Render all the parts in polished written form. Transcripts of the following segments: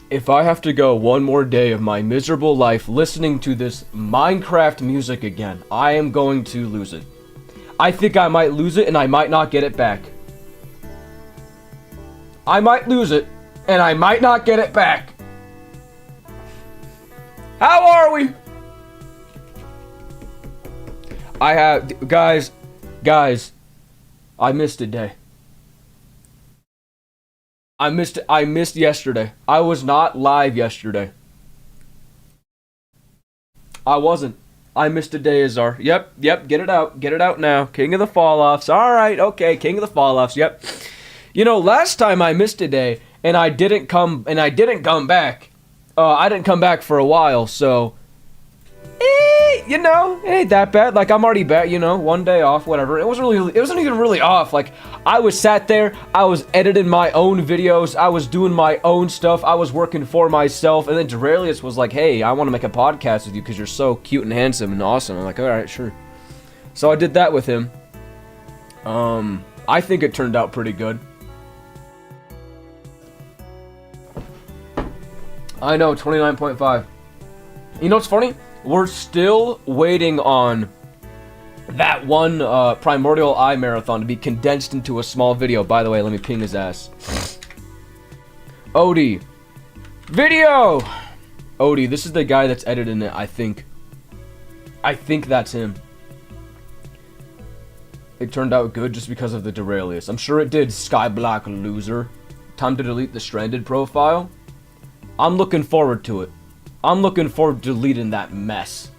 If I have to go one more day of my miserable life listening to this Minecraft music again, I am going to lose it. I think I might lose it and I might not get it back. I might lose it and I might not get it back. How are we? Guys, I missed a day. I missed yesterday. I was not live yesterday. I wasn't. I missed a day, Azar. Yep, get it out now. King of the Fall-Offs. Alright, okay, King of the Fall-Offs, yep. You know, last time I missed a day, and I didn't come back. I didn't come back for a while, so... you know, it ain't that bad. Like, I'm already back, you know, one day off, whatever. It wasn't even really off. Like, I was sat there, I was editing my own videos, I was doing my own stuff, I was working for myself, and then Duralius was like, hey, I want to make a podcast with you because you're so cute and handsome and awesome. I'm like, alright, sure. So I did that with him. I think it turned out pretty good. I know, 29.5. You know what's funny? We're still waiting on that one Primordial Eye Marathon to be condensed into a small video. By the way, let me ping his ass. Odie. Video! Odie, this is the guy that's editing it, I think. I think that's him. It turned out good just because of the Duralius. I'm sure it did, Skyblock loser. Time to delete the Stranded profile. I'm looking forward to it. I'm looking forward to deleting that mess.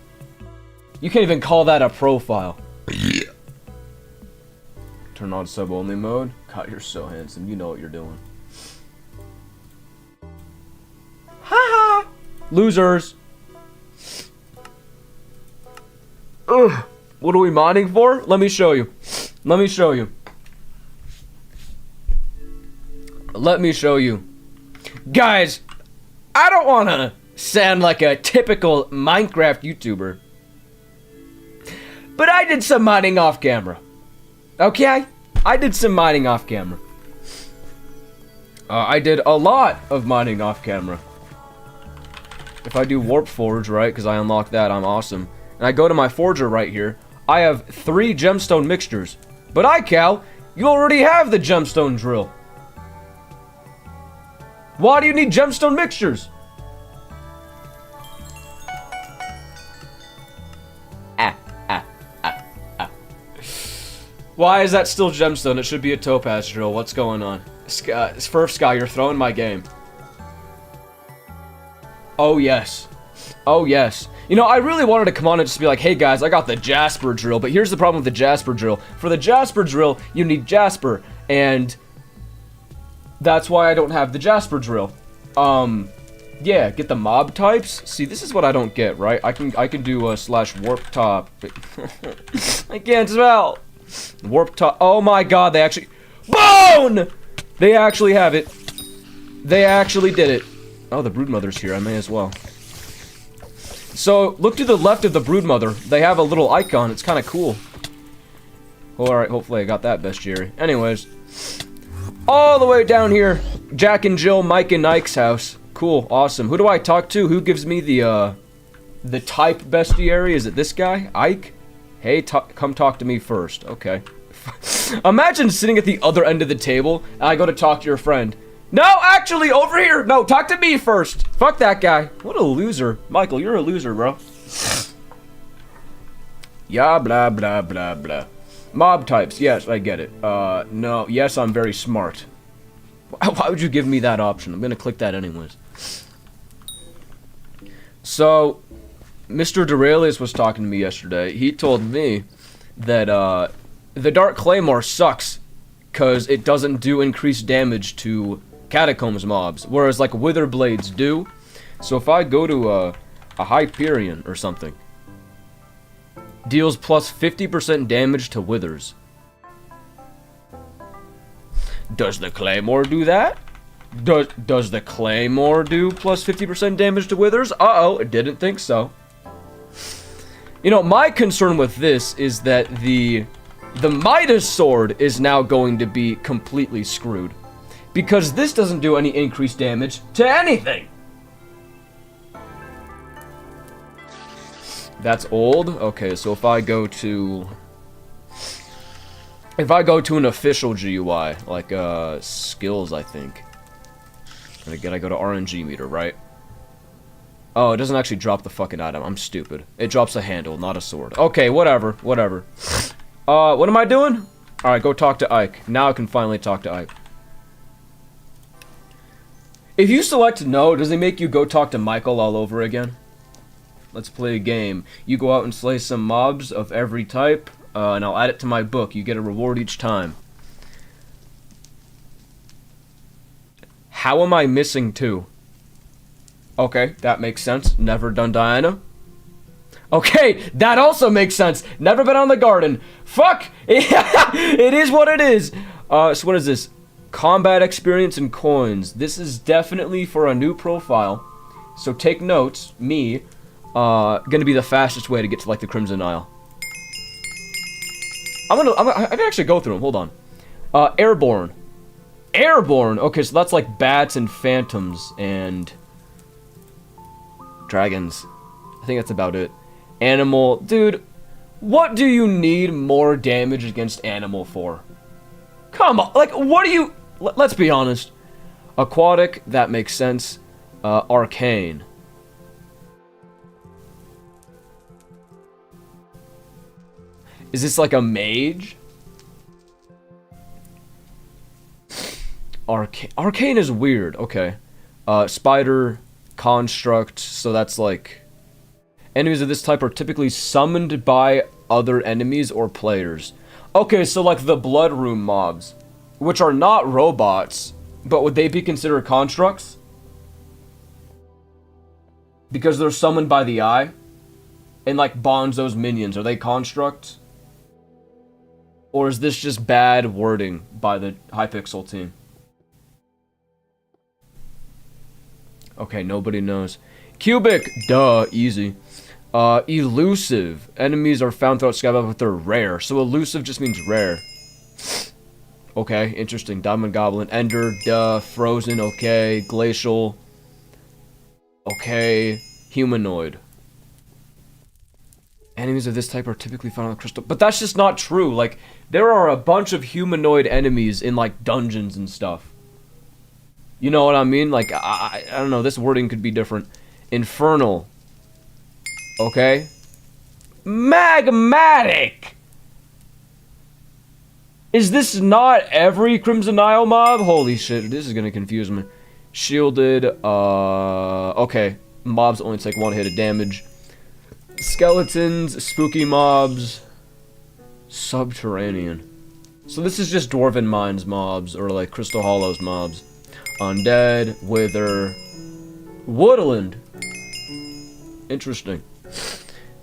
You can't even call that a profile. Turn on sub-only mode. God, you're so handsome. You know what you're doing. Haha! Losers! Ugh! What are we modding for? Let me show you. Let me show you. Let me show you. Guys, I don't want to sound like a typical Minecraft YouTuber, but I did some mining off camera. Okay? I did some mining off camera. I did a lot of mining off camera. If I do Warp Forge, right, because I unlocked that, I'm awesome. And I go to my forger right here, I have 3 gemstone mixtures. But iKal, you already have the gemstone drill. Why do you need gemstone mixtures? Why is that still gemstone? It should be a topaz drill. What's going on? Sky, you're throwing my game. Oh, yes. Oh, yes. You know, I really wanted to come on and just be like, hey, guys, I got the Jasper drill. But here's the problem with the Jasper drill. For the Jasper drill, you need Jasper. And that's why I don't have the Jasper drill. Yeah, get the mob types. See, this is what I don't get, right? I can do slash warp top. I can't spell. Warp top. Oh my god, they actually... Bone! They actually have it. They actually did it. Oh, the broodmother's here. I may as well. So, look to the left of the broodmother. They have a little icon. It's kind of cool. Alright, hopefully I got that bestiary. Anyways. All the way down here. Jack and Jill, Mike and Ike's house. Cool, awesome. Who do I talk to? Who gives me the type bestiary? Is it this guy? Ike? Hey, come talk to me first. Okay. Imagine sitting at the other end of the table, and I go to talk to your friend. No, actually, over here! No, talk to me first! Fuck that guy. What a loser. Michael, you're a loser, bro. Yeah, blah, blah, blah, blah. Mob types. Yes, I get it. No. Yes, I'm very smart. Why would you give me that option? I'm gonna click that anyways. So... Mr. Duralius was talking to me yesterday. He told me that the Dark Claymore sucks because it doesn't do increased damage to Catacombs mobs, whereas like Wither Blades do. So if I go to a Hyperion or something, deals plus 50% damage to Withers. Does the Claymore do that? Does the Claymore do plus 50% damage to Withers? Uh-oh, I didn't think so. You know, my concern with this is that the Midas sword is now going to be completely screwed. Because this doesn't do any increased damage to anything. That's old? Okay, so if I go to... If I go to an official GUI, like, skills, I think. And again, I go to RNG meter, right? Oh, it doesn't actually drop the fucking item. I'm stupid. It drops a handle, not a sword. Okay, whatever, whatever. What am I doing? Alright, go talk to Ike. Now I can finally talk to Ike. If you select no, does it make you go talk to Michael all over again? Let's play a game. You go out and slay some mobs of every type, and I'll add it to my book. You get a reward each time. How am I missing 2? Okay, that makes sense. Never done Diana. Okay, that also makes sense. Never been on the garden. Fuck! It is what it is. So what is this? Combat experience and coins. This is definitely for a new profile. So take notes. Me, gonna be the fastest way to get to like the Crimson Isle. I can actually go through them. Hold on. Airborne. Airborne. Okay, so that's like bats and phantoms and dragons. I think that's about it. Animal. Dude, what do you need more damage against animal for? Come on. Like, what do you... Let's be honest. Aquatic, that makes sense. Arcane. Is this like a mage? Arcane is weird. Okay. Spider, construct, so that's like... Enemies of this type are typically summoned by other enemies or players. Okay, so like the Blood Room mobs, which are not robots, but would they be considered constructs? Because they're summoned by the eye? And like Bonzo's minions, are they constructs? Or is this just bad wording by the Hypixel team? Okay, nobody knows. Cubic, duh, easy. Elusive. Enemies are found throughout Skyblock, but they're rare. So elusive just means rare. Okay, interesting. Diamond Goblin. Ender, duh. Frozen, okay. Glacial. Okay. Humanoid. Enemies of this type are typically found on the crystal. But that's just not true. Like, there are a bunch of humanoid enemies in, like, dungeons and stuff. You know what I mean? Like, I don't know. This wording could be different. Infernal. Okay. Magmatic! Is this not every Crimson Isle mob? Holy shit, this is gonna confuse me. Shielded, okay. Mobs only take 1 hit of damage. Skeletons, spooky mobs. Subterranean. So this is just Dwarven Mines mobs, or like Crystal Hollows mobs. Undead, Wither. Woodland. Interesting.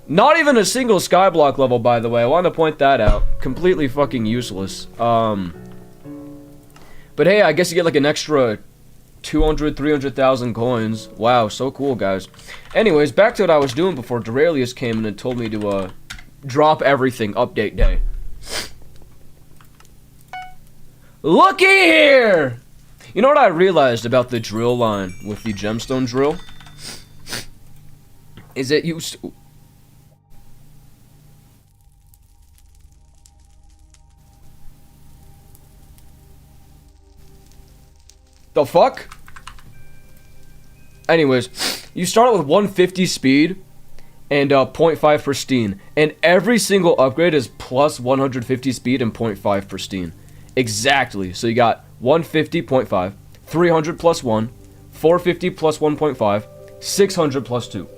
Not even a single Skyblock level, by the way. I want to point that out. Completely fucking useless. But hey, I guess you get like an extra 200, 300,000 coins. Wow, so cool, guys. Anyways, back to what I was doing before Duralius came in and told me to, drop everything, update day. Looky here! You know what I realized about the drill line with the gemstone drill? Is it used... The fuck? Anyways, you start out with 150 speed and 0.5 pristine, and every single upgrade is plus 150 speed and 0.5 pristine. Exactly. So you got 150, 0.5, 300 plus 1, 450 plus 1.5, 600 plus 2.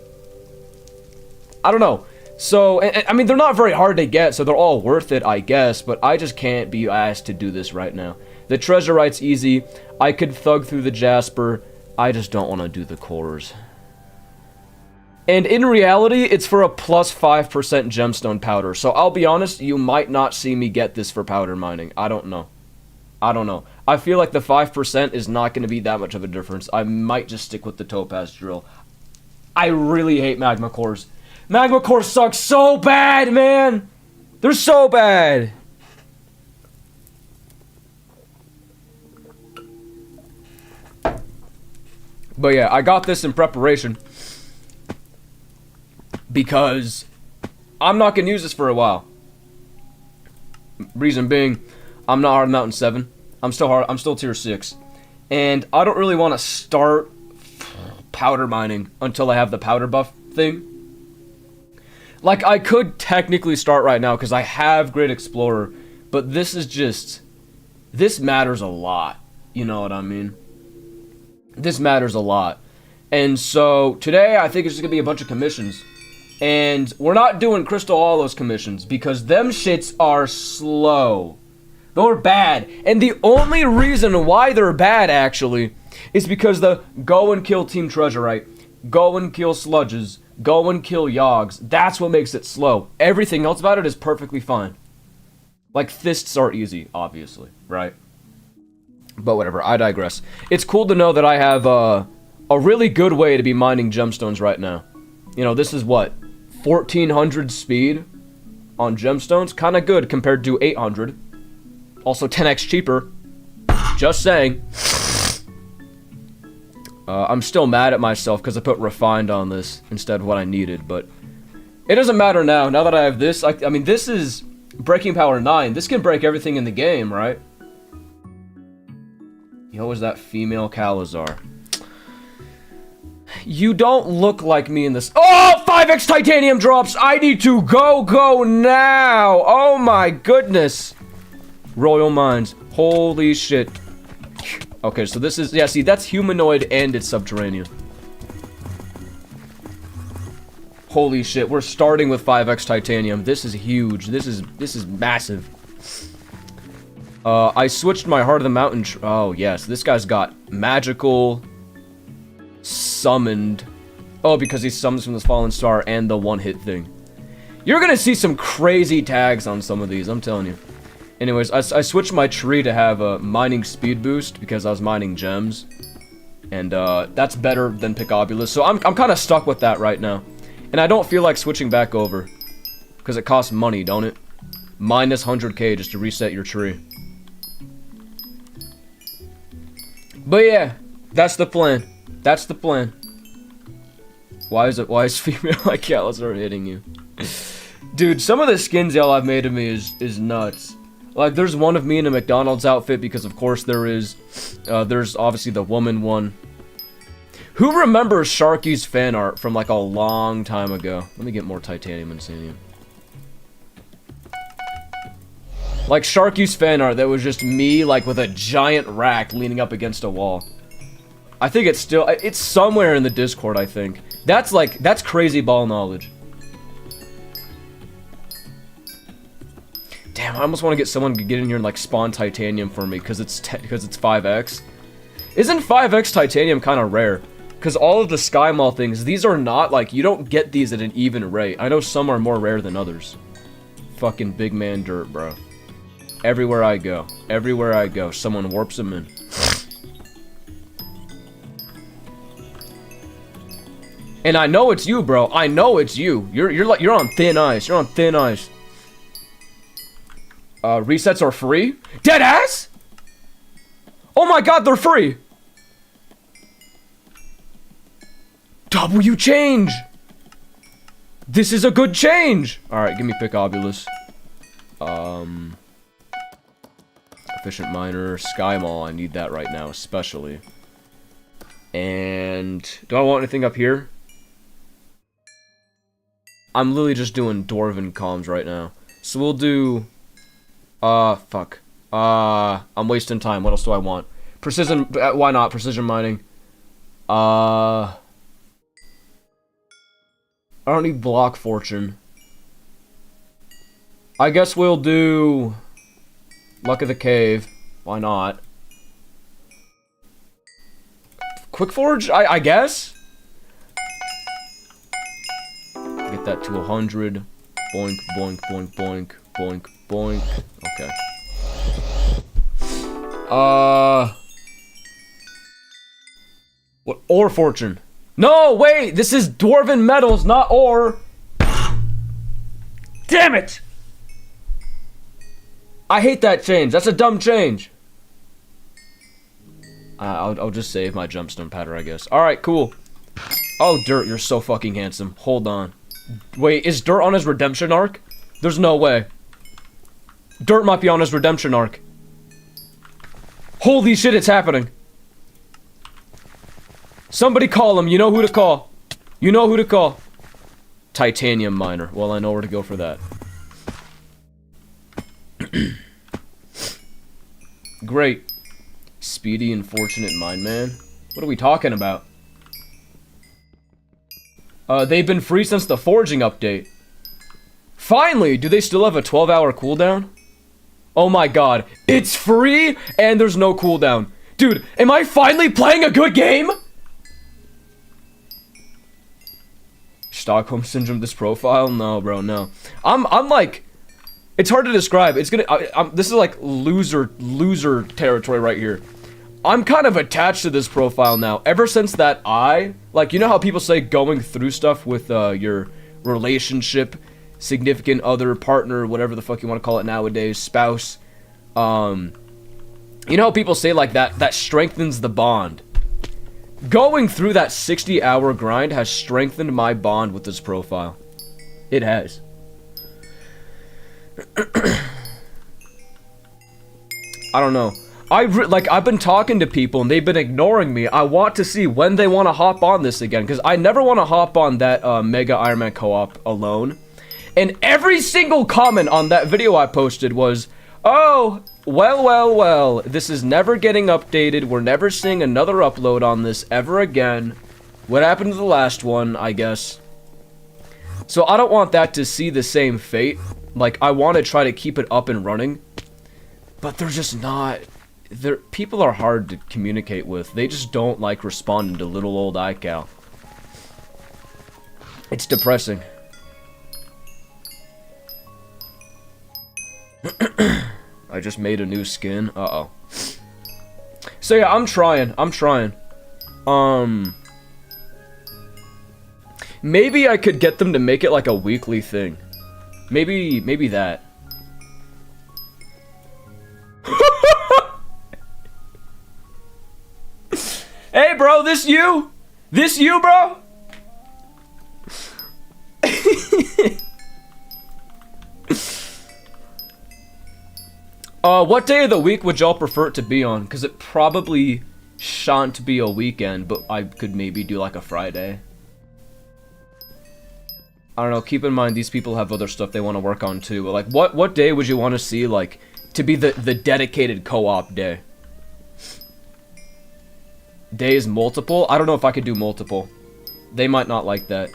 I don't know. So, I mean, they're not very hard to get, so they're all worth it, I guess, but I just can't be asked to do this right now. The Treasurite's easy. I could thug through the Jasper. I just don't want to do the cores. And in reality, it's for a plus 5% gemstone powder. So I'll be honest, you might not see me get this for powder mining. I don't know. I don't know. I feel like the 5% is not going to be that much of a difference. I might just stick with the topaz drill. I really hate magma cores. Magma cores suck so bad, man! They're so bad! But yeah, I got this in preparation. because I'm not gonna use this for a while. Reason being, I'm not hard mountain 7. I'm still tier 6. And I don't really want to start powder mining until I have the powder buff thing. Like, I could technically start right now because I have Great Explorer, but this is just... This matters a lot. You know what I mean? This matters a lot. And so, today I think it's just going to be a bunch of commissions. And we're not doing Crystal Hollows commissions because them shits are slow. They're bad. And the only reason why they're bad, actually, is because the go and kill Team Treasurite, go and kill Sludges, go and kill Yogs. That's what makes it slow. Everything else about it is perfectly fine. Like, fists are easy, obviously, right? But whatever, I digress. It's cool to know that I have a really good way to be mining gemstones right now. You know, this is what? 1400 speed on gemstones? Kinda good compared to 800. Also 10x cheaper. Just saying. I'm still mad at myself because I put refined on this instead of what I needed, but it doesn't matter now. Now that I have this, I mean, this is breaking power 9. This can break everything in the game, right? Yo, is that female iKalazar? You don't look like me in this. Oh, 5x titanium drops! I need to go now! Oh my goodness! Royal Mines. Holy shit. Okay, so this is... Yeah, see, that's humanoid and it's subterranean. Holy shit, we're starting with 5x titanium. This is huge. This is massive. I switched my Heart of the Mountain... Oh, yes. This guy's got magical... Summoned. Oh, because he summons from this fallen star and the one-hit thing. You're gonna see some crazy tags on some of these, I'm telling you. Anyways, I switched my tree to have a mining speed boost because I was mining gems. And that's better than Picobulus. So I'm kind of stuck with that right now. And I don't feel like switching back over. Because it costs money, don't it? Minus 100k just to reset your tree. But yeah, that's the plan. That's the plan. Why is female iKalazar hitting you? Dude, some of the skins y'all have made of me is nuts. Like, there's one of me in a McDonald's outfit because, of course, there's obviously the woman one. Who remembers Sharky's fan art from, like, a long time ago? Let me get more titanium and insanium. Like, Sharky's fan art that was just me, like, with a giant rack leaning up against a wall. I think it's somewhere in the Discord, I think. That's crazy ball knowledge. Damn, I almost want to get someone to get in here and like spawn titanium for me because it's 5x. Isn't 5x titanium kind of rare? Because all of the Sky Mall things, these are not like, you don't get these at an even rate. I know some are more rare than others. Fucking big man dirt, bro. Everywhere I go, someone warps them in. And I know it's you, bro. I know it's you. You're on thin ice. You're on thin ice. Resets are free? Deadass? Oh my god, they're free! W change! This is a good change! Alright, give me Picobulus. Efficient Miner, Sky Mall, I need that right now, especially. And... do I want anything up here? I'm literally just doing Dwarven comms right now. So we'll do... fuck. I'm wasting time. What else do I want? Precision, why not? Precision mining. I don't need block fortune. I guess we'll do... Luck of the Cave. Why not? Quick Forge, I guess? Get that to 100. Boink, boink, boink, boink, boink, boink. Okay. What? Ore fortune. No, wait! This is Dwarven metals, not ore! Damn it! I hate that change. That's a dumb change. I'll just save my gemstone powder, I guess. Alright, cool. Oh, Dirt, you're so fucking handsome. Hold on. Wait, is Dirt on his redemption arc? There's no way. Dirt might be on his redemption arc. Holy shit, it's happening. Somebody call him. You know who to call. You know who to call. Titanium miner. Well, I know where to go for that. Great. Speedy and fortunate mine man. What are we talking about? They've been free since the forging update. Finally! Do they still have a 12-hour cooldown? Oh my god. It's free and there's no cooldown. Dude, am I finally playing a good game? Stockholm Syndrome this profile? No, bro, no. I'm like... It's hard to describe. It's gonna... this is like loser territory right here. I'm kind of attached to this profile now. Ever since that like, you know how people say going through stuff with your relationship, significant other, partner, whatever the fuck you want to call it nowadays, spouse. You know how people say like that strengthens the bond. Going through that 60-hour grind has strengthened my bond with this profile. It has. I don't know. I've been talking to people and they've been ignoring me. I want to see when they want to hop on this again, because I never want to hop on that Mega Iron Man co-op alone. And every single comment on that video I posted was, oh, well, this is never getting updated. We're never seeing another upload on this ever again. What happened to the last one, I guess. So I don't want that to see the same fate. Like, I want to try to keep it up and running. But they're just not... people are hard to communicate with. They just don't like responding to little old iCal. It's depressing. I just made a new skin. Uh-oh. So yeah, I'm trying. Maybe I could get them to make it like a weekly thing. Maybe that. Hey, bro, this you? This you, bro? What day of the week would y'all prefer it to be on? Because it probably shan't be a weekend, but I could maybe do like a Friday. I don't know, keep in mind these people have other stuff they want to work on too. But like, what day would you want to see, like, to be the dedicated co-op day? Days multiple? I don't know if I could do multiple. They might not like that.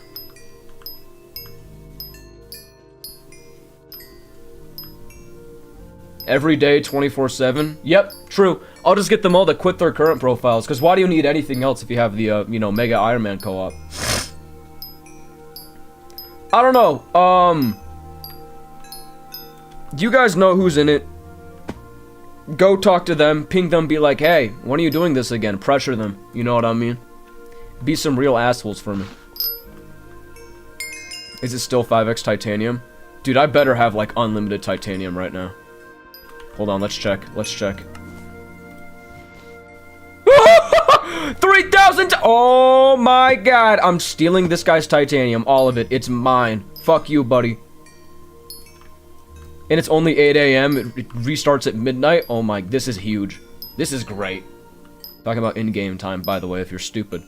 Every day, 24/7? Yep, true. I'll just get them all to quit their current profiles, because why do you need anything else if you have the, you know, Mega Iron Man co-op? I don't know, do you guys know who's in it? Go talk to them, ping them, be like, hey, when are you doing this again? Pressure them, you know what I mean? Be some real assholes for me. Is it still 5x titanium? Dude, I better have, like, unlimited titanium right now. Hold on, let's check. 3,000! Oh my god, I'm stealing this guy's titanium, all of it. It's mine. Fuck you, buddy. And it's only 8 AM, it restarts at midnight. Oh my, this is huge. This is great. Talking about in-game time, by the way, if you're stupid.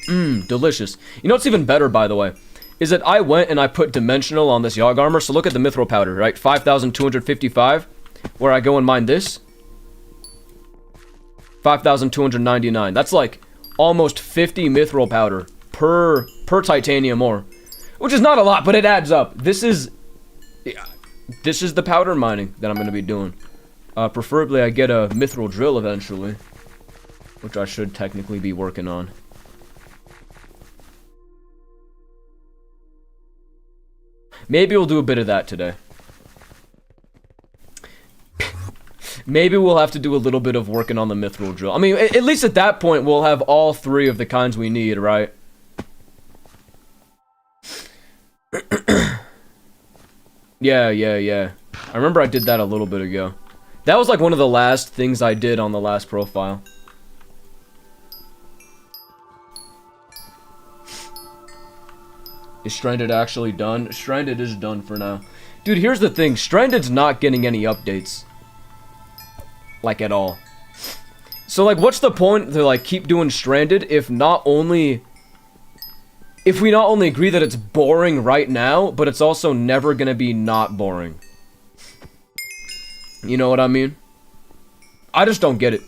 Delicious. You know what's even better, by the way? Is that I went and I put dimensional on this Yogg armor. So look at the mithril powder, right? 5,255. Where I go and mine this. 5,299. That's like almost 50 mithril powder per titanium ore. Which is not a lot, but it adds up. This is the powder mining that I'm going to be doing. Preferably I get a mithril drill eventually. Which I should technically be working on. Maybe we'll do a bit of that today. Maybe we'll have to do a little bit of working on the mithril drill. I mean, at least at that point, we'll have all three of the kinds we need, right? Yeah. I remember I did that a little bit ago. That was like one of the last things I did on the last profile. Is Stranded actually done? Stranded is done for now. Dude, here's the thing. Stranded's not getting any updates. Like, at all. So, like, what's the point to, like, keep doing Stranded if we not only agree that it's boring right now, but it's also never gonna be not boring. You know what I mean? I just don't get it.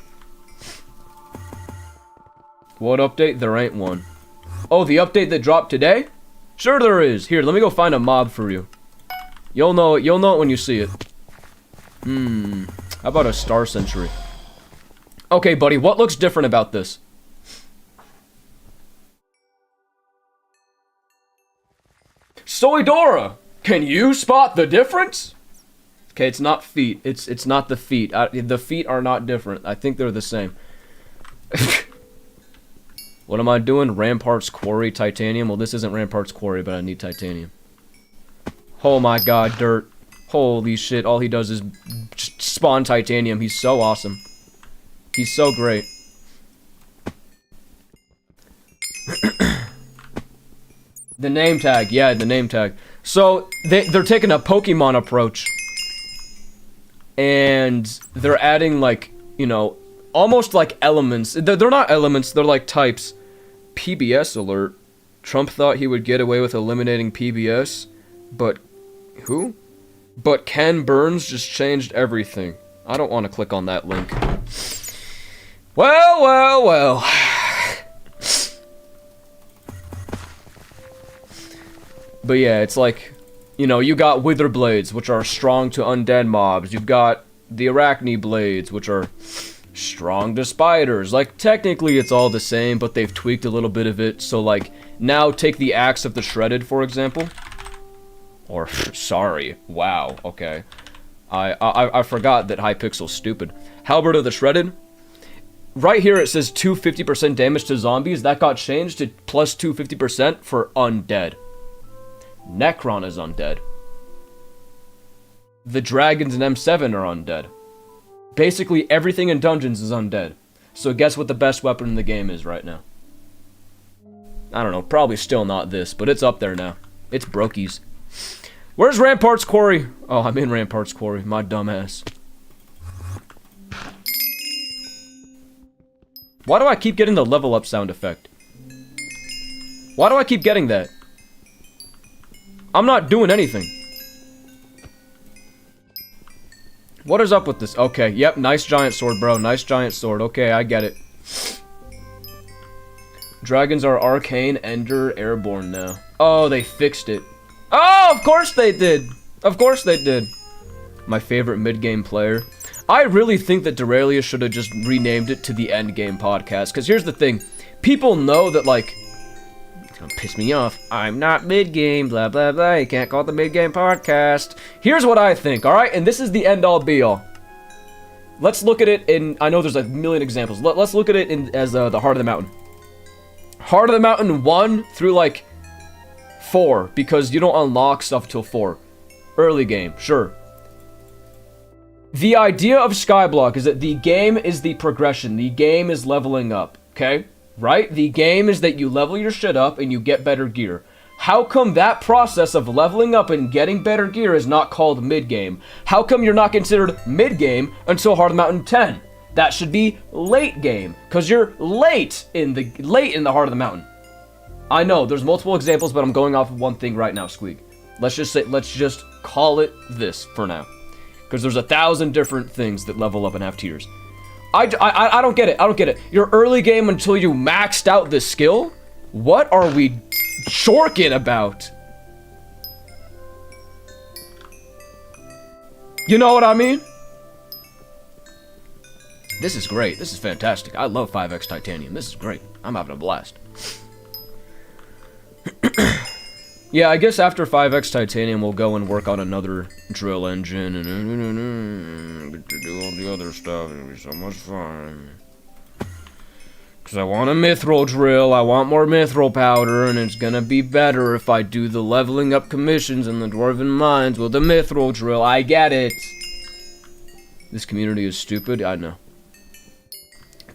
What update? There ain't one. Oh, the update that dropped today? Sure there is. Here, let me go find a mob for you. You'll know it when you see it. How about a Star Century? Okay, buddy, what looks different about this? Soidora! Can you spot the difference? Okay, it's not feet. It's not the feet. The feet are not different. I think they're the same. What am I doing? Rampart's Quarry, titanium? Well, this isn't Rampart's Quarry, but I need titanium. Oh my god, dirt. Holy shit, all he does is just spawn titanium. He's so awesome. He's so great. The name tag, yeah, the name tag. So, they're taking a Pokemon approach. And they're adding, like, you know, almost like elements. They're not elements, they're like types. PBS alert. Trump thought he would get away with eliminating PBS, but who? But Ken Burns just changed everything. I don't want to click on that link. Well, well, well. But yeah, it's like, you know, you got Wither Blades, which are strong to undead mobs. You've got the Arachne Blades, which are strong to spiders. Like, technically it's all the same, but they've tweaked a little bit of it. So, like, now take the Axe of the Shredded, for example. Or, sorry, wow, okay. I forgot that Hypixel's stupid. Halberd of the Shredded. Right here it says 250% damage to zombies. That got changed to plus 250% for undead. Necron is undead. The dragons in M7 are undead. Basically everything in dungeons is undead. So guess what the best weapon in the game is right now? I don't know, probably still not this, but it's up there now. It's brokies. Where's Rampart's Quarry? Oh, I'm in Rampart's Quarry, my dumbass. Why do I keep getting the level up sound effect? Why do I keep getting that? I'm not doing anything. What is up with this? Okay, yep, nice giant sword, bro. Nice giant sword. Okay, I get it. Dragons are arcane, ender, airborne now. Oh, they fixed it. Oh, of course they did. Of course they did. My favorite mid-game player. I really think that Deralia should have just renamed it to the Endgame Podcast. Because here's the thing. People know that, like... It's gonna piss me off. I'm not mid-game, blah, blah, blah. You can't call it the mid-game podcast. Here's what I think, alright? And this is the end-all, be-all. Let's look at it in... I know there's a million examples. Let's look at it in as the Heart of the Mountain. Heart of the Mountain 1 through, like, 4. Because you don't unlock stuff till 4. Early game, sure. The idea of Skyblock is that the game is the progression. The game is leveling up, okay? Right? The game is that you level your shit up and you get better gear. How come that process of leveling up and getting better gear is not called mid-game? How come you're not considered mid-game until Heart of the Mountain 10? That should be late game, because you're late in the Heart of the Mountain. I know, there's multiple examples, but I'm going off of one thing right now, Squeak. Let's just call it this for now. Because there's 1,000 different things that level up and have tiers. I don't get it. I don't get it. Your early game until you maxed out the skill? What are we chorking about? You know what I mean? This is great. This is fantastic. I love 5x titanium. This is great. I'm having a blast. Yeah, I guess after 5x titanium, we'll go and work on another drill engine and get to do all the other stuff. It'll be so much fun. Because I want a mithril drill, I want more mithril powder, and it's gonna be better if I do the leveling up commissions in the Dwarven Mines with the mithril drill. I get it. This community is stupid, I know.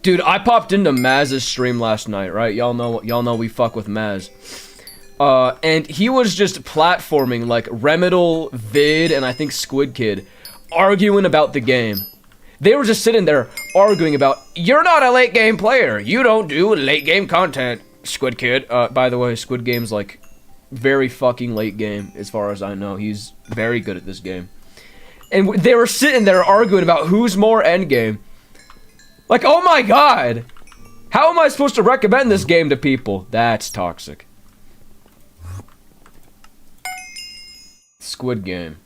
Dude, I popped into Maz's stream last night, right? Y'all know we fuck with Maz. And he was just platforming like Remedal, Vid, and I think Squid Kid, arguing about the game. They were just sitting there arguing about, you're not a late game player, you don't do late game content, Squid Kid. By the way, Squid Game's like very fucking late game, as far as I know. He's very good at this game. And they were sitting there arguing about who's more endgame. Like, oh my god! How am I supposed to recommend this game to people? That's toxic. Squid Game.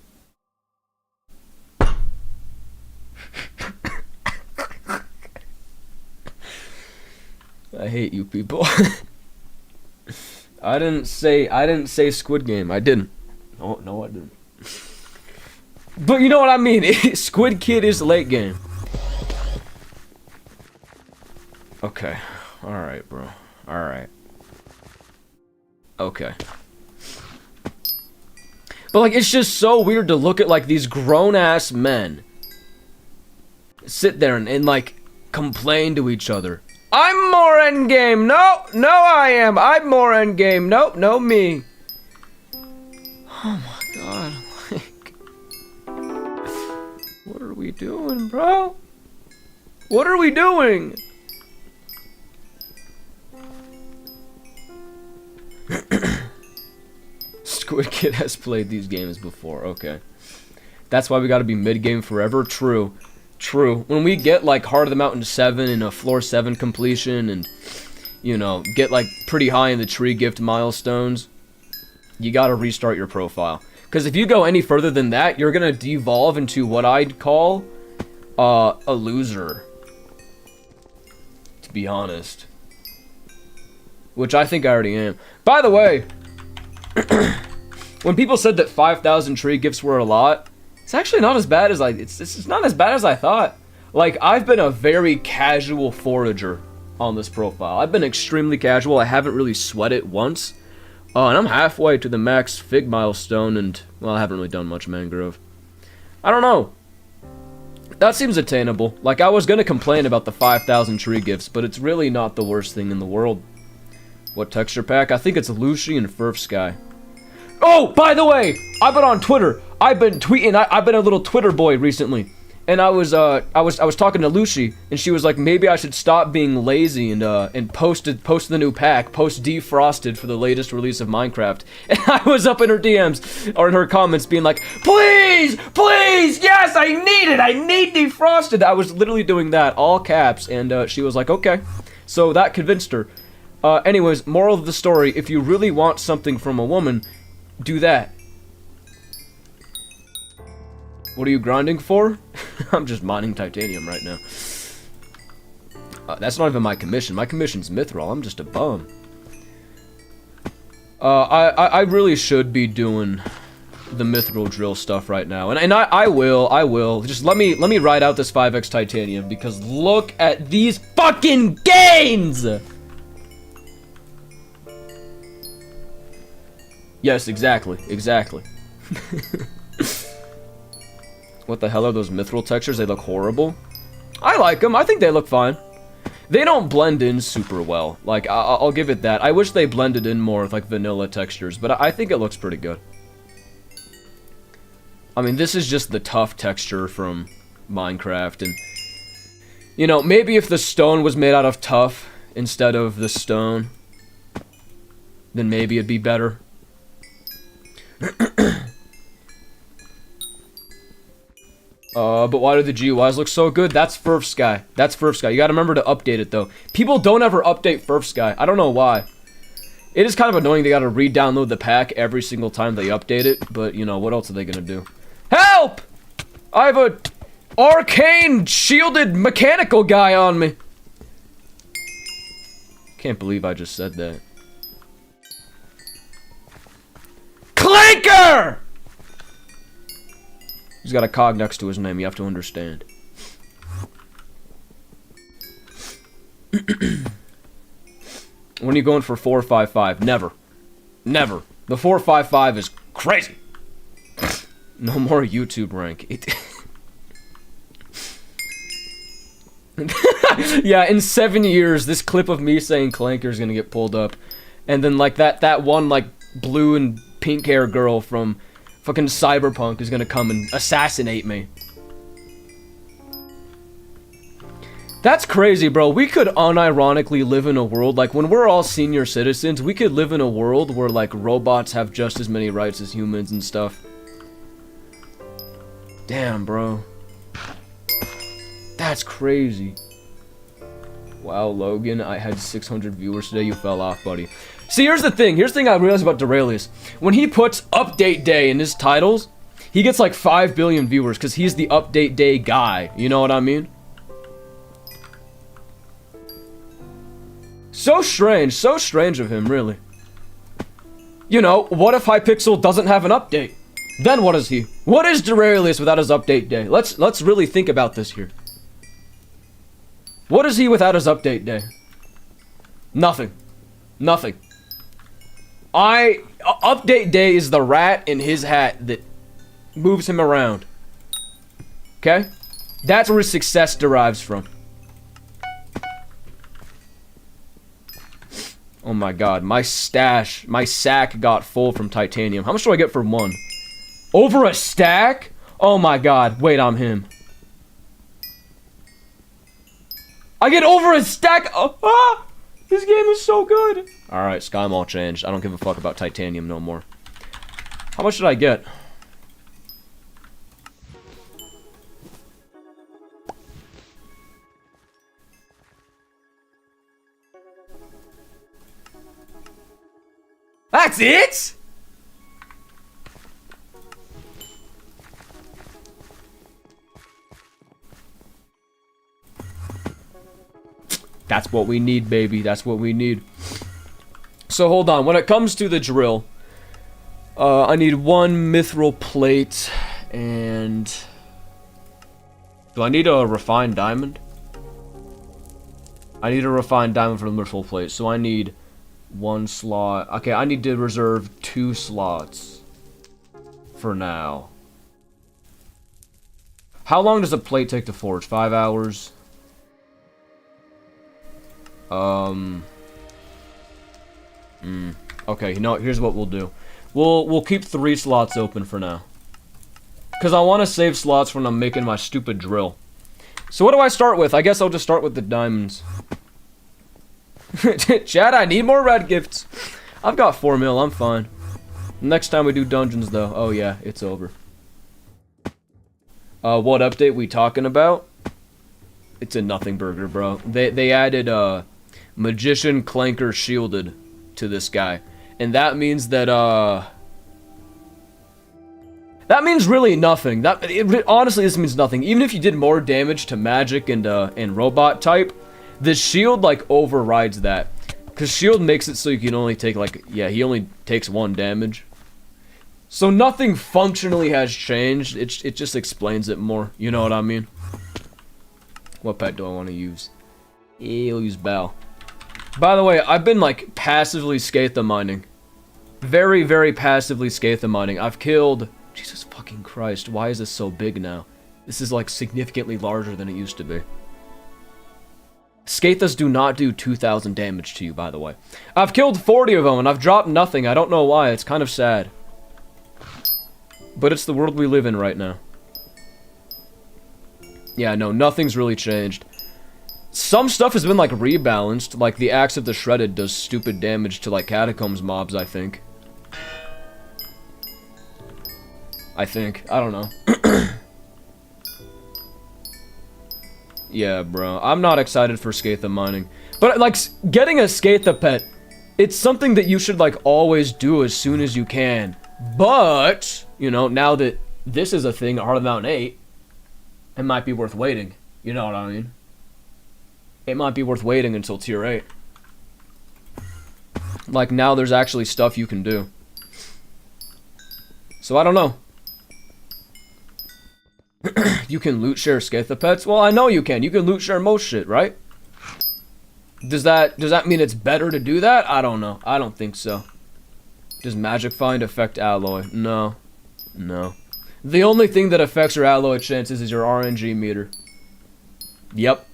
I hate you people. I didn't say Squid Game. I didn't. No, I didn't. But you know what I mean. Squid Kid is late game. Okay. Alright, bro. Alright. Okay. But, like, it's just so weird to look at, like, these grown-ass men sit there and, like, complain to each other. I'm more endgame! No, I am! I'm more endgame! Nope, no me! Oh my god, like... What are we doing, bro? What are we doing? Squid Kid has played these games before, okay. That's why we gotta be mid-game forever? True. True. When we get, like, Heart of the Mountain 7 and a Floor 7 completion and, you know, get, like, pretty high in the tree gift milestones, you gotta restart your profile. Because if you go any further than that, you're gonna devolve into what I'd call, a loser. To be honest. Which I think I already am. By the way, when people said that 5,000 tree gifts were a lot, it's actually not as bad as it's not as bad as I thought. Like, I've been a very casual forager on this profile. I've been extremely casual. I haven't really sweat it once. And I'm halfway to the max fig milestone, and, well, I haven't really done much mangrove. I don't know. That seems attainable. Like, I was gonna complain about the 5,000 tree gifts, but it's really not the worst thing in the world. What texture pack? I think it's Lucy and Furf Sky. Oh, by the way, I've been on Twitter. I've been tweeting. I've been a little Twitter boy recently, and I was talking to Lucy, and she was like, maybe I should stop being lazy and post the new pack, post defrosted for the latest release of Minecraft. And I was up in her DMs or in her comments being like, please, yes, I need it. I need defrosted. I was literally doing that, all caps, and she was like, okay. So that convinced her. Anyways, moral of the story: if you really want something from a woman, do that. What are you grinding for? I'm just mining titanium right now. That's not even my commission. My commission's Mithril. I'm just a bum. I really should be doing the Mithril drill stuff right now, and I will. Just let me ride out this 5x titanium, because look at these fucking gains. Yes, exactly. What the hell are those mithril textures? They look horrible. I like them. I think they look fine. They don't blend in super well. Like, I'll give it that. I wish they blended in more with, like, vanilla textures, but I think it looks pretty good. I mean, this is just the tough texture from Minecraft, and, you know, maybe if the stone was made out of tough instead of the stone, then maybe it'd be better. But why do the GUIs look so good? That's Furf Sky. That's Furf Sky. You gotta remember to update it, though. People don't ever update Furf Sky. I don't know why. It is kind of annoying they gotta re-download the pack every single time they update it, but, you know, what else are they gonna do? Help! I have a arcane shielded mechanical guy on me. Can't believe I just said that. Clanker! He's got a cog next to his name, you have to understand. When are you going for 455? Never. Never. The 455 is crazy. No more YouTube rank. Yeah, in 7 years, this clip of me saying Clanker is gonna get pulled up. And then, like, that one, like, blue and pink hair girl from fucking Cyberpunk is gonna come and assassinate me. That's crazy, bro. We could unironically live in a world, like, when we're all senior citizens, we could live in a world where, like, robots have just as many rights as humans and stuff. Damn, bro. That's crazy. Wow, Logan, I had 600 viewers today. You fell off, buddy. See, here's the thing. Here's the thing I realized about Duralius. When he puts update day in his titles, he gets like 5 billion viewers because he's the update day guy. You know what I mean? So strange of him, really. You know, what if Hypixel doesn't have an update? Then what is he? What is Duralius without his update day? Let's really think about this here. What is he without his update day? Nothing. Nothing. Update day is the rat in his hat that moves him around. Okay? That's where his success derives from. Oh my god, my sack got full from titanium. How much do I get for one? Over a stack? Oh my god, wait, I'm him. I get over a stack. This game is so good. Alright, Sky Mall changed. I don't give a fuck about titanium no more. How much did I get? That's it? That's what we need, baby. That's what we need. So, hold on. When it comes to the drill, I need one mithril plate, and... Do I need a refined diamond? I need a refined diamond for the mithril plate, so I need one slot. Okay, I need to reserve 2 slots for now. How long does a plate take to forge? 5 hours? Okay, you know what? Here's what we'll do. We'll keep 3 slots open for now. Because I want to save slots when I'm making my stupid drill. So what do I start with? I guess I'll just start with the diamonds. Chad, I need more red gifts. I've got 4 mil, I'm fine. Next time we do dungeons, though. Oh, yeah, it's over. What update we talking about? It's a nothing burger, bro. They added, Magician Clanker Shielded to this guy. And that means that, that means really nothing. Honestly, this means nothing. Even if you did more damage to magic and robot type, the shield, like, overrides that. Because shield makes it so you can only take, like, yeah, he only takes 1 damage. So nothing functionally has changed. It just explains it more. You know what I mean? What pet do I want to use? I'll use Bal. By the way, I've been, like, passively Skatha mining. Very, very passively Skatha mining. I've killed... Jesus fucking Christ, why is this so big now? This is, like, significantly larger than it used to be. Skathas do not do 2,000 damage to you, by the way. I've killed 40 of them, and I've dropped nothing. I don't know why. It's kind of sad. But it's the world we live in right now. Yeah, no, nothing's really changed. Some stuff has been, like, rebalanced. Like, the Axe of the Shredded does stupid damage to, like, Catacombs mobs, I think. I don't know. Yeah, bro. I'm not excited for Skatha mining. But, like, getting a Skatha pet, it's something that you should, like, always do as soon as you can. But, you know, now that this is a thing at Heart of the Mountain 8, it might be worth waiting. You know what I mean? It might be worth waiting until Tier 8. Like, now there's actually stuff you can do. So, I don't know. You can loot share Skatha pets? Well, I know you can. You can loot share most shit, right? Does that mean it's better to do that? I don't know. I don't think so. Does Magic Find affect alloy? No. No. The only thing that affects your alloy chances is your RNG meter. Yep.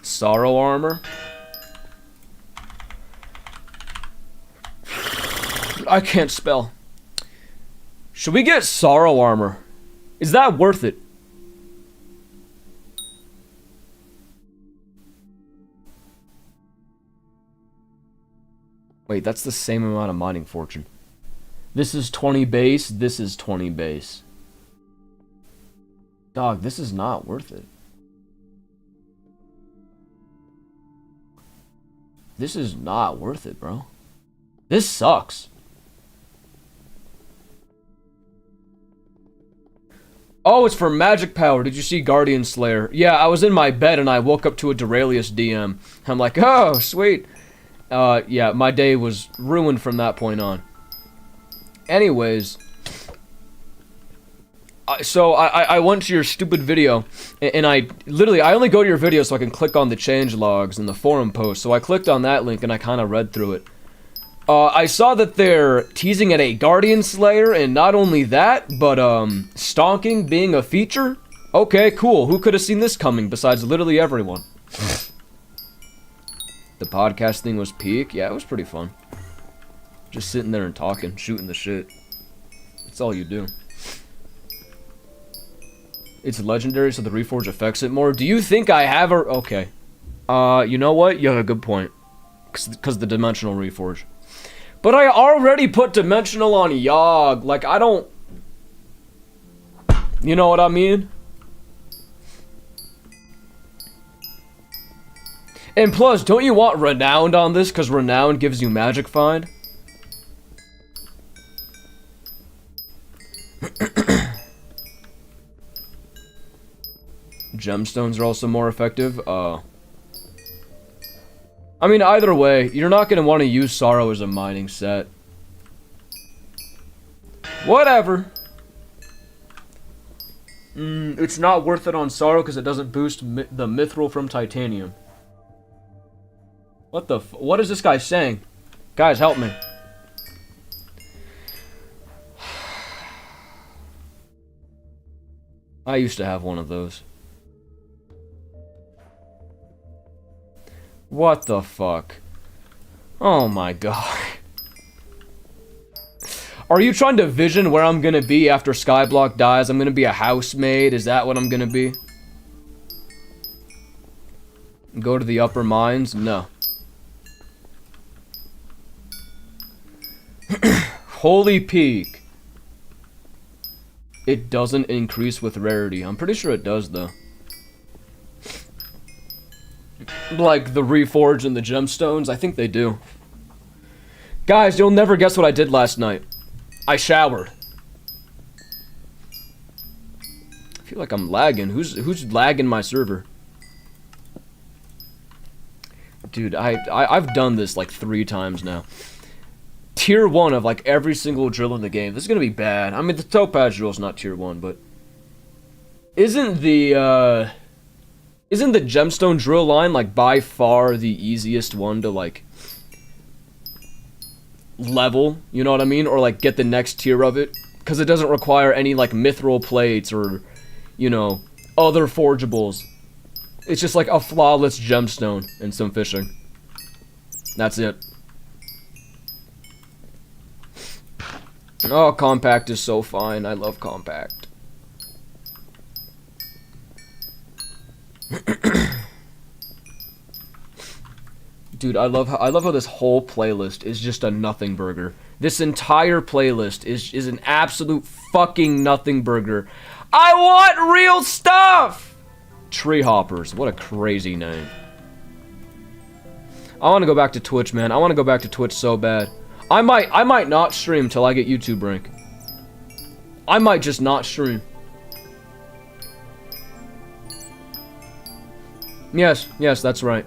Sorrow armor. I can't spell. Should we get Sorrow Armor? Is that worth it? Wait, that's the same amount of mining fortune. This is 20 base, this is 20 base. Dog, this is not worth it. This is not worth it, bro. This sucks. Oh, it's for magic power. Did you see Guardian Slayer? Yeah, I was in my bed and I woke up to a Duralius DM. I'm like, oh, sweet. Yeah, my day was ruined from that point on. Anyways. So, I went to your stupid video, and I only go to your video so I can click on the change logs and the forum post. So I clicked on that link and I kind of read through it. I saw that they're teasing at a Guardian Slayer, and not only that, but, stonking being a feature? Okay, cool. Who could have seen this coming besides literally everyone? The podcast thing was peak? Yeah, it was pretty fun. Just sitting there and talking, shooting the shit. That's all you do. It's legendary, so the Reforge affects it more. Do you think I have a... Okay. You know what? You have a good point. Because the Dimensional Reforge. But I already put Dimensional on Yogg. Like, I don't... You know what I mean? And plus, don't you want Renowned on this? Because Renowned gives you Magic Find. Gemstones are also more effective. I mean, either way, you're not going to want to use Sorrow as a mining set. Whatever. It's not worth it on Sorrow because it doesn't boost the Mithril from Titanium. What the what is this guy saying? Guys, help me. I used to have one of those. What the fuck? Oh my god. Are you trying to vision where I'm gonna be after Skyblock dies? I'm gonna be a housemaid? Is that what I'm gonna be? Go to the upper mines? No. Holy peak. It doesn't increase with rarity. I'm pretty sure it does, though. Like the Reforge and the Gemstones, I think they do. Guys, you'll never guess what I did last night. I showered. I feel like I'm lagging. Who's lagging my server? Dude, I've done this like 3 times now. Tier 1 of like every single drill in the game. This is gonna be bad. I mean, the Topaz drill is not tier 1, but isn't the gemstone drill line like by far the easiest one to like level? You know what I mean? Or like get the next tier of it, because it doesn't require any like mithril plates or, you know, other forgeables. It's just like a flawless gemstone and some fishing. That's it. Oh, compact is so fine. I love compact. Dude, I love how this whole playlist is just a nothing burger. This entire playlist is an absolute fucking nothing burger. I want real stuff! Tree Hoppers, what a crazy name. I want to go back to Twitch, man. I want to go back to Twitch so bad. I might not stream till I get YouTube rank. I might just not stream. Yes, that's right.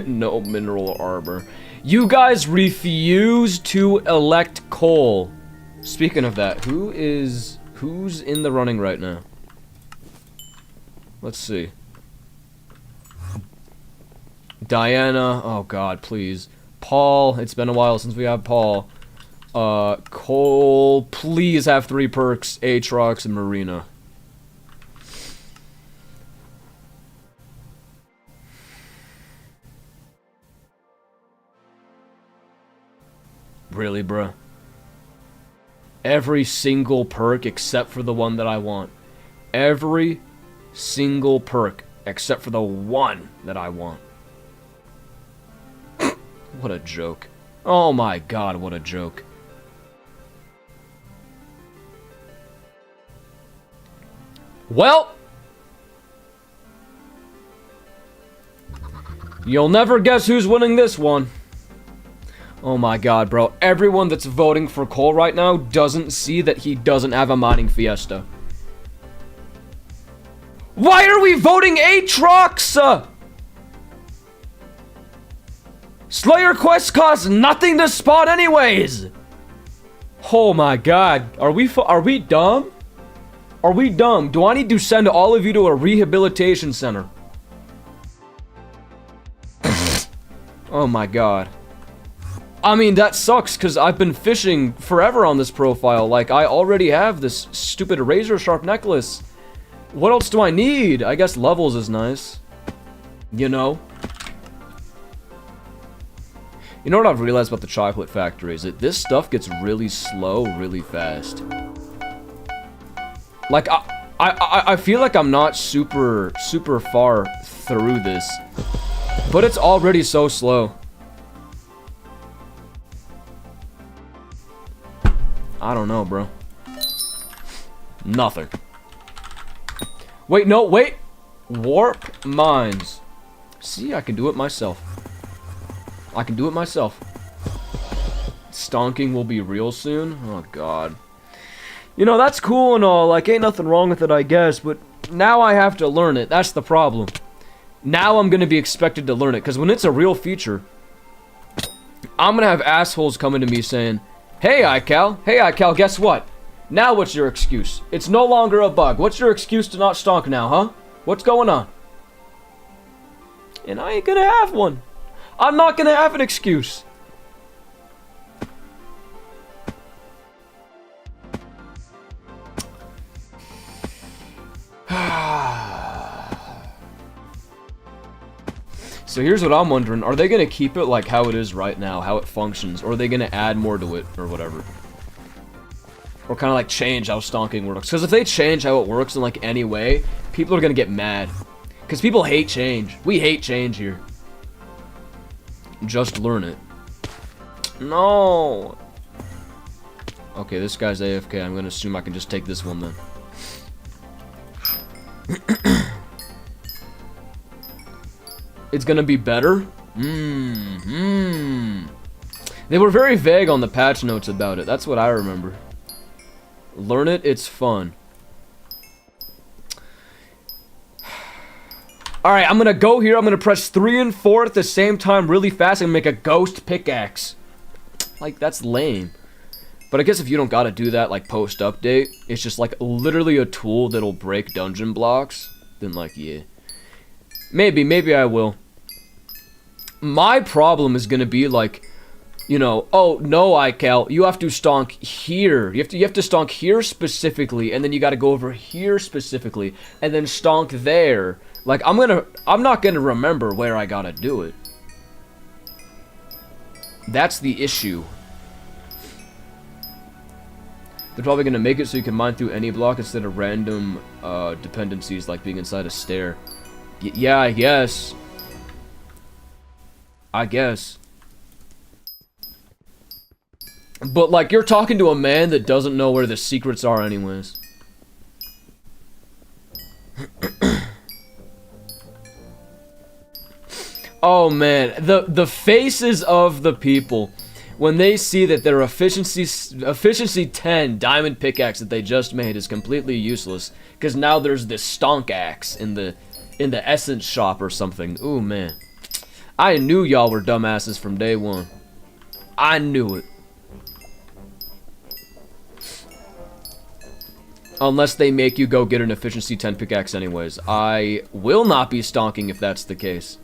No mineral armor. You guys refuse to elect Cole. Speaking of that, who's in the running right now? Let's see. Diana, oh god, please. Paul, it's been a while since we have Paul. Cole, please have 3 perks, Aatrox, and Marina. Really, bruh? Every single perk except for the one that I want. Every single perk except for the one that I want. What a joke. Oh my god, what a joke. Well, you'll never guess who's winning this one. Oh my god, bro. Everyone that's voting for Cole right now doesn't see that he doesn't have a mining fiesta. Why are we voting Aatrox? Slayer quests cost nothing to spawn anyways. Oh my god. Are we dumb? Are we dumb? Do I need to send all of you to a rehabilitation center? Oh my god. I mean, that sucks, because I've been fishing forever on this profile. Like, I already have this stupid razor sharp necklace. What else do I need? I guess levels is nice. You know? You know what I've realized about the chocolate factory is that this stuff gets really slow really fast. Like, I feel like I'm not super far through this. But it's already so slow. I don't know, bro. Nothing. Wait, no, wait. Warp mines. See, I can do it myself. I can do it myself. Stonking will be real soon. Oh, God. You know, that's cool and all. Like, ain't nothing wrong with it, I guess. But now I have to learn it. That's the problem. Now I'm going to be expected to learn it. Because when it's a real feature, I'm going to have assholes coming to me saying, Hey, iKal, guess what? Now what's your excuse? It's no longer a bug. What's your excuse to not stonk now, huh? What's going on? And I ain't gonna have one. I'm not gonna have an excuse. So here's what I'm wondering. Are they going to keep it like how it is right now, how it functions? Or are they going to add more to it, or whatever? Or kind of like change how stonking works? Because if they change how it works in like any way, people are going to get mad. Because people hate change. We hate change here. Just learn it. No. Okay, this guy's AFK. I'm going to assume I can just take this one then. It's gonna be better? They were very vague on the patch notes about it. That's what I remember. Learn it, it's fun. Alright, I'm gonna go here. I'm gonna press 3 and 4 at the same time really fast and make a ghost pickaxe. Like, that's lame. But I guess if you don't gotta do that, like, post-update, it's just, like, literally a tool that'll break dungeon blocks, then, like, yeah. Maybe I will. My problem is gonna be like, you know, oh no, iKal, you have to stonk here. You have to stonk here specifically, and then you gotta go over here specifically, and then stonk there. Like, I'm not gonna remember where I gotta do it. That's the issue. They're probably gonna make it so you can mine through any block instead of random dependencies like being inside a stair. Yeah, I guess. But, like, you're talking to a man that doesn't know where the secrets are anyways. Oh, man. The faces of the people when they see that their efficiency 10 diamond pickaxe that they just made is completely useless because now there's this stonk axe in the essence shop or something. Ooh, man. I knew y'all were dumbasses from day one. I knew it. Unless they make you go get an efficiency 10 pickaxe anyways. I will not be stonking if that's the case.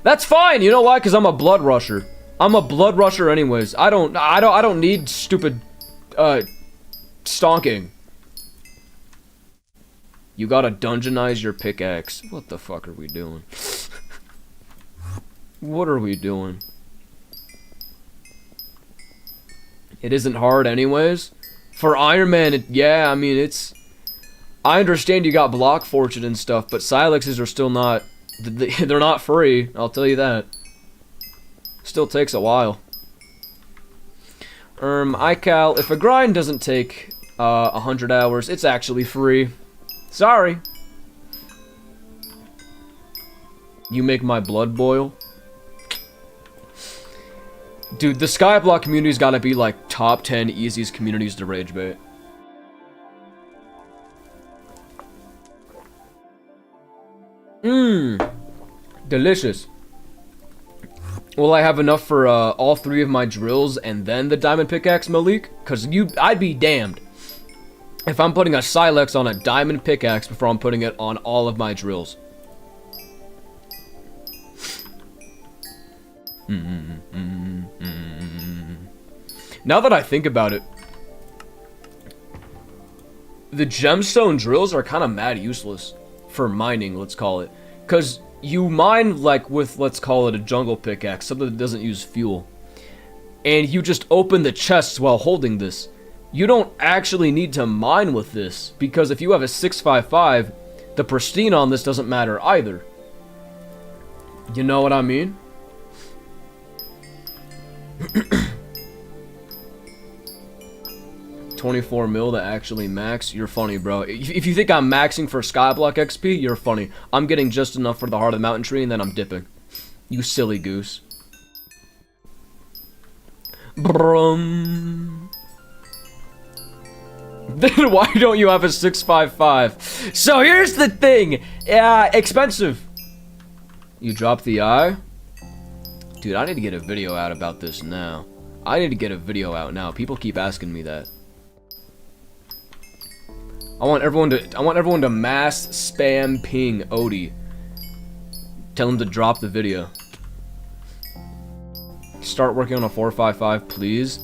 That's fine. You know why? Because I'm a blood rusher. I'm a blood rusher anyways. I don't need stupid stonking. You gotta dungeonize your pickaxe. What the fuck are we doing? What are we doing? It isn't hard anyways. For Iron Man, yeah, I mean, it's... I understand you got block fortune and stuff, but Silexes are still not... They're not free, I'll tell you that. Still takes a while. iCal, if a grind doesn't take 100 hours, it's actually free. Sorry. You make my blood boil. Dude, the Skyblock community's gotta be like top 10 easiest communities to rage bait. Delicious. Will I have enough for all 3 of my drills and then the diamond pickaxe, Malik? Cause I'd be damned if I'm putting a Silex on a diamond pickaxe before I'm putting it on all of my drills. Now that I think about it, the gemstone drills are kind of mad useless for mining, let's call it. Because you mine, like, with, let's call it a jungle pickaxe, something that doesn't use fuel. And you just open the chests while holding this. You don't actually need to mine with this, because if you have a 655, the pristine on this doesn't matter either. You know what I mean? 24 mil to actually max? You're funny, bro. If you think I'm maxing for Skyblock XP, you're funny. I'm getting just enough for the Heart of the Mountain Tree, and then I'm dipping. You silly goose. Brum. Then why don't you have a 655? So here's the thing. Expensive. You drop the eye? Dude, I need to get a video out about this now. I need to get a video out now. People keep asking me that. I want everyone to mass spam ping Odie. Tell him to drop the video. Start working on a 455, please.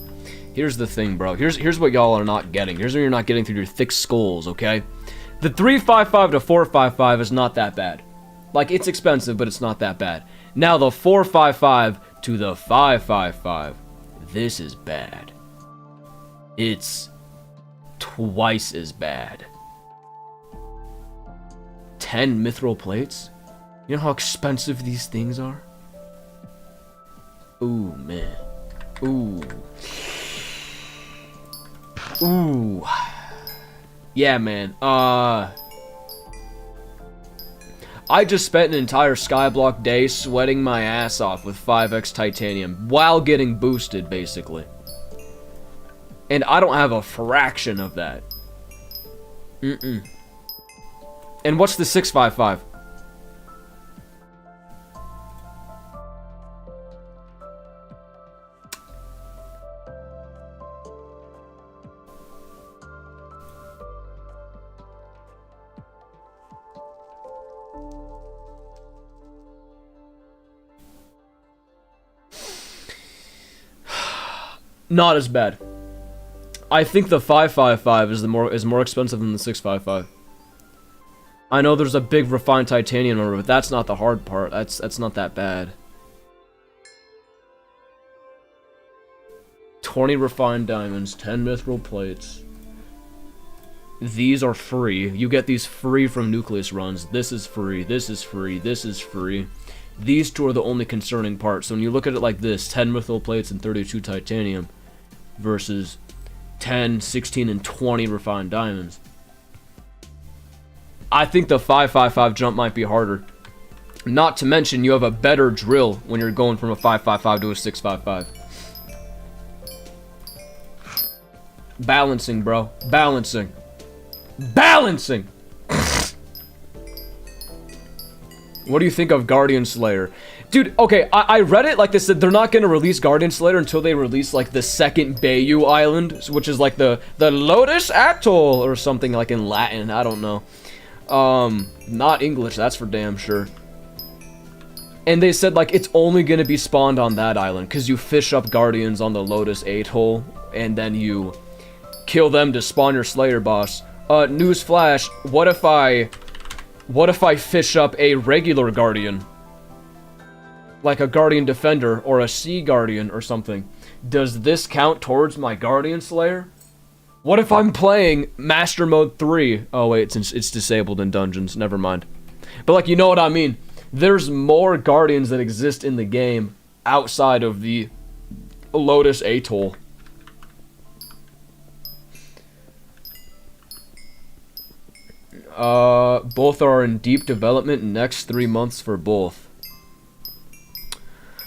Here's the thing, bro. Here's what y'all are not getting. Here's what you're not getting through your thick skulls, okay? The 355 to 455 is not that bad. Like, it's expensive, but it's not that bad. Now the 455 to the 555. This is bad. It's twice as bad. 10 mithril plates? You know how expensive these things are? Ooh, man. Ooh. Ooh. Yeah, man. I just spent an entire Skyblock day sweating my ass off with 5x titanium while getting boosted, basically. And I don't have a fraction of that. And what's the 655? Not as bad. I think the 555 is more expensive than the 655. I know there's a big refined titanium number, but that's not the hard part. That's not that bad. 20 refined diamonds, 10 mithril plates. These are free. You get these free from Nucleus runs. This is free. This is free. This is free. These two are the only concerning parts. So when you look at it like this, 10 mithril plates and 32 titanium versus 10, 16, and 20 refined diamonds. I think the 555 jump might be harder. Not to mention, you have a better drill when you're going from a 555 to a 655. Balancing, bro. Balancing. Balancing! What do you think of Guardian Slayer? Dude, okay, I read it like they said they're not gonna release Guardian Slayer until they release like the second Bayou Island, which is like the Lotus Atoll or something like in Latin, I don't know. Not English, that's for damn sure. And they said like it's only gonna be spawned on that island because you fish up Guardians on the Lotus Atoll and then you kill them to spawn your Slayer boss. Newsflash, what if I fish up a regular Guardian? Like a Guardian Defender or a Sea Guardian or something. Does this count towards my Guardian Slayer? What if I'm playing Master Mode 3? Oh wait, it's disabled in dungeons, never mind. But like, you know what I mean. There's more Guardians that exist in the game outside of the Lotus Atoll. Both are in deep development next 3 months for both.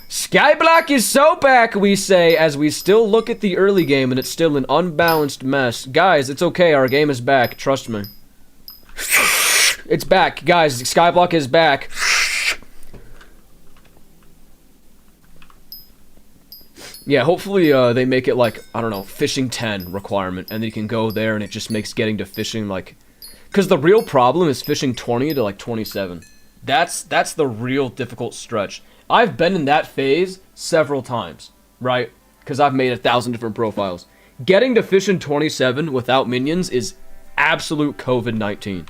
Skyblock is so back, we say, as we still look at the early game and it's still an unbalanced mess. Guys, it's okay, our game is back, trust me. It's back, guys, Skyblock is back. Yeah, hopefully they make it like, I don't know, fishing 10 requirement, and then you can go there and it just makes getting to fishing like... Because the real problem is fishing 20 to like 27. That's the real difficult stretch. I've been in that phase several times, right? Because I've made 1,000 different profiles. Getting to fishing 27 without minions is absolute COVID-19.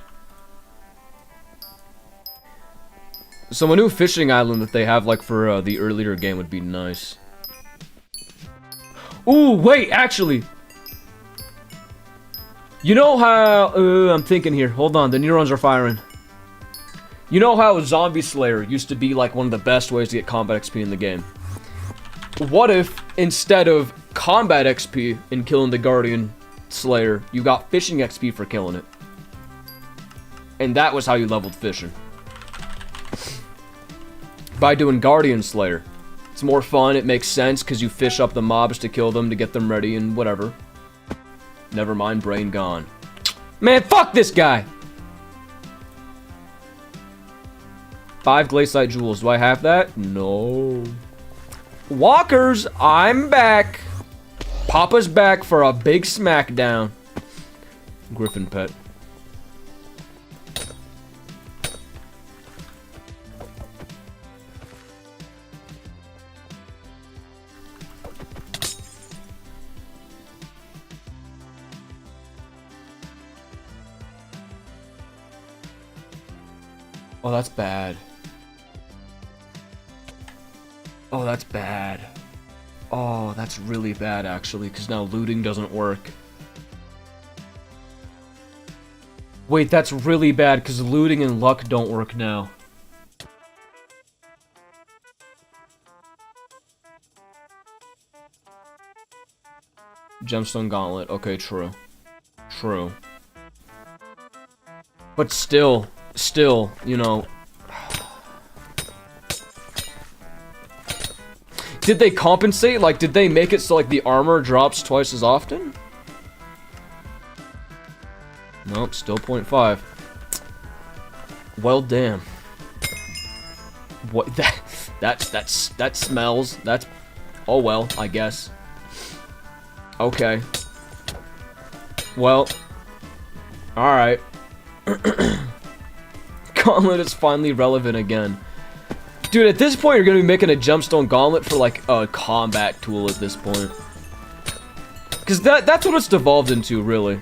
So a new fishing island that they have like for the earlier game would be nice. Ooh, wait, actually. You know how, I'm thinking here. Hold on, the neurons are firing. You know how Zombie Slayer used to be like one of the best ways to get combat XP in the game? What if, instead of combat XP in killing the Guardian Slayer, you got fishing XP for killing it? And that was how you leveled fishing. By doing Guardian Slayer. It's more fun, it makes sense, because you fish up the mobs to kill them, to get them ready, and whatever. Never mind, brain gone. Man, fuck this guy! 5 Glaciite Jewels. Do I have that? No. Walkers, I'm back! Papa's back for a big smackdown. Griffin pet. Oh, that's bad. Oh, that's bad. Oh, that's really bad, actually, because now looting doesn't work. Wait, that's really bad, because looting and luck don't work now. Gemstone Gauntlet. Okay, true. True. But still, you know... Did they compensate? Like, did they make it so, like, the armor drops twice as often? Nope, still 0.5. Well, damn. What? That smells. That's... Oh, well, I guess. Okay. Well. Alright. Gauntlet is finally relevant again. Dude, at this point, you're gonna be making a gemstone gauntlet for, like, a combat tool at this point. Because that's what it's devolved into, really.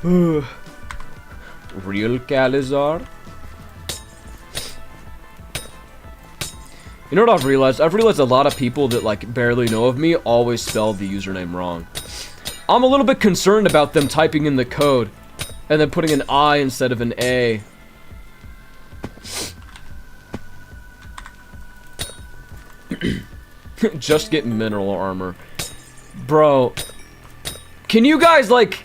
Real iKalazar. You know what I've realized? I've realized a lot of people that, like, barely know of me always spell the username wrong. I'm a little bit concerned about them typing in the code and then putting an I instead of an A. Just get mineral armor. Bro, can you guys, like,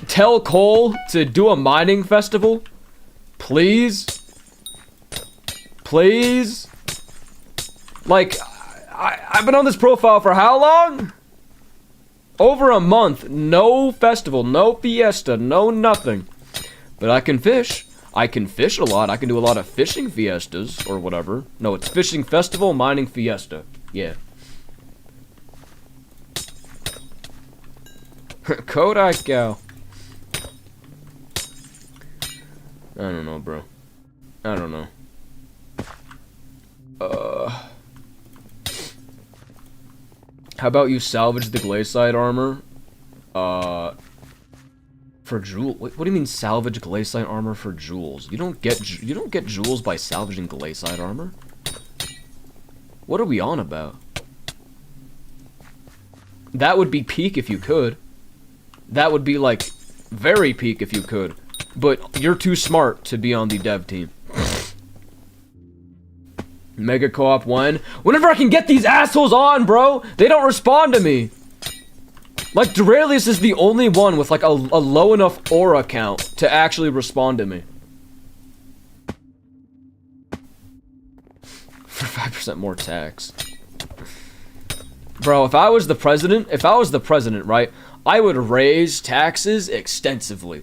tell Cole to do a mining festival? Please? Please? Like, I've been on this profile for how long? Over a month. No festival, no fiesta, no nothing. But I can fish. I can fish a lot. I can do a lot of fishing fiestas, or whatever. No, it's fishing festival, mining fiesta. Yeah. Kodak gal. I don't know, bro. I don't know. How about you salvage the glaciite armor? For jewel. What do you mean salvage glaciite armor for jewels? You don't get jewels by salvaging glaciite armor. What are we on about? That would be peak if you could. That would be, like, very peak if you could. But you're too smart to be on the dev team. Mega co-op when? Whenever I can get these assholes on, bro! They don't respond to me! Like, Duralius is the only one with, like, a low enough aura count to actually respond to me. For 5% more tax. Bro, if I was the president, right, I would raise taxes extensively.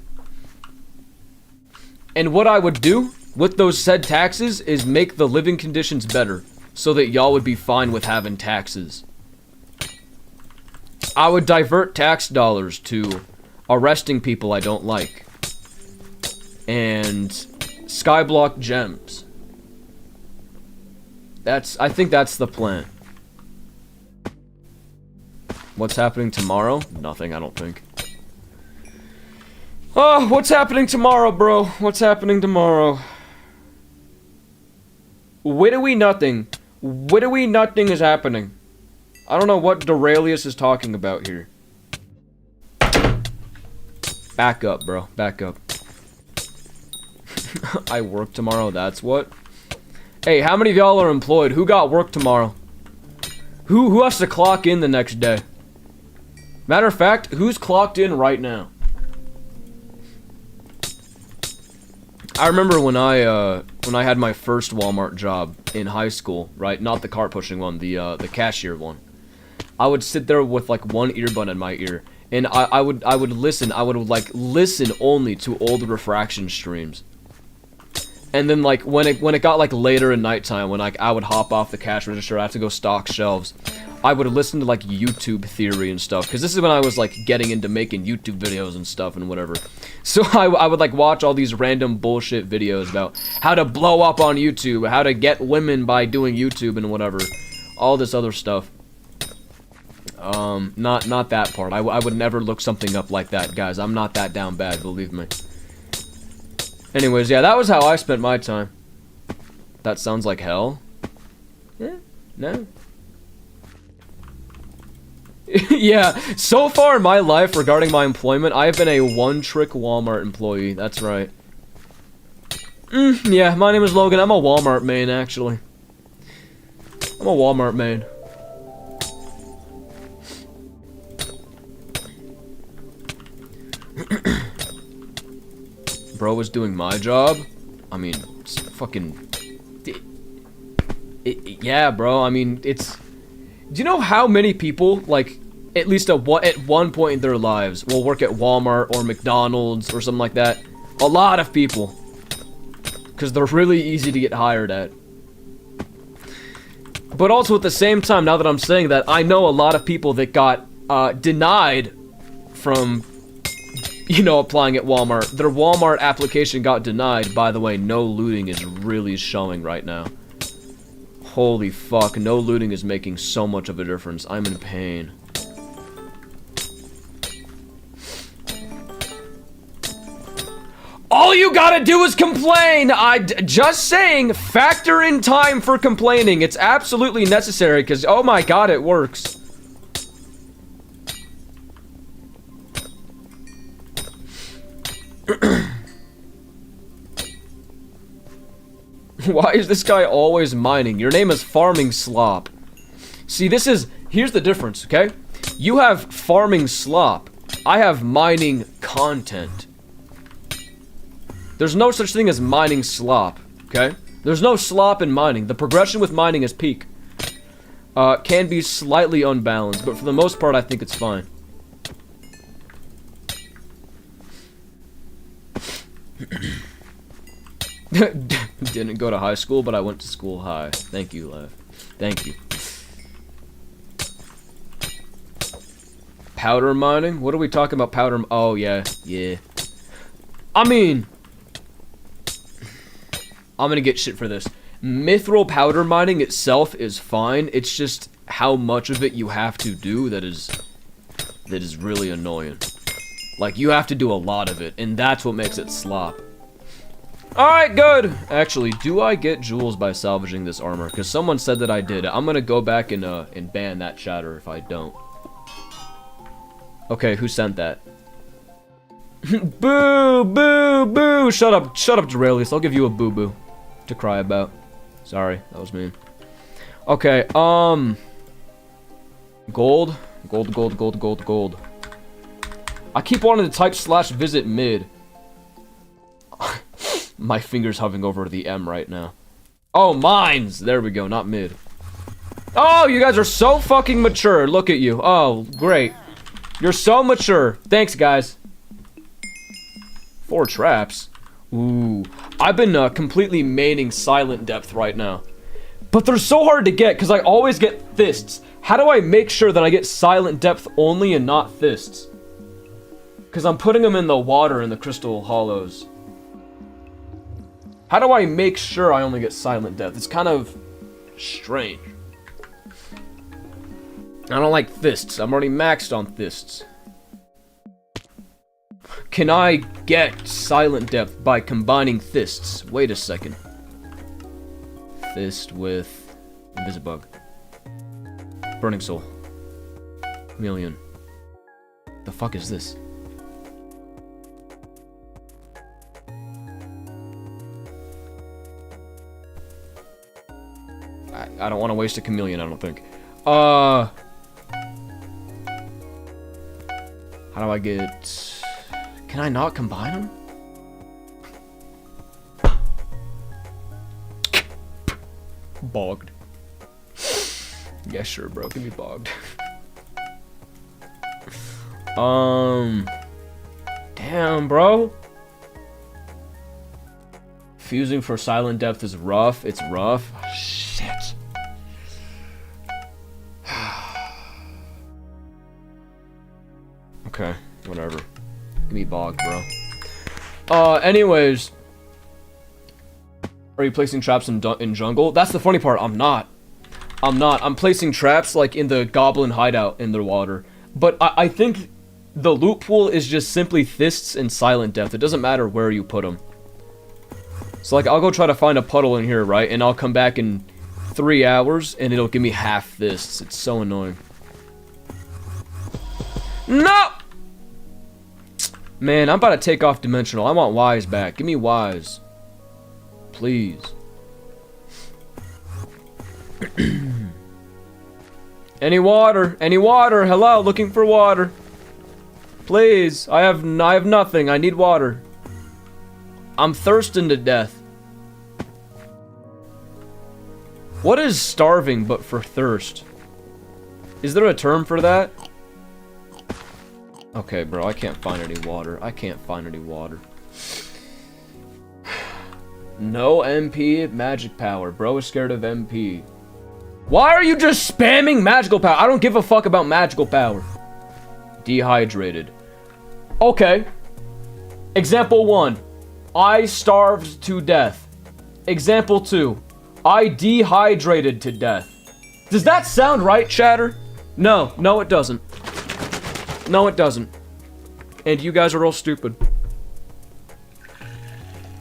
And what I would do with those said taxes is make the living conditions better, so that y'all would be fine with having taxes. I would divert tax dollars to arresting people I don't like. And Skyblock gems. I think that's the plan. What's happening tomorrow? Nothing, I don't think. Oh, what's happening tomorrow, bro? What's happening tomorrow? Widowy nothing. Widowy nothing is happening. I don't know what Duralius is talking about here. Back up, bro. Back up. I work tomorrow, that's what? Hey, how many of y'all are employed? Who got work tomorrow? Who has to clock in the next day? Matter of fact, who's clocked in right now? I remember when I had my first Walmart job in high school, right? Not the cart pushing one, the cashier one. I would sit there with like one earbud in my ear, and I would listen. I would like listen only to old refraction streams. And then like when it got like later in nighttime, when I would hop off the cash register, I had to go stock shelves. I would listen to like YouTube theory and stuff, because this is when I was like getting into making YouTube videos and stuff and whatever. So I would like watch all these random bullshit videos about how to blow up on YouTube, how to get women by doing YouTube and whatever, all this other stuff. Not that part. I would never look something up like that, guys. I'm not that down bad, believe me. Anyways, yeah, that was how I spent my time. That sounds like hell. Yeah, no. Yeah, so far in my life regarding my employment, I have been a one-trick Walmart employee. That's right. Yeah, my name is Logan. I'm a Walmart main, actually. I'm a Walmart main. Bro was doing my job. I mean, it's fucking... yeah, bro. I mean, it's... Do you know how many people, like, at least at one point in their lives, will work at Walmart or McDonald's or something like that? A lot of people. Because they're really easy to get hired at. But also at the same time, now that I'm saying that, I know a lot of people that got denied from, you know, applying at Walmart. Their Walmart application got denied. By the way, no looting is really showing right now. Holy fuck, no looting is making so much of a difference. I'm in pain. All you gotta do is complain! Just saying, factor in time for complaining. It's absolutely necessary, because, oh my god, it works. Why is this guy always mining? Your name is Farming Slop. See, here's the difference, okay? You have Farming Slop. I have mining content. There's no such thing as mining slop, okay? There's no slop in mining. The progression with mining is peak. Can be slightly unbalanced, but for the most part, I think it's fine. Didn't go to high school, but I went to school high. Thank you, Lev. Thank you. Powder mining? What are we talking about? Powder? Oh, yeah. Yeah. I mean... I'm gonna get shit for this. Mithril powder mining itself is fine. It's just how much of it you have to do that is really annoying. Like, you have to do a lot of it, and that's what makes it slop. Alright, good. Actually, do I get jewels by salvaging this armor? Because someone said that I did. I'm gonna go back and ban that chatter if I don't. Okay, who sent that? Boo! Boo! Boo! Shut up, Duralius. I'll give you a boo-boo to cry about. Sorry, that was mean. Okay, gold. Gold. I keep wanting to type /visit mid. My finger's hovering over the M right now. Oh, mines! There we go, not mid. Oh, you guys are so fucking mature. Look at you. Oh, great. You're so mature. Thanks, guys. 4 traps. Ooh. I've been completely maining silent depth right now. But they're so hard to get because I always get fists. How do I make sure that I get silent depth only and not fists? Because I'm putting them in the water in the crystal hollows. How do I make sure I only get silent depth? It's kind of strange. I don't like fists. I'm already maxed on fists. Can I get silent depth by combining fists? Wait a second. Fist with Invisibug. Burning Soul. Chameleon. The fuck is this? I don't want to waste a chameleon, I don't think. How do I get... Can I not combine them? Bogged. Yeah, sure, bro. Give me bogged. Damn, bro. Fusing for silent depth is rough. It's rough. Shit. Okay, whatever. Give me bogged, bro. Anyways. Are you placing traps in jungle? That's the funny part. I'm not. I'm placing traps, like, in the goblin hideout in the water. But I think the loot pool is just simply fists and silent depth. It doesn't matter where you put them. So, like, I'll go try to find a puddle in here, right? And I'll come back in 3 hours, and it'll give me half fists. It's so annoying. No! Man, I'm about to take off Dimensional. I want Wise back. Give me Wise. Please. Any water? Any water? Hello, looking for water. Please. I have nothing. I need water. I'm thirsting to death. What is starving but for thirst? Is there a term for that? Okay, bro, I can't find any water. I can't find any water. No MP, magic power. Bro is scared of MP. Why are you just spamming magical power? I don't give a fuck about magical power. Dehydrated. Okay. Example 1. I starved to death. Example 2. I dehydrated to death. Does that sound right, chatter? No. No, it doesn't. No, it doesn't. And you guys are all stupid.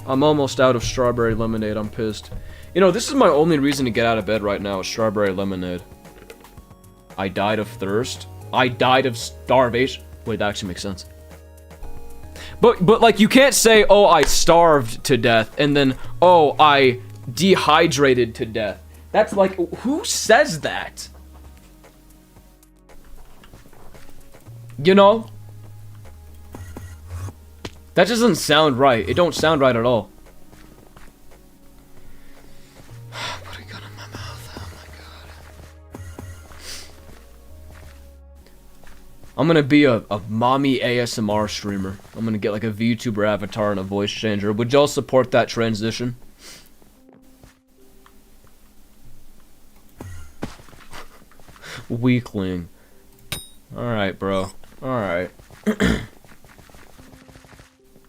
I'm almost out of strawberry lemonade. I'm pissed. You know, this is my only reason to get out of bed right now is strawberry lemonade. I died of thirst. I died of starvation. Wait, that actually makes sense. But like, you can't say, oh, I starved to death, and then, oh, I dehydrated to death. That's like, who says that? You know? That just doesn't sound right. It don't sound right at all. What I got in my mouth? Oh my god. I'm gonna be a mommy ASMR streamer. I'm gonna get like a VTuber avatar and a voice changer. Would y'all support that transition? Weakling. Alright, bro. Alright.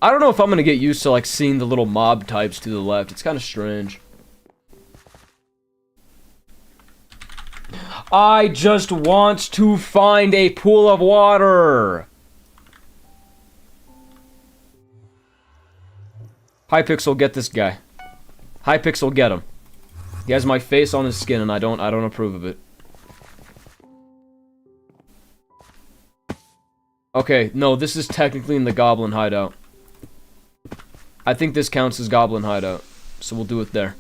I don't know if I'm gonna get used to, like, seeing the little mob types to the left. It's kind of strange. I just want to find a pool of water! Hypixel, get this guy. Hypixel, get him. He has my face on his skin, and I don't approve of it. Okay, no, this is technically in the Goblin hideout. I think this counts as Goblin hideout, so we'll do it there.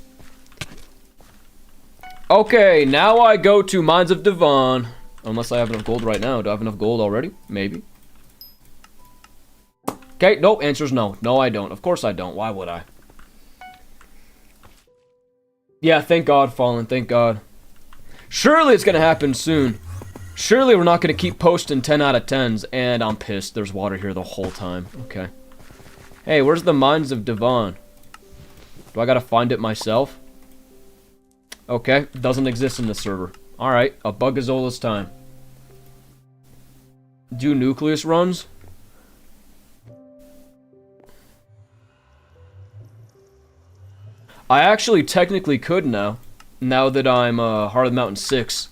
Okay, now I go to Mines of Devon. Unless I have enough gold right now. Do I have enough gold already? Maybe. Okay, nope, answer's no. No, I don't. Of course I don't. Why would I? Yeah, thank God, Fallen, thank God. Surely it's gonna happen soon. Surely we're not gonna keep posting 10 out of 10s, and I'm pissed. There's water here the whole time. Okay. Hey, where's the Mines of Devon? Do I gotta find it myself? Okay, doesn't exist in the server. Alright, a Bugazola's time. Do nucleus runs? I actually technically could now that I'm Heart of the Mountain 6.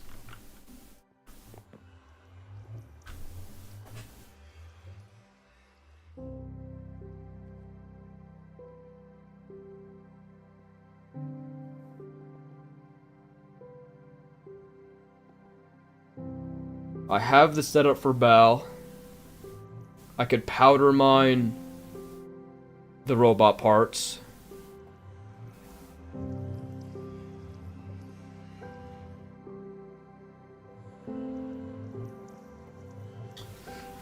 I have the setup for Bal. I could powder mine the robot parts.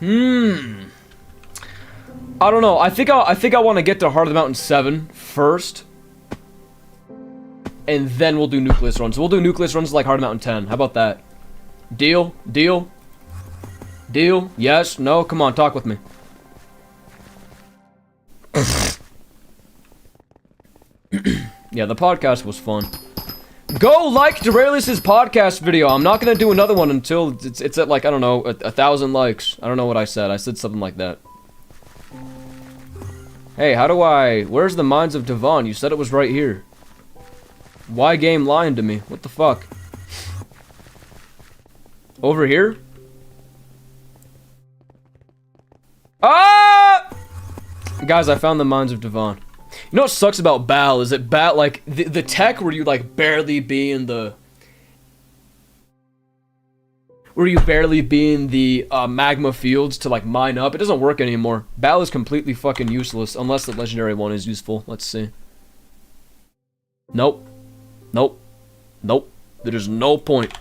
I don't know. I think I want to get to Heart of the Mountain 7 first. And then we'll do nucleus runs. We'll do nucleus runs like Heart of the Mountain 10. How about that? Deal? Deal? Deal? Yes? No? Come on, talk with me. Yeah, the podcast was fun. Go like Duralius's podcast video. I'm not gonna do another one until it's at like, I don't know, 1,000 likes. I don't know what I said. I said something like that. Hey, how do I... Where's the Mines of Devon? You said it was right here. Why game lying to me? What the fuck? Over here? Ah! Guys, I found the Mines of Devon. You know what sucks about Bal is that Bal, like, the tech where you, like, barely be in the... Where you barely be in the magma fields to, like, mine up. It doesn't work anymore. Bal is completely fucking useless, unless the legendary one is useful. Let's see. Nope. Nope. Nope. There's no point.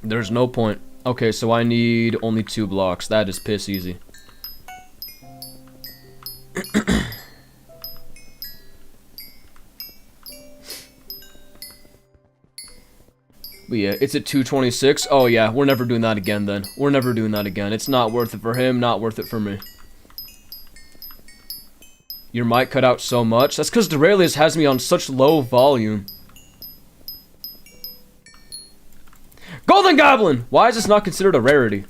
There's no point. Okay, so I need only 2 blocks. That is piss easy. But yeah, it's at 226. Oh yeah, we're never doing that again then. We're never doing that again. It's not worth it for him, not worth it for me. Your mic cut out so much. That's because Duralius has me on such low volume. Golden Goblin! Why is this not considered a rarity?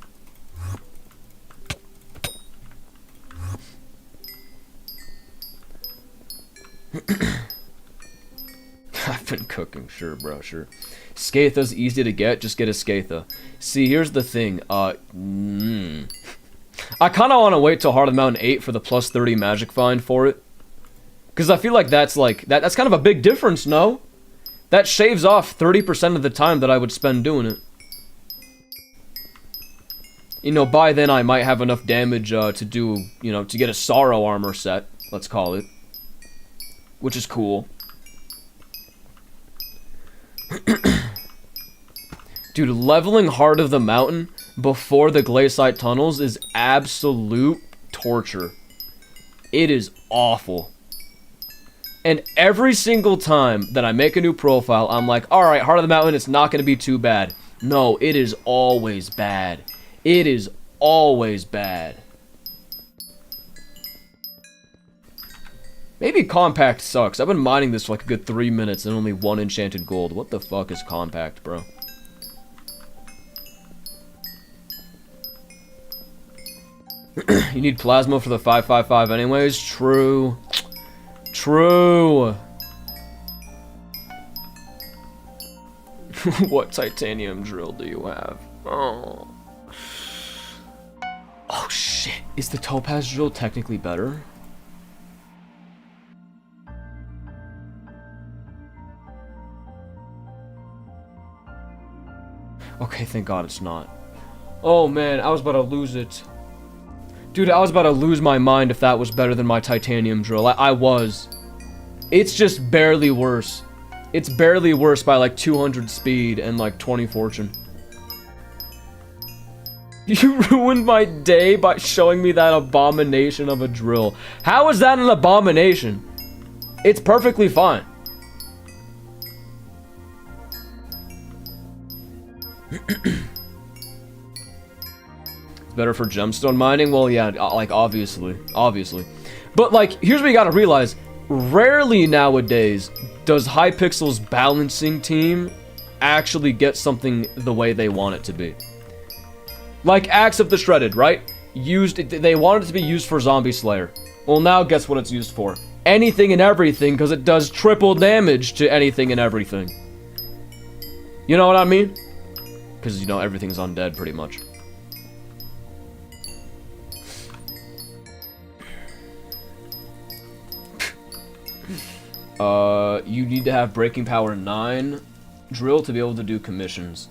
I've been cooking, sure, bro, sure. Skatha's easy to get, just get a Skatha. See, here's the thing, I kinda wanna wait till Heart of the Mountain 8 for the plus 30 magic find for it. Cause I feel like that's kind of a big difference, no? That shaves off 30% of the time that I would spend doing it. You know, by then I might have enough damage to do, you know, to get a Sorrow armor set, let's call it. Which is cool. Dude, leveling Heart of the Mountain before the Glaciite tunnels is absolute torture. It is awful. And every single time that I make a new profile, I'm like, alright, Heart of the Mountain, it's not going to be too bad. No, it is always bad. It is always bad. Maybe Compact sucks. I've been mining this for like a good 3 minutes and only 1 enchanted gold. What the fuck is Compact, bro? You need plasma for the 555 anyways? True. True. What titanium drill do you have? Oh. Oh shit. Is the topaz drill technically better? Okay, thank God it's not. Oh man, I was about to lose it. Dude, I was about to lose my mind if that was better than my titanium drill. I was. It's just barely worse. It's barely worse by like 200 speed and like 20 fortune. You ruined my day by showing me that abomination of a drill. How is that an abomination? It's perfectly fine. It's better for gemstone mining? Well, yeah, like, obviously. But, like, here's what you gotta realize. Rarely nowadays does Hypixel's balancing team actually get something the way they want it to be. Like Axe of the Shredded, right? They wanted it to be used for Zombie Slayer. Well, now guess what it's used for? Anything and everything, because it does triple damage to anything and everything. You know what I mean? Because, you know, everything's undead, pretty much. You need to have Breaking Power 9 drill to be able to do commissions.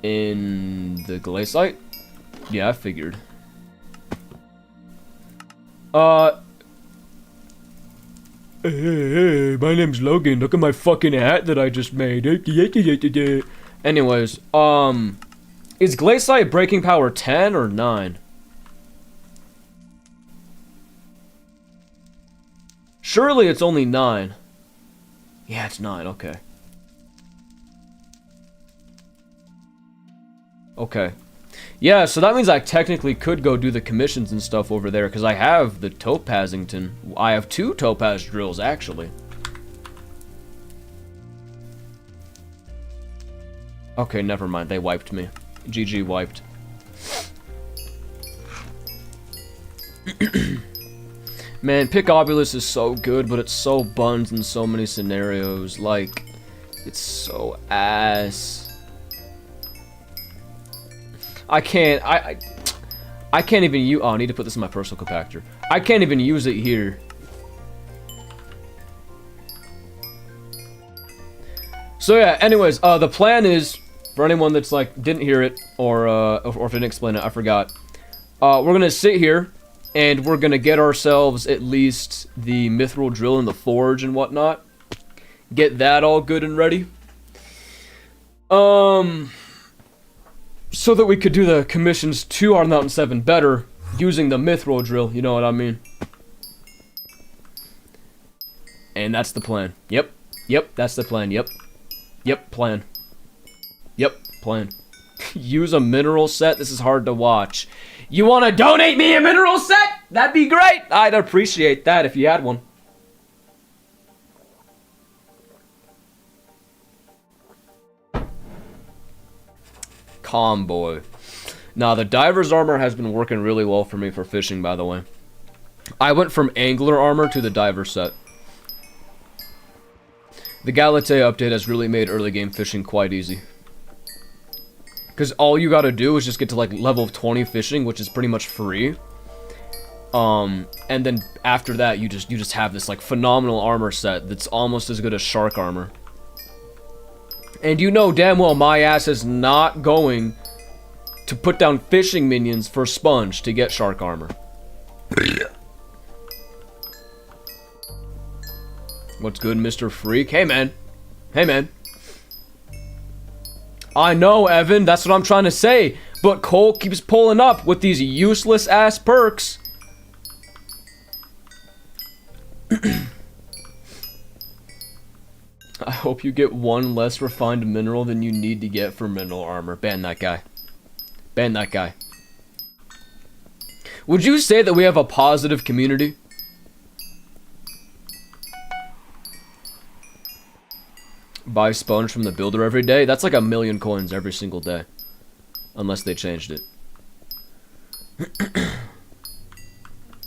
In the glaciate? Yeah, I figured. Hey, my name's Logan. Look at my fucking hat that I just made. Anyways, is glaciate Breaking Power 10 or 9? Surely it's only 9. Yeah, it's 9, okay. Okay. Yeah, so that means I technically could go do the commissions and stuff over there, because I have the Topazington. I have 2 Topaz drills, actually. Okay, never mind. They wiped me. GG wiped. Man, Pickobulus is so good, but it's so buns in so many scenarios. Like, it's so ass. I can't even use. Oh, I need to put this in my personal compactor. I can't even use it here. So yeah. Anyways, the plan is for anyone that's like didn't hear it or if I didn't explain it, I forgot. We're gonna sit here and we're gonna get ourselves at least the mithril drill and the forge and whatnot. Get that all good and ready. So that we could do the commissions to our Mountain 7 better using the mithril drill, you know what I mean? And that's the plan. Yep, that's the plan. Yep, plan. Yep, plan. Use a mineral set? This is hard to watch. You want to donate me a mineral set? That'd be great. I'd appreciate that if you had one. Calm boy. Nah, the diver's armor has been working really well for me for fishing, by the way. I went from angler armor to the diver set. The Galatea update has really made early game fishing quite easy. Because all you gotta do is just get to like level 20 fishing, which is pretty much free. And then after that, you just have this like phenomenal armor set that's almost as good as shark armor. And you know damn well my ass is not going to put down fishing minions for sponge to get shark armor. What's good, Mr. Freak? Hey, man. Hey, man. I know, Evan. That's what I'm trying to say. But Cole keeps pulling up with these useless-ass perks. I hope you get one less refined mineral than you need to get for mineral armor. Ban that guy. Ban that guy. Would you say that we have a positive community? Buy sponge from the builder every day? That's like 1,000,000 coins every single day. Unless they changed it.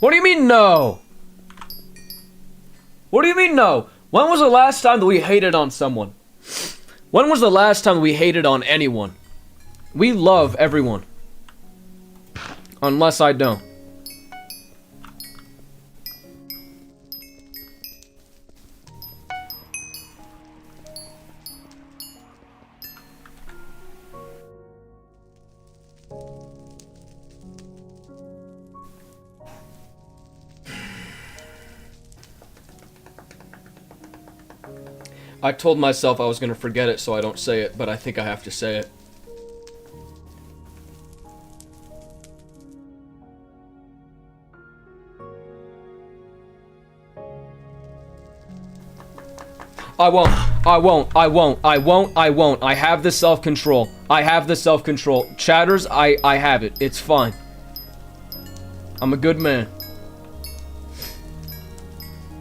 What do you mean no? What do you mean no? When was the last time that we hated on someone? When was the last time we hated on anyone? We love everyone. Unless I don't. I told myself I was gonna forget it so I don't say it, but I think I have to say it. I won't. I have the self-control. Chatters, I have it. It's fine. I'm a good man.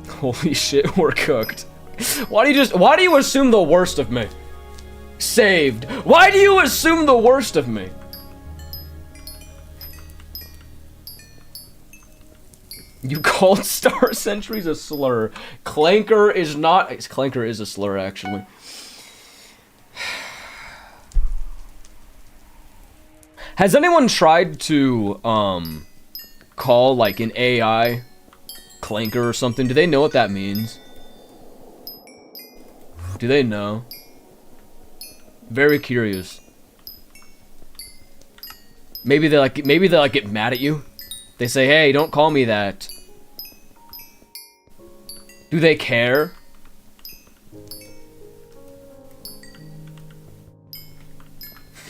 Holy shit, we're cooked. Why do you assume the worst of me? Saved. Why do you assume the worst of me? You called Star Sentries a slur. Clanker is not. Clanker is a slur, actually. Has anyone tried to, call, like, an AI Clanker or something? Do they know what that means? Do they know? Very curious. Maybe they get mad at you. They say, hey, don't call me that. Do they care?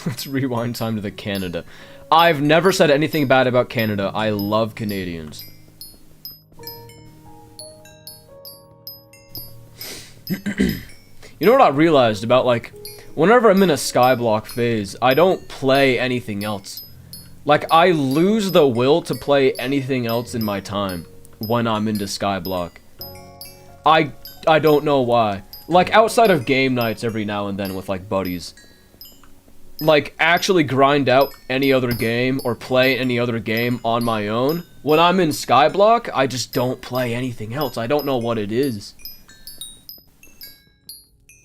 Let's rewind time to the Canada. I've never said anything bad about Canada. I love Canadians. You know what I realized about, like, whenever I'm in a Skyblock phase, I don't play anything else. Like, I lose the will to play anything else in my time when I'm into Skyblock. I don't know why. Like, outside of game nights every now and then with, like, buddies. Like, actually grind out any other game or play any other game on my own. When I'm in Skyblock, I just don't play anything else. I don't know what it is.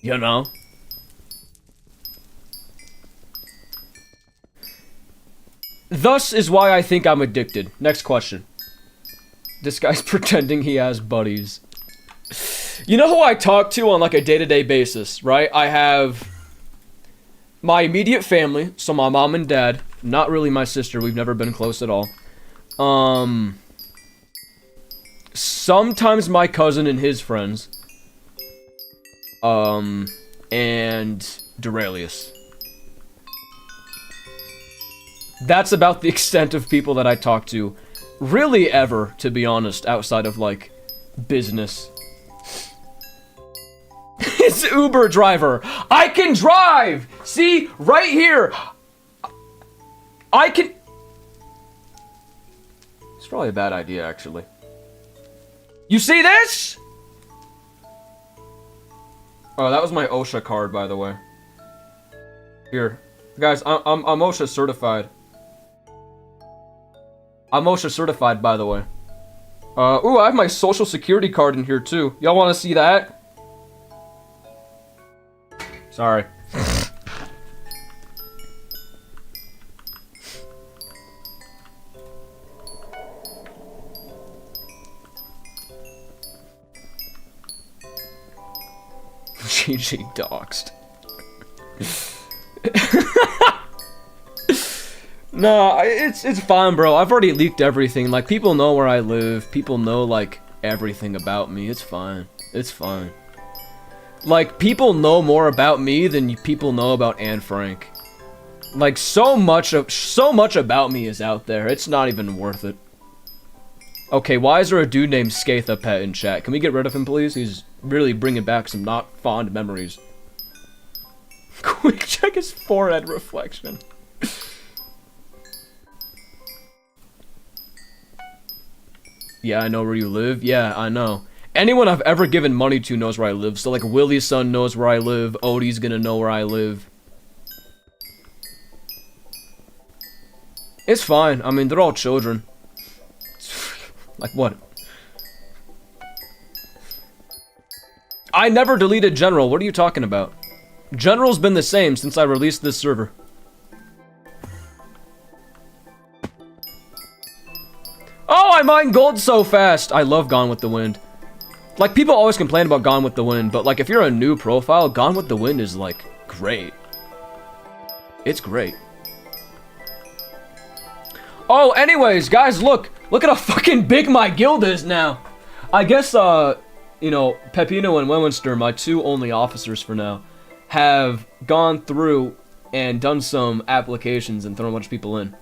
You know? Thus is why I think I'm addicted. Next question. This guy's pretending he has buddies. You know who I talk to on, like, a day-to-day basis, right? I have my immediate family, so my mom and dad. Not really my sister, we've never been close at all. Sometimes my cousin and his friends. And Duralius. That's about the extent of people that I talk to. Really ever, to be honest, outside of, like, business. It's Uber driver. I can drive! See? Right here! I can... It's probably a bad idea, actually. You see this? Oh, that was my OSHA card, by the way. Here. Guys, I'm OSHA certified. I'm OSHA certified, by the way. Ooh, I have my social security card in here, too. Y'all want to see that? Sorry. GG doxed. No, it's fine, bro. I've already leaked everything. Like, people know where I live. People know, like, everything about me. It's fine. It's fine. Like, people know more about me than people know about Anne Frank. Like, so much about me is out there. It's not even worth it. Okay, why is there a dude named Skathapet in chat? Can we get rid of him, please? He's really bringing back some not fond memories. Quick check his forehead reflection. Yeah, I know where you live. Yeah, I know. Anyone I've ever given money to knows where I live. So, like, Willie's son knows where I live. Odie's gonna know where I live. It's fine. I mean, they're all children. Like, what? I never deleted General. What are you talking about? General's been the same since I released this server. Oh, I mine gold so fast! I love Gone with the Wind. Like, people always complain about Gone with the Wind, but, like, if you're a new profile, Gone with the Wind is, like, great. It's great. Oh, anyways, guys, look! Look at how fucking big my guild is now! I guess, you know, Pepino and Wewenster, my two only officers for now, have gone through and done some applications and thrown a bunch of people in.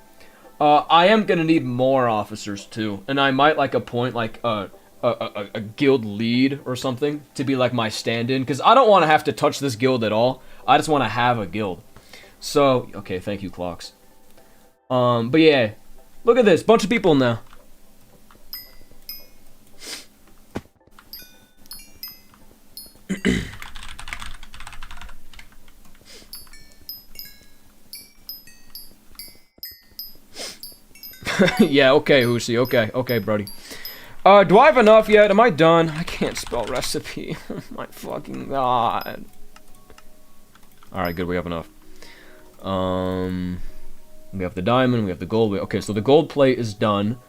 I am gonna need more officers too, and I might like appoint like a guild lead or something to be like my stand-in, because I don't want to have to touch this guild at all. I just want to have a guild. So, okay, thank you, Clocks. But yeah, look at this, bunch of people now. Yeah, okay, Husi, okay, Brody. Do I have enough yet? Am I done? I can't spell recipe. Oh my fucking god. Alright, good, we have enough. We have the diamond, we have the gold. Okay, so the gold plate is done.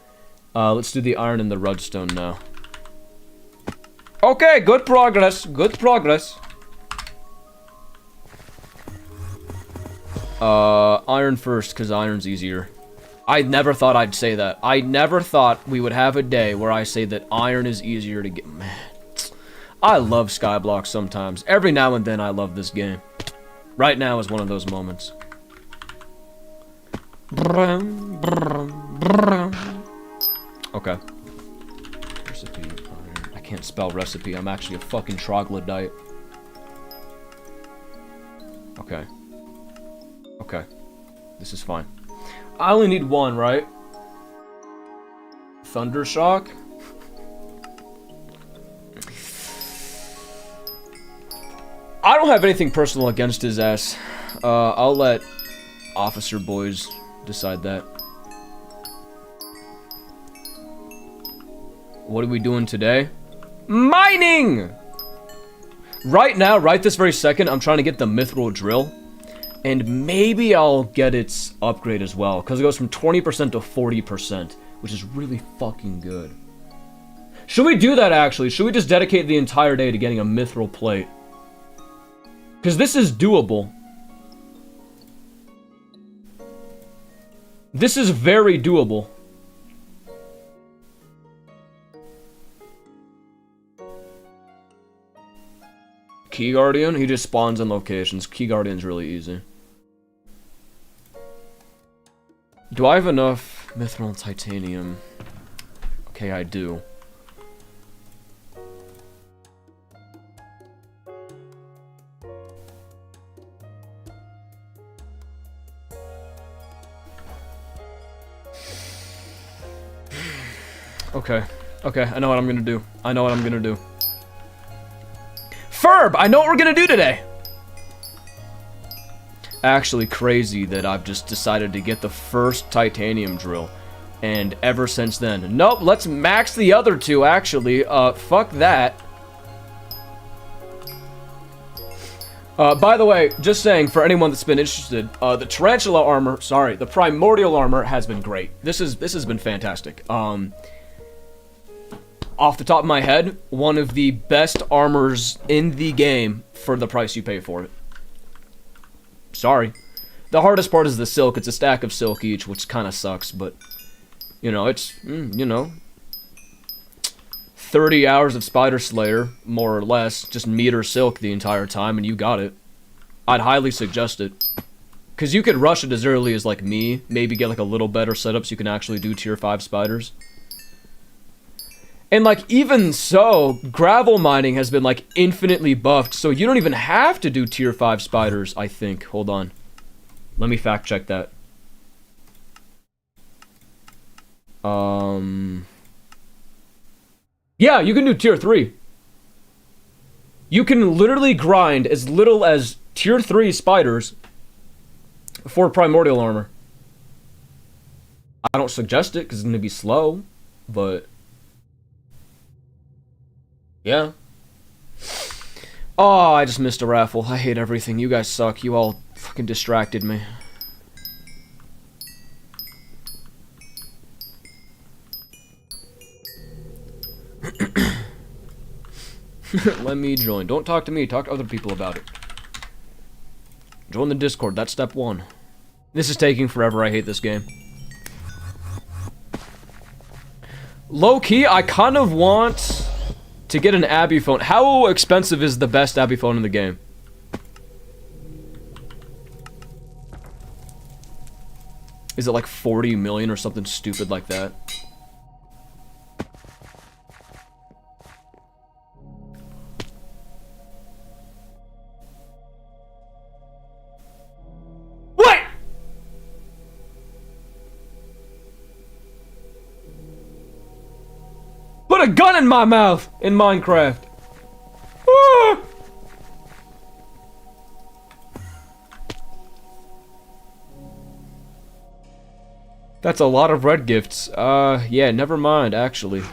Let's do the iron and the redstone now. Okay, good progress, good progress. Iron first, because iron's easier. I never thought I'd say that. I never thought we would have a day where I say that iron is easier to get. Man, I love Skyblock sometimes. Every now and then I love this game. Right now is one of those moments. Okay. Recipe, iron. I can't spell recipe. I'm actually a fucking troglodyte. Okay. Okay. This is fine. I only need one, right? Thundershock? I don't have anything personal against his ass. I'll let officer boys decide that. What are we doing today? Mining! Right now, right this very second, I'm trying to get the mithril drill. And maybe I'll get its upgrade as well, because it goes from 20% to 40%, which is really fucking good. Should we do that, actually? Should we just dedicate the entire day to getting a mithril plate? Because this is doable. This is very doable. Key Guardian? He just spawns in locations. Key Guardian's really easy. Do I have enough mithril and titanium? Okay, I do. Okay. Okay, I know what I'm gonna do. I know what I'm gonna do. Ferb! I know what we're gonna do today! Actually crazy that I've just decided to get the first titanium drill. And ever since then... Nope, let's max the other two, actually. Fuck that. By the way, just saying, for anyone that's been interested, the tarantula armor... Sorry, the primordial armor has been great. This has been fantastic. Off the top of my head, one of the best armors in the game for the price you pay for it. Sorry. The hardest part is the silk. It's a stack of silk each, which kind of sucks, but, you know, it's, you know, 30 hours of Spider Slayer, more or less, just meter silk the entire time, and you got it. I'd highly suggest it. Because you could rush it as early as, like, me, maybe get, like, a little better setup so you can actually do tier 5 spiders. And, like, even so, gravel mining has been, like, infinitely buffed, so you don't even have to do tier 5 spiders, I think. Hold on. Let me fact check that. Yeah, you can do tier 3. You can literally grind as little as tier 3 spiders for primordial armor. I don't suggest it, because it's going to be slow, but... yeah. Oh, I just missed a raffle. I hate everything. You guys suck. You all fucking distracted me. Let me join. Don't talk to me. Talk to other people about it. Join the Discord. That's step 1. This is taking forever. I hate this game. Low-key, I kind of want... To get an Abby phone. How expensive is the best Abby phone in the game? Is it like 40 million or something stupid like that? What? Put a gun in my mouth in Minecraft. Ah! That's a lot of red gifts. Yeah, never mind, actually.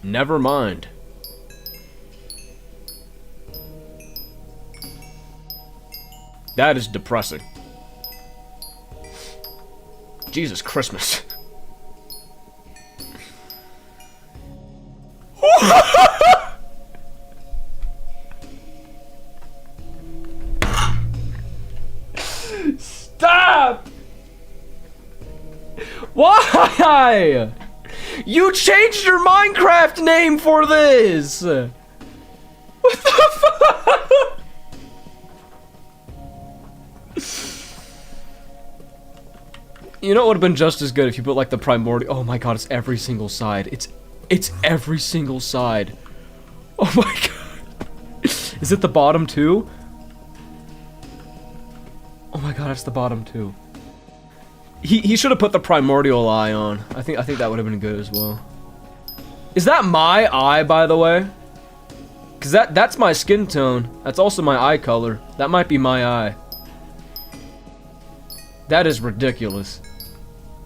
Never mind. That is depressing. Jesus Christmas. Stop! Why? You changed your Minecraft name for this! What the fuck? You know what would have been just as good if you put like the primordial. Oh my god, it's every single side. It's every single side. Oh my god. Is it the bottom too? Oh my god, it's the bottom too. He should have put the primordial eye on. I think that would have been good as well. Is that my eye, by the way? Cause that's my skin tone. That's also my eye color. That might be my eye. That is ridiculous.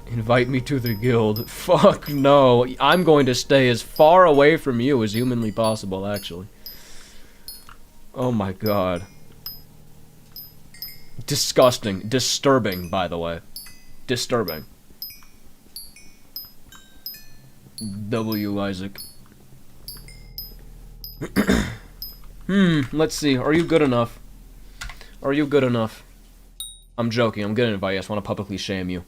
Invite me to the guild. Fuck no. I'm going to stay as far away from you as humanly possible, actually. Oh my god. Disgusting. Disturbing, by the way. Disturbing. W. Isaac. Let's see. Are you good enough? Are you good enough? I'm joking. I'm gonna invite you. I just want to publicly shame you.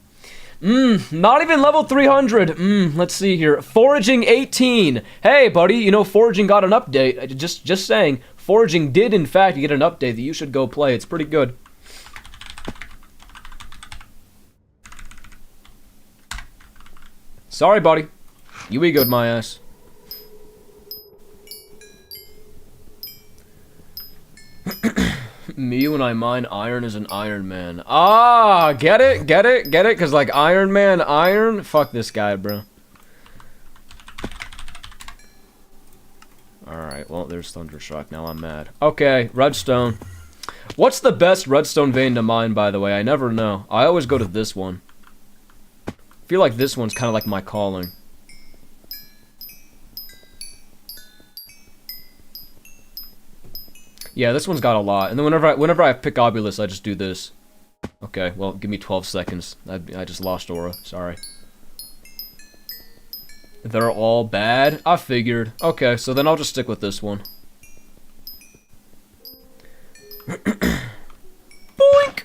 Not even level 300. Let's see here. Foraging 18. Hey, buddy, you know, Foraging got an update. Just saying. Foraging did, in fact, get an update that you should go play. It's pretty good. Sorry, buddy. You egoed my ass. Me when I mine iron as an Iron Man. Ah, get it? Get it? Get it? Because, like, Iron Man, iron? Fuck this guy, bro. Alright, well, there's Thundershock. Now I'm mad. Okay, redstone. What's the best redstone vein to mine, by the way? I never know. I always go to this one. I feel like this one's kind of like my calling. Yeah, this one's got a lot. And then whenever I pick Obulus, I just do this. Okay, well, give me 12 seconds. I just lost aura. Sorry. They're all bad? I figured. Okay, so then I'll just stick with this one. Boink!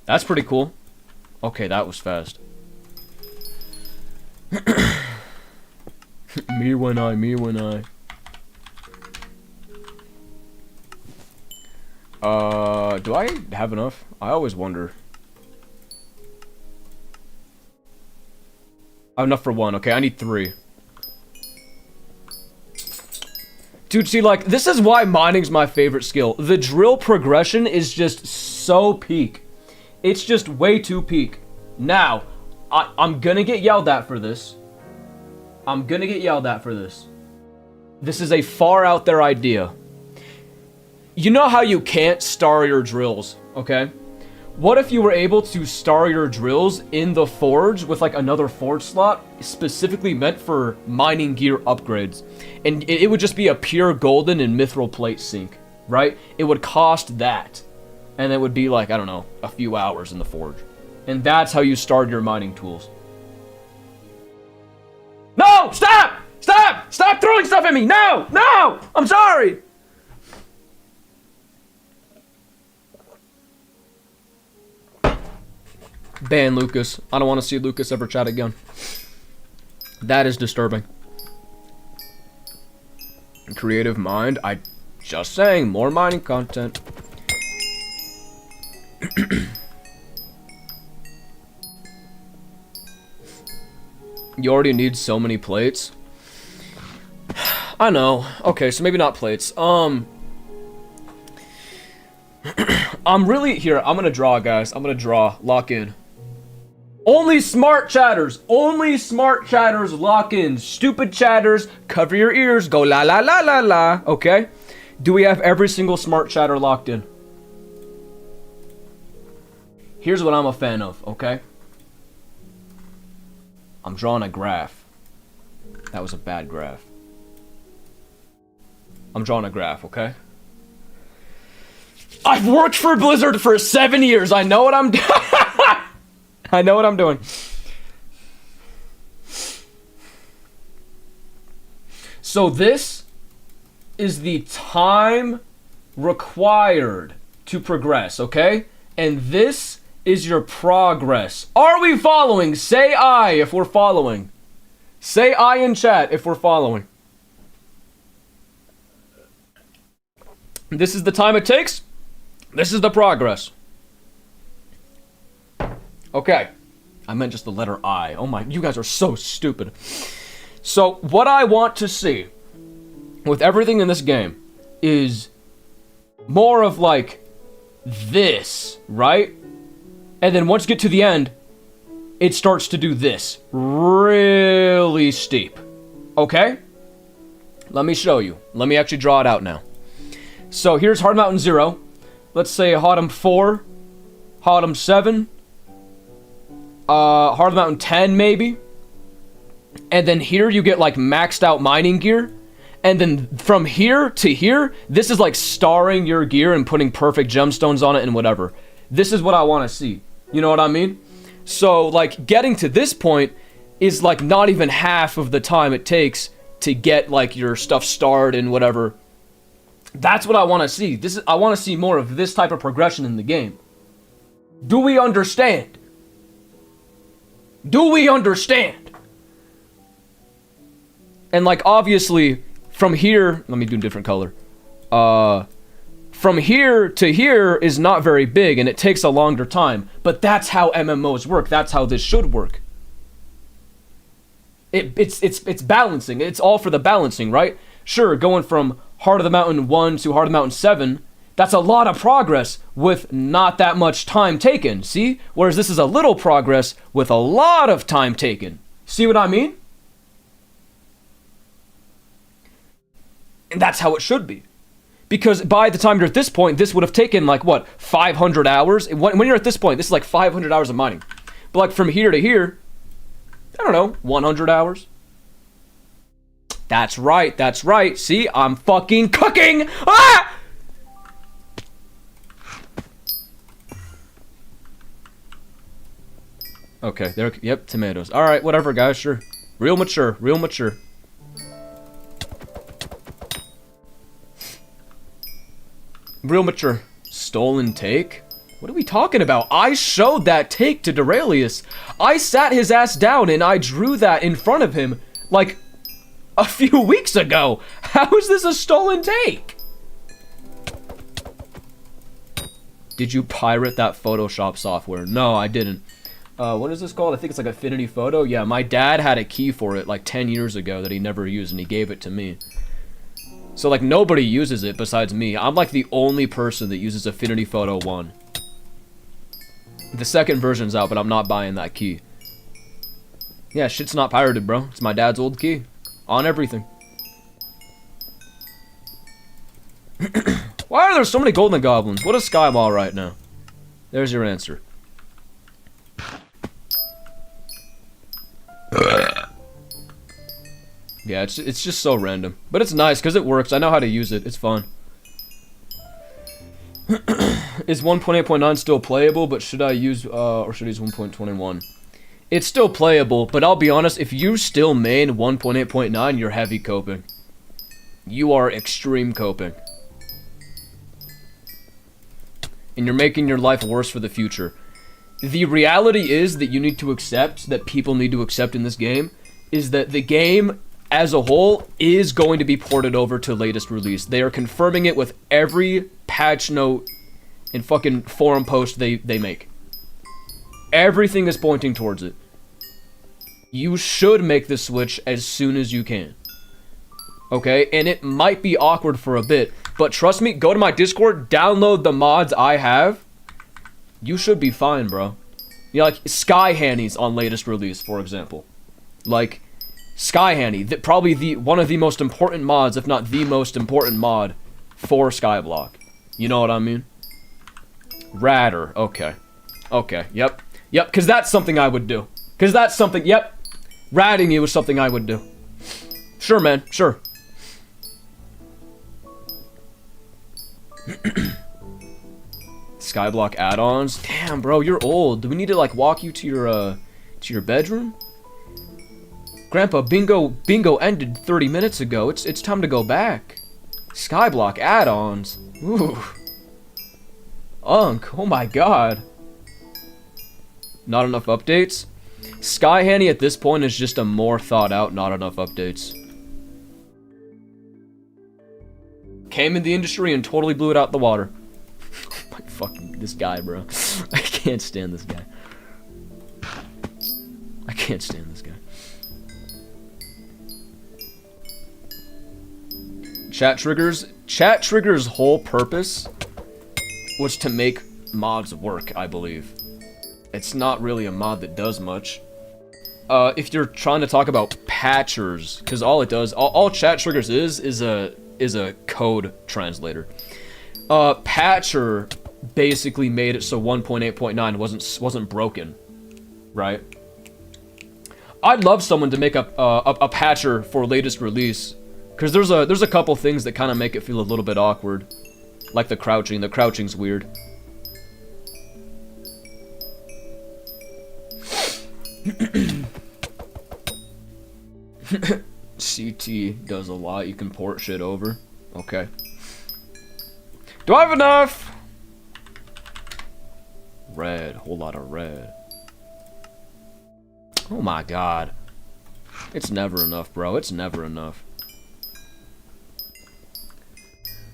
That's pretty cool. Okay, that was fast. Me when I. Do I have enough? I always wonder. I have enough for one. Okay, I need 3. Dude, see, like, this is why mining's my favorite skill. The drill progression is just so peak. It's just way too peak. Now, I'm gonna get yelled at for this. This is a far out there idea. You know how you can't star your drills, okay? What if you were able to star your drills in the forge with like another forge slot specifically meant for mining gear upgrades? And it would just be a pure golden and mithril plate sink, right? It would cost that. And it would be like, I don't know, a few hours in the forge. And that's how you start your mining tools. No! Stop! Stop! Stop throwing stuff at me! No! No! I'm sorry! Ban Lucas. I don't want to see Lucas ever chat again. That is disturbing. Creative mind. I just saying, more mining content. You already need so many plates. I know. Okay, so maybe not plates. I'm really here. I'm gonna draw, guys. I'm gonna draw. Lock in. Only smart chatters. Only smart chatters lock in. Stupid chatters, cover your ears. Go la la la la la. Okay? Do we have every single smart chatter locked in? Here's what I'm a fan of, okay? I'm drawing a graph. That was a bad graph. I'm drawing a graph, okay? I've worked for Blizzard for 7 years. I know what I'm doing. I know what I'm doing. So this is the time required to progress, okay? And this is your progress. Are we following? Say I if we're following. Say I in chat if we're following. This is the time it takes. This is the progress. Okay. I meant just the letter I. Oh my, you guys are so stupid. So, what I want to see with everything in this game is more of like this, right? And then once you get to the end, it starts to do this. Really steep. Okay? Let me show you. Let me actually draw it out now. So here's Hard Mountain 0. Let's say Hardem 4. Hardem 7. Hard Mountain 10 maybe. And then here you get like maxed out mining gear. And then from here to here, this is like starring your gear and putting perfect gemstones on it and whatever. This is what I want to see. You know what I mean? So, like, getting to this point is, like, not even half of the time it takes to get, like, your stuff starred and whatever. That's what I want to see. I want to see more of this type of progression in the game. Do we understand? Do we understand? And, like, obviously, from here... Let me do a different color. From here to here is not very big, and it takes a longer time. But that's how MMOs work. That's how this should work. It's balancing. It's all for the balancing, right? Sure, going from Heart of the Mountain 1 to Heart of the Mountain 7, that's a lot of progress with not that much time taken, see? Whereas this is a little progress with a lot of time taken. See what I mean? And that's how it should be. Because by the time you're at this point, this would have taken, like, what, 500 hours? When you're at this point, this is like 500 hours of mining. But, like, from here to here, I don't know, 100 hours? That's right, that's right. See, I'm fucking cooking! Ah! Okay, there, yep, tomatoes. Alright, whatever, guys, sure. Real mature, real mature. Real mature. Stolen take? What are we talking about? I showed that take to Duralius. I sat his ass down and I drew that in front of him, like, a few weeks ago. How is this a stolen take? Did you pirate that Photoshop software? No, I didn't. What is this called? I think it's like Affinity Photo. Yeah, my dad had a key for it like 10 years ago that he never used and he gave it to me. So, like, nobody uses it besides me. I'm, like, the only person that uses Affinity Photo 1. The second version's out, but I'm not buying that key. Yeah, shit's not pirated, bro. It's my dad's old key. On everything. Why are there so many golden goblins? What is Skyblock right now? There's your answer. Yeah, it's just so random. But it's nice, because it works. I know how to use it. It's fun. Is 1.8.9 still playable, but should I use, or should I use 1.21? It's still playable, but I'll be honest, if you still main 1.8.9, you're heavy coping. You are extreme coping. And you're making your life worse for the future. The reality is that you need to accept, that people need to accept in this game, is that the game as a whole is going to be ported over to latest release. They are confirming it with every patch note and fucking forum post they make. Everything is pointing towards it. You should make the switch as soon as you can. Okay? And it might be awkward for a bit, but trust me, go to my Discord, download the mods I have. You should be fine, bro. You know, like Sky Hannies on latest release, for example. Like Sky Hanny, probably one of the most important mods, if not the most important mod for Skyblock. You know what I mean? Radder. Okay. Okay. Yep. Yep. Because that's something I would do. Because that's something. Yep. Ratting you is something I would do. Sure, man. Sure. Skyblock add-ons. Damn, bro, you're old. Do we need to like walk you to your bedroom? Grandpa, bingo ended 30 minutes ago. It's time to go back. Skyblock add-ons. Ooh. Unk, oh my god. Not enough updates? Sky Hanny at this point is just a more thought out, not enough updates. Came in the industry and totally blew it out the water. My fucking, this guy, bro. I can't stand this guy. I can't stand this guy. Chat Trigger's whole purpose was to make mods work, I believe. It's not really a mod that does much. If you're trying to talk about patchers, because all it does, all Chat Triggers is a code translator. Patcher basically made it so 1.8.9 wasn't broken, right? I'd love someone to make a patcher for latest release, because there's a couple things that kind of make it feel a little bit awkward, like the crouching. The crouching's weird. CT does a lot. You can port shit over. Okay. Do I have enough? Red. Whole lot of red. Oh my god. It's never enough, bro. It's never enough.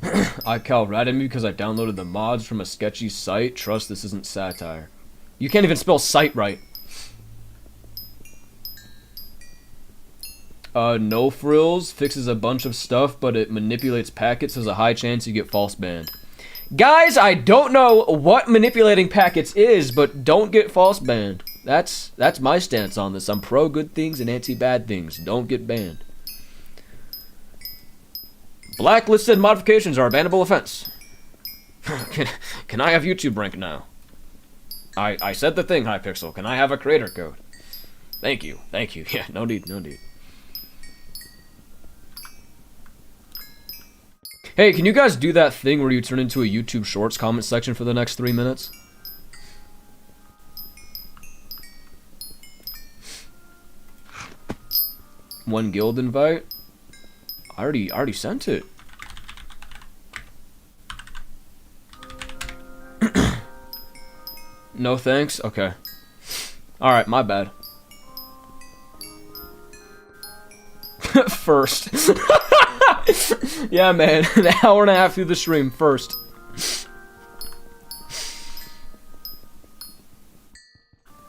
iKal ratted me because I downloaded the mods from a sketchy site. Trust this isn't satire. You can't even spell site right. No Frills fixes a bunch of stuff, but it manipulates packets. There's a high chance you get false banned. Guys, I don't know what manipulating packets is, but don't get false banned. That's my stance on this. I'm pro good things and anti bad things. Don't get banned. Blacklisted modifications are a bannable offense. Can I have YouTube rank now? I said the thing, Hypixel. Can I have a creator code? Thank you. Thank you. Yeah, no need, no need. Hey, can you guys do that thing where you turn into a YouTube Shorts comment section for the next 3 minutes? One guild invite? I already sent it. No thanks? Okay. Alright, my bad. First. Yeah, man. An hour and a half through the stream first.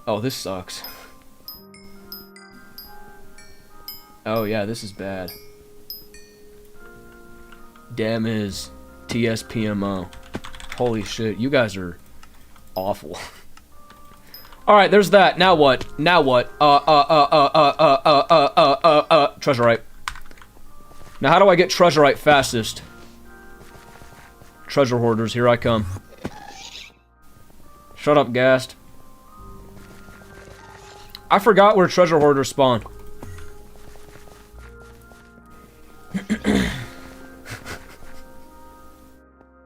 Oh, this sucks. Oh, yeah, this is bad. Damn is TSPMO. Holy shit, you guys are awful. Alright, there's that. Now what? Now what? Treasure Now how do I get Treasurite fastest? Treasure hoarders, here I come. Shut up, Gast. I forgot where treasure hoarders spawn.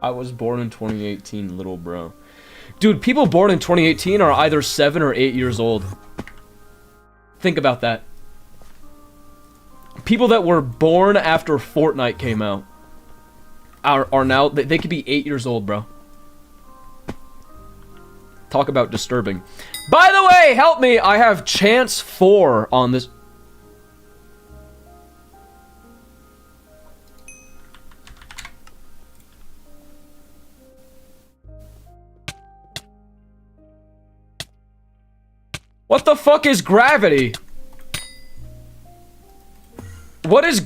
I was born in 2018, little bro. Dude, people born in 2018 are either 7 or 8 years old. Think about that. People that were born after Fortnite came out are now, they could be 8 years old, bro. Talk about disturbing. By the way, help me, I have chance 4 on this. the fuck is gravity? What is...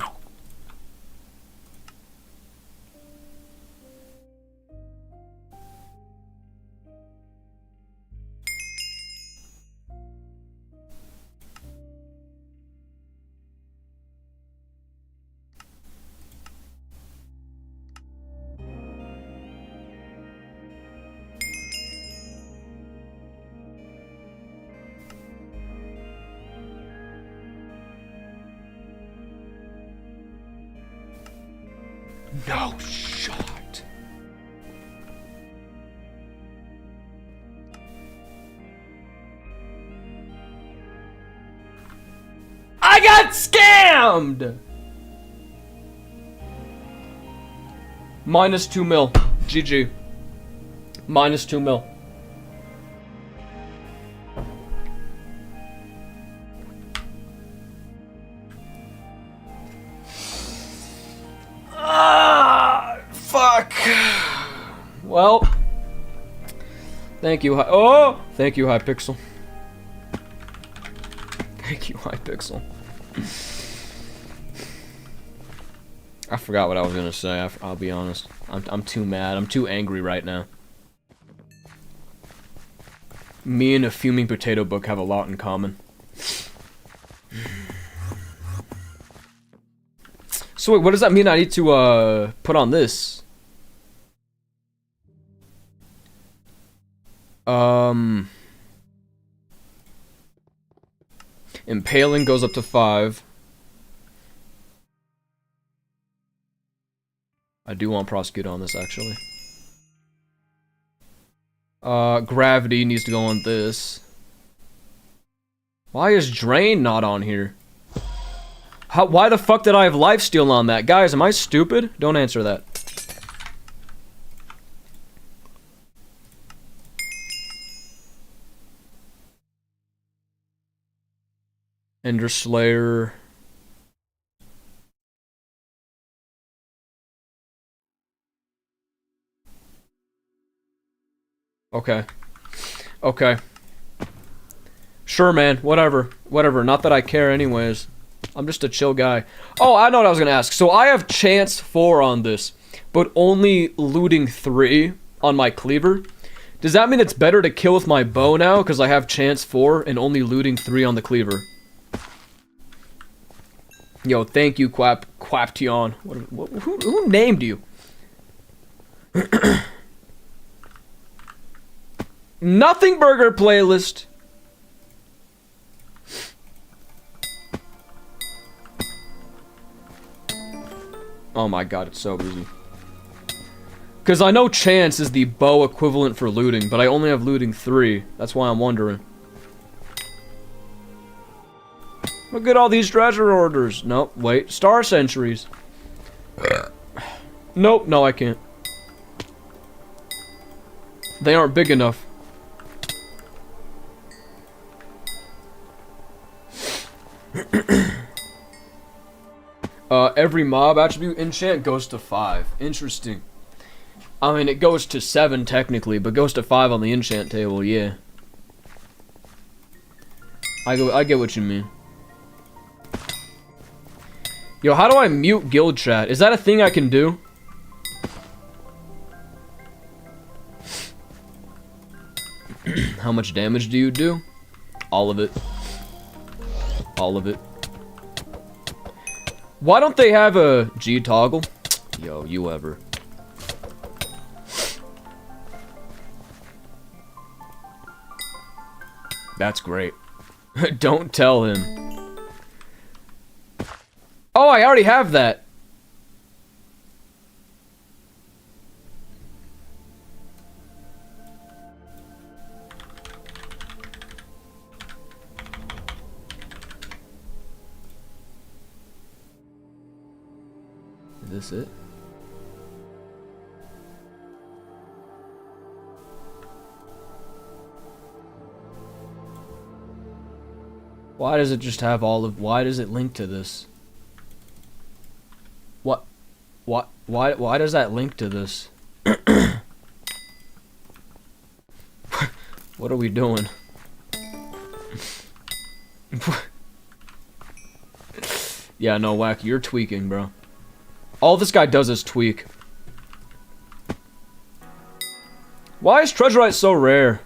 No shot. I got scammed! Minus 2 mil. GG. Minus 2 mil. Fuck. Well, thank you. Oh, thank you, Hypixel. Thank you, Hypixel. I forgot what I was gonna say. I'll be honest. I'm too mad. I'm too angry right now. Me and a fuming potato book have a lot in common. So wait, what does that mean? I need to put on this? Impaling goes up to 5. I do want prosecute on this, actually. Gravity needs to go on this. Why is drain not on here? Why the fuck did I have lifesteal on that? Guys, am I stupid? Don't answer that. Ender Slayer. Okay. Okay. Sure, man. Whatever. Whatever. Not that I care anyways. I'm just a chill guy. Oh, I know what I was gonna ask. So I have chance 4 on this, but only looting 3 on my cleaver. Does that mean it's better to kill with my bow now because I have chance 4 and only looting 3 on the cleaver? Yo, thank you, Quaption. Who named you? Nothing burger playlist. Oh my god, it's so easy. Because I know chance is the bow equivalent for looting, but I only have looting 3. That's why I'm wondering. Look at all these treasure orders. Nope, wait. Star Centuries. Nope, no I can't. They aren't big enough. Every mob attribute enchant goes to 5. Interesting. I mean, it goes to 7 technically, but goes to 5 on the enchant table, yeah. I get what you mean. Yo, how do I mute guild chat? Is that a thing I can do? How much damage do you do? All of it. All of it. Why don't they have a G toggle? Yo, you ever. That's great. Don't tell him. Oh, I already have that. Is this it? Why does it just have all of... Why does it link to this? What? Why does that link to this? What are we doing? Yeah, no, Whack, you're tweaking, bro. All this guy does is tweak. Why is Treasurite so rare?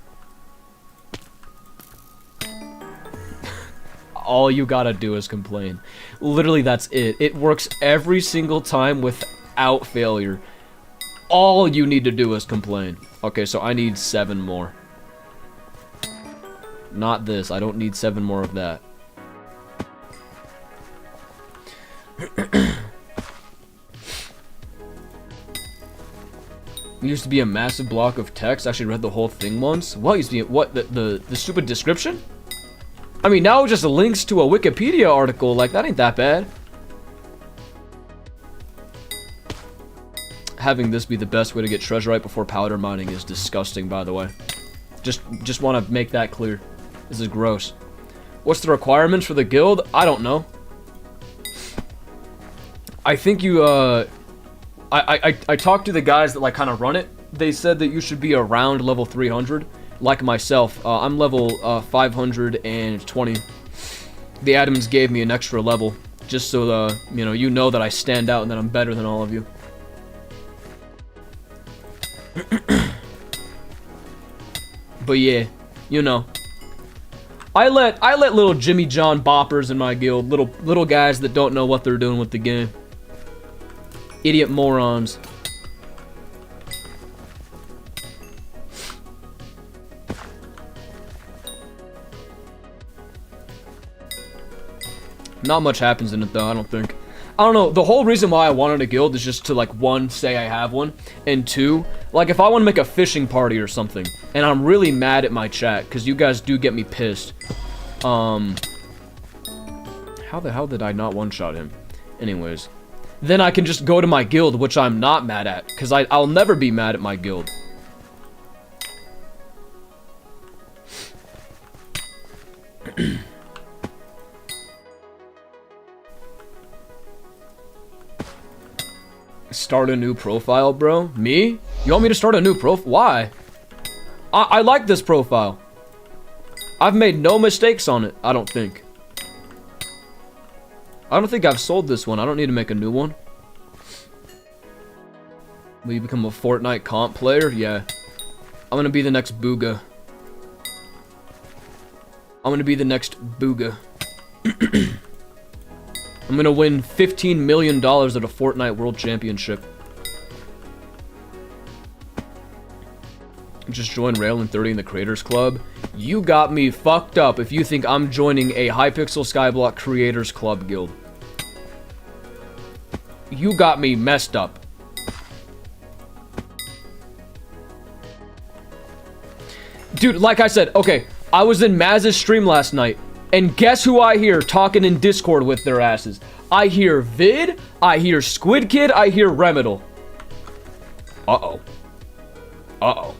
All you gotta do is complain. Literally, that's it. It works every single time without failure. All you need to do is complain. Okay, so I need 7 more. Not this. I don't need 7 more of that. It used to be a massive block of text. I actually read the whole thing once. What used to be what the stupid description? I mean, now it just links to a Wikipedia article. Like, that ain't that bad. Having this be the best way to get Treasurite before powder mining is disgusting, by the way. Just want to make that clear. This is gross. What's the requirements for the guild? I don't know. I think you, I talked to the guys that, like, kind of run it. They said that you should be around level 300. Like myself, I'm level 520. The admins gave me an extra level, just so, you know that I stand out and that I'm better than all of you. But yeah, you know. I let little Jimmy John boppers in my guild, little guys that don't know what they're doing with the game. Idiot morons. Not much happens in it though, I don't think. I don't know, the whole reason why I wanted a guild is just to, like, 1, say I have one, and 2, like, if I want to make a fishing party or something, and I'm really mad at my chat, because you guys do get me pissed. How the hell did I not one-shot him? Anyways. Then I can just go to my guild, which I'm not mad at, because I'll never be mad at my guild. Start a new profile, bro? Me? You want me to start a new profile? Why? I like this profile. I've made no mistakes on it, I don't think. I don't think I've sold this one. I don't need to make a new one. Will you become a Fortnite comp player? Yeah. I'm gonna be the next Booga. I'm gonna be the next Booga. I'm gonna win $15 million at a Fortnite World Championship. Just join Rail and 30 in the Creators Club. You got me fucked up if you think I'm joining a Hypixel Skyblock Creators Club guild. You got me messed up. Dude, like I said, okay, I was in Maz's stream last night. And guess who I hear talking in Discord with their asses? I hear Vid, I hear Squid Kid, I hear Remedal. Uh-oh. Uh-oh.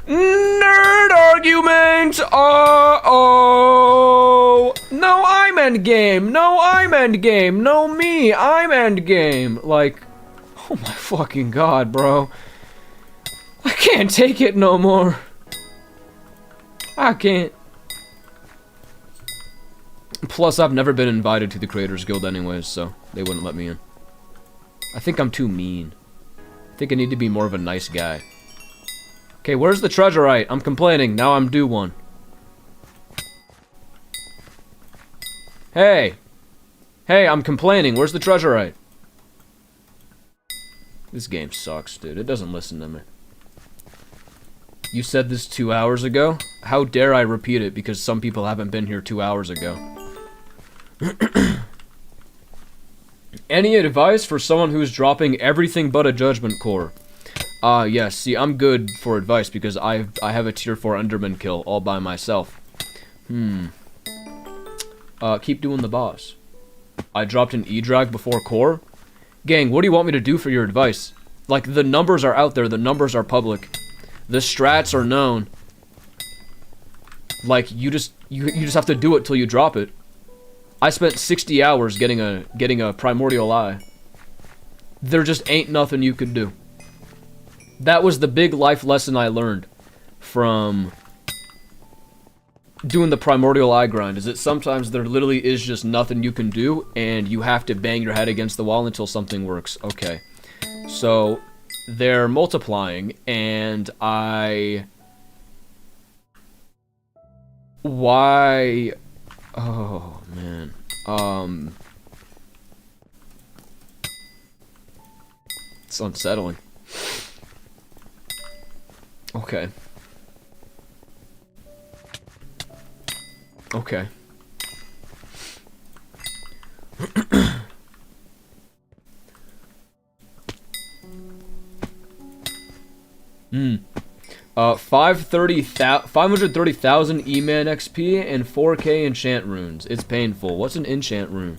Nerd argument! Uh-oh! No, I'm endgame! No, I'm endgame! No, me! I'm endgame! Like, oh my fucking god, bro. I can't take it no more. I can't. Plus, I've never been invited to the Creators Guild anyways, so they wouldn't let me in. I think I'm too mean. I think I need to be more of a nice guy. Okay, where's the Treasurite? I'm complaining. Now I'm due one. Hey! Hey, I'm complaining. Where's the Treasurite? This game sucks, dude. It doesn't listen to me. You said this 2 hours ago? How dare I repeat it because some people haven't been here 2 hours ago. Any advice for someone who's dropping everything but a Judgment Core? Yes, see, I'm good for advice because I have a tier 4 Enderman kill all by myself. Keep doing the boss. I dropped an E-Drag before core? Gang, what do you want me to do for your advice? Like, the numbers are out there, the numbers are public. The strats are known. Like, you just have to do it till you drop it. I spent 60 hours getting a primordial eye. There just ain't nothing you could do. That was the big life lesson I learned from doing the primordial eye grind is that sometimes there literally is just nothing you can do, and you have to bang your head against the wall until something works. Okay. So, they're multiplying, and Why... Oh, man. It's unsettling. Okay. Okay. 530,000 E-Man XP and 4K enchant runes. It's painful. What's an enchant rune?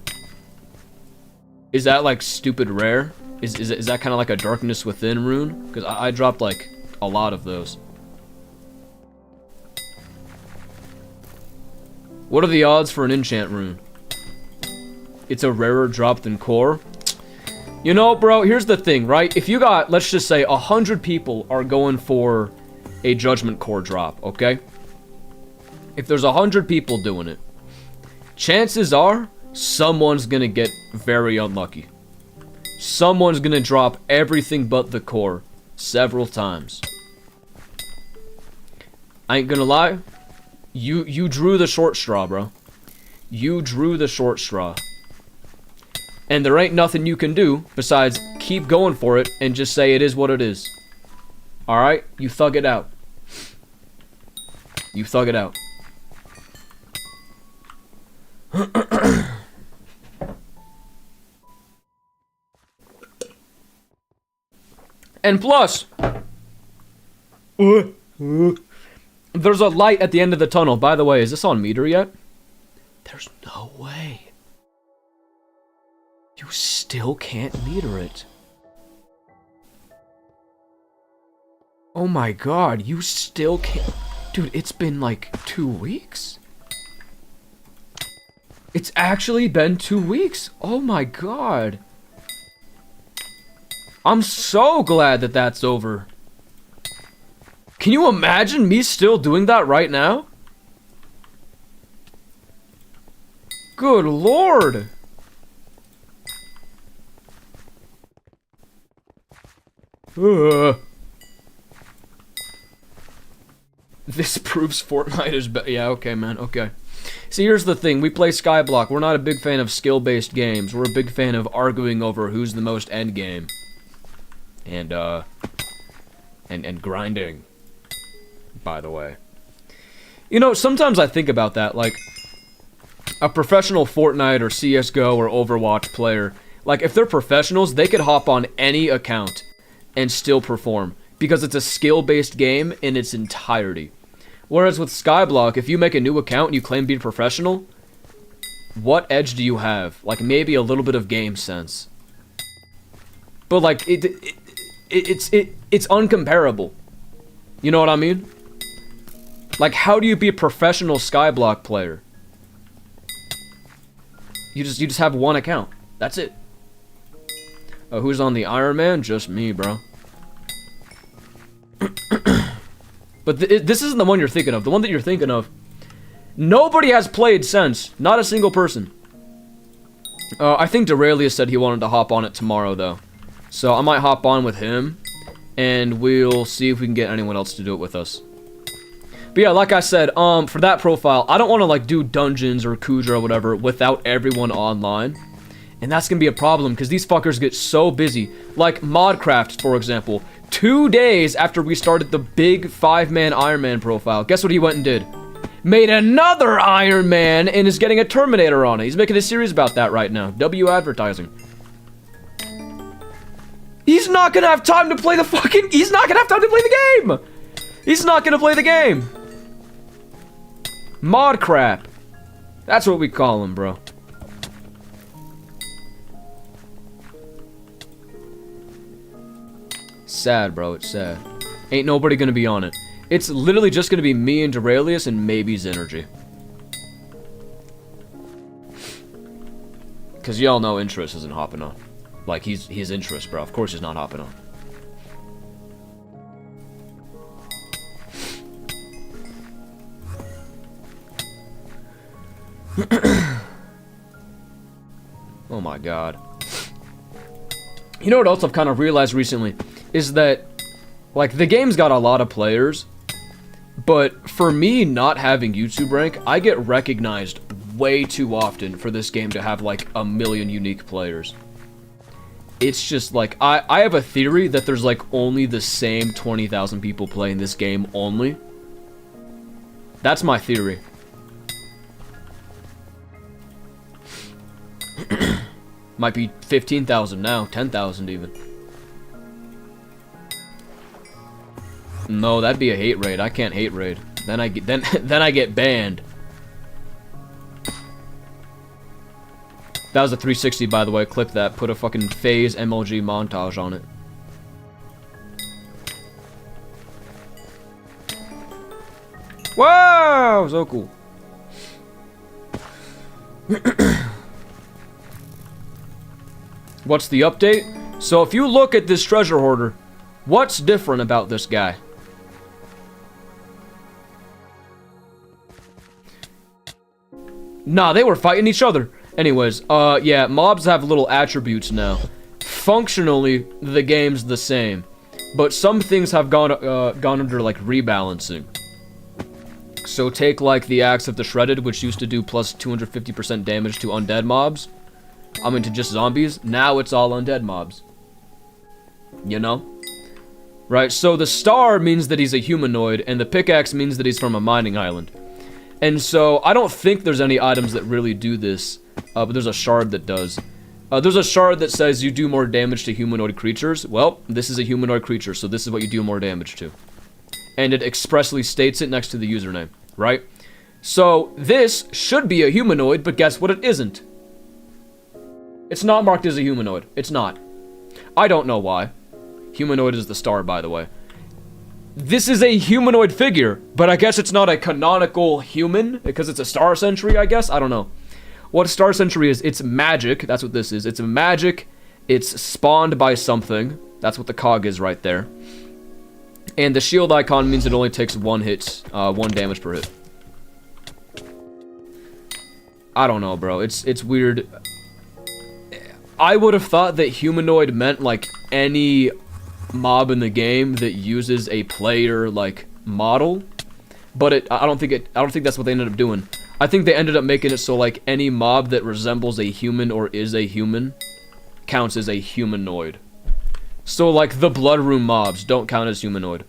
Is that like stupid rare? Is that kind of like a darkness within rune? Because I dropped like a lot of those. What are the odds for an enchant rune? It's a rarer drop than core. You know, bro, here's the thing, right? If you got, let's just say, 100 people are going for a judgment core drop, okay? If there's 100 people doing it, chances are someone's gonna get very unlucky. Someone's gonna drop everything but the core several times. I ain't gonna lie. You drew the short straw, bro. You drew the short straw. And there ain't nothing you can do besides keep going for it and just say it is what it is. Alright? You thug it out. You thug it out. And plus, there's a light at the end of the tunnel. By the way, is this on meter yet? There's no way. You still can't meter it. Oh my god, you still can't... Dude, it's been like 2 weeks? It's actually been 2 weeks. Oh my god. I'm so glad that that's over. Can you imagine me still doing that right now? Good lord. This proves Fortnite is better. Yeah, okay, man, okay. See, here's the thing. We play Skyblock. We're not a big fan of skill-based games. We're a big fan of arguing over who's the most endgame. And grinding. By the way. You know, sometimes I think about that, like, a professional Fortnite or CSGO or Overwatch player, like, if they're professionals, they could hop on any account and still perform, because it's a skill-based game in its entirety. Whereas with Skyblock, if you make a new account and you claim to be a professional, what edge do you have? Like, maybe a little bit of game sense. But, like, it's uncomparable. You know what I mean? Like, how do you be a professional Skyblock player? You just have one account. That's it. Oh, who's on the Iron Man? Just me, bro. But this isn't the one you're thinking of. The one that you're thinking of, nobody has played since. Not a single person. I think Duralius said he wanted to hop on it tomorrow, though. So I might hop on with him, and we'll see if we can get anyone else to do it with us. But yeah, like I said, for that profile, I don't want to, like, do dungeons or Kudra or whatever without everyone online. And that's gonna be a problem, because these fuckers get so busy. Like, Modcraft, for example. 2 days after we started the big 5-man Iron Man profile, guess what he went and did? Made another Iron Man and is getting a Terminator on it. He's making a series about that right now. W advertising. He's not gonna have time to play the fucking... He's not gonna have time to play the game! He's not gonna play the game! Mod crap. That's what we call him, bro. Sad, bro. It's sad. Ain't nobody gonna be on it. It's literally just gonna be me and Duralius and maybe Zenergy. Because y'all know Interest isn't hopping on. Like, he's Interest, bro. Of course he's not hopping on. Oh my god. You know what else I've kind of realized recently? Is that, like, the game's got a lot of players, but for me not having YouTube rank, I get recognized way too often for this game to have, like, 1 million unique players. It's just, like, I have a theory that there's, like, only the same 20,000 people playing this game only. That's my theory. Might be 15,000 now, 10,000 even. No, that'd be a hate raid. I can't hate raid. Then I get then I get banned. That was a 360, by the way. Clip that. Put a fucking phase MLG montage on it. Wow, so cool. What's the update? So if you look at this treasure hoarder, what's different about this guy? Nah, they were fighting each other. Anyways, yeah, mobs have little attributes now. Functionally, the game's the same, but some things have gone under, like, rebalancing. So take, like, the Axe of the Shredded, which used to do plus 250% damage to undead mobs. I mean, to just zombies. Now it's all undead mobs. You know? Right, so the star means that he's a humanoid, and the pickaxe means that he's from a mining island. And so, I don't think there's any items that really do this, but there's a shard that does. There's a shard that says you do more damage to humanoid creatures. Well, this is a humanoid creature, so this is what you do more damage to. And it expressly states it next to the username, right? So, this should be a humanoid, but guess what it isn't? It's not marked as a humanoid. It's not. I don't know why. Humanoid is the star, by the way. This is a humanoid figure, but I guess it's not a canonical human, because it's a Star Sentry, I guess? I don't know. What a Star Sentry is, it's magic. That's what this is. It's magic. It's spawned by something. That's what the cog is right there. And the shield icon means it only takes 1 hit, 1 damage per hit. I don't know, bro. It's weird. I would have thought that humanoid meant, like, any mob in the game that uses a player, like, model, but I don't think that's what they ended up doing. I think they ended up making it so, like, any mob that resembles a human or is a human counts as a humanoid. So, like, the blood room mobs don't count as humanoid.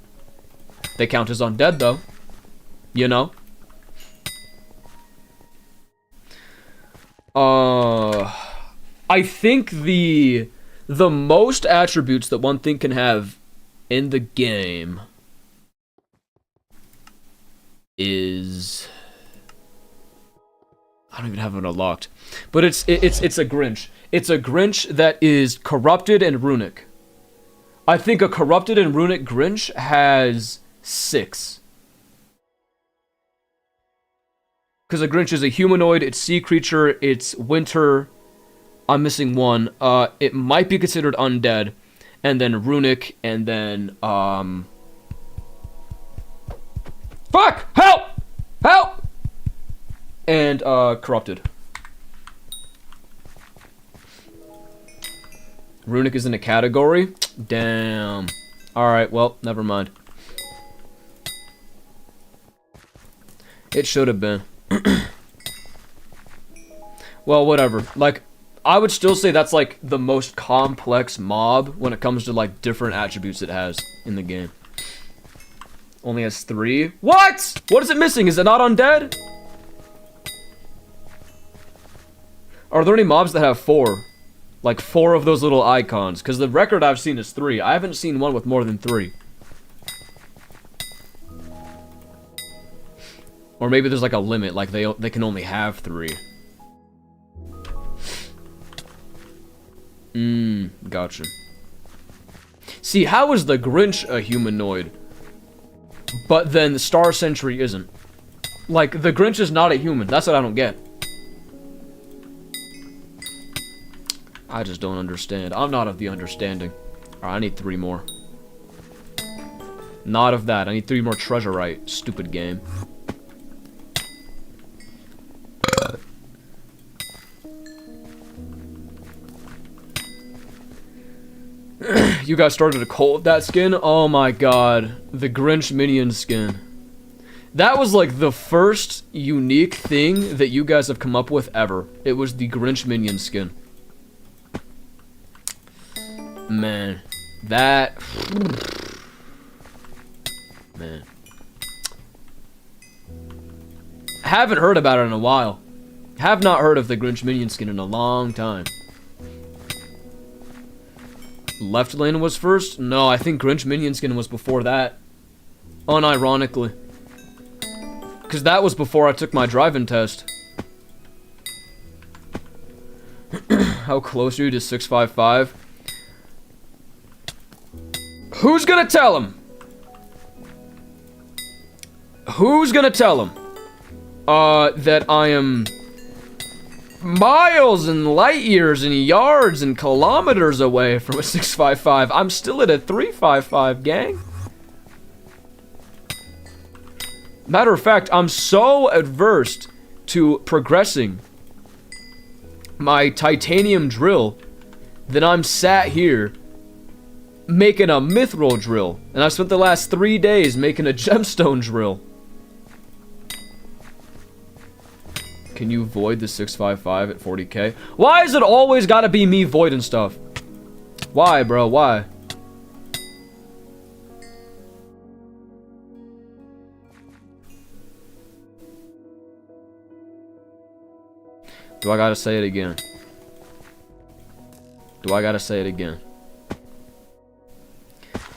They count as undead, though. You know? I think the most attributes that one thing can have in the game is... I don't even have it unlocked. But it's a Grinch. It's a Grinch that is corrupted and runic. I think a corrupted and runic Grinch has 6. Because a Grinch is a humanoid, it's sea creature, it's winter. I'm missing 1. It might be considered undead. And then runic, and then, fuck! Help! Help! And, corrupted. Runic is in a category? Damn. Alright, well, never mind. It should have been. Well, whatever. Like, I would still say that's, like, the most complex mob when it comes to, like, different attributes it has in the game. Only has 3? What?! What is it missing? Is it not undead? Are there any mobs that have 4? Like, 4 of those little icons? Because the record I've seen is 3. I haven't seen one with more than 3. Or maybe there's, like, a limit. Like, they can only have 3. Gotcha. See, how is the Grinch a humanoid, but then the Star Sentry isn't? Like, the Grinch is not a human. That's what I don't get. I just don't understand. I'm not of the understanding. Alright, I need 3 more. Not of that. I need 3 more treasure right. Stupid game. You guys started a cult with that skin? Oh my god. The Grinch Minion skin. That was like the first unique thing that you guys have come up with ever. It was the Grinch Minion skin. Man. That... Man. Haven't heard about it in a while. Have not heard of the Grinch Minion skin in a long time. Left Lane was first? No, I think Grinch Minion skin was before that. Unironically. Because that was before I took my driving test. How close are you to 655? Who's gonna tell him? Who's gonna tell him? That I am miles and light years and yards and kilometers away from a 655. I'm still at a 355, gang. Matter of fact, I'm so adverse to progressing my titanium drill that I'm sat here making a mithril drill. And I spent the last 3 days making a gemstone drill. Can you void the 655 at 40k? Why is it always gotta be me voiding stuff? Why, bro? Why? Do I gotta say it again? Do I gotta say it again?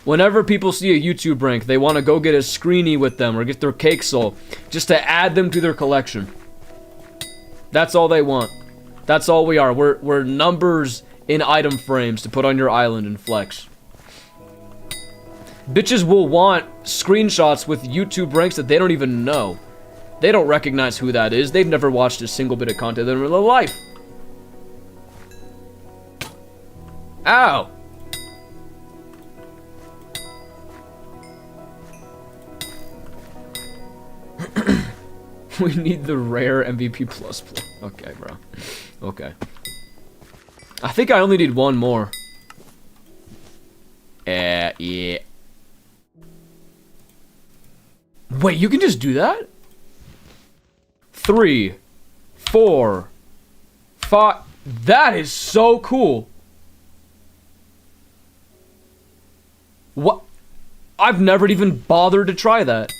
Whenever people see a YouTube rank, they want to go get a screeny with them or get their cake soul just to add them to their collection. That's all they want. That's all we are. We're numbers in item frames to put on your island and flex. Bitches will want screenshots with YouTube ranks that they don't even know. They don't recognize who that is. They've never watched a single bit of content in their life. Ow! We need the rare MVP plus. Okay, bro. Okay. I think I only need one more. Yeah. Wait, you can just do that? 3, 4, 5. That is so cool. What? I've never even bothered to try that.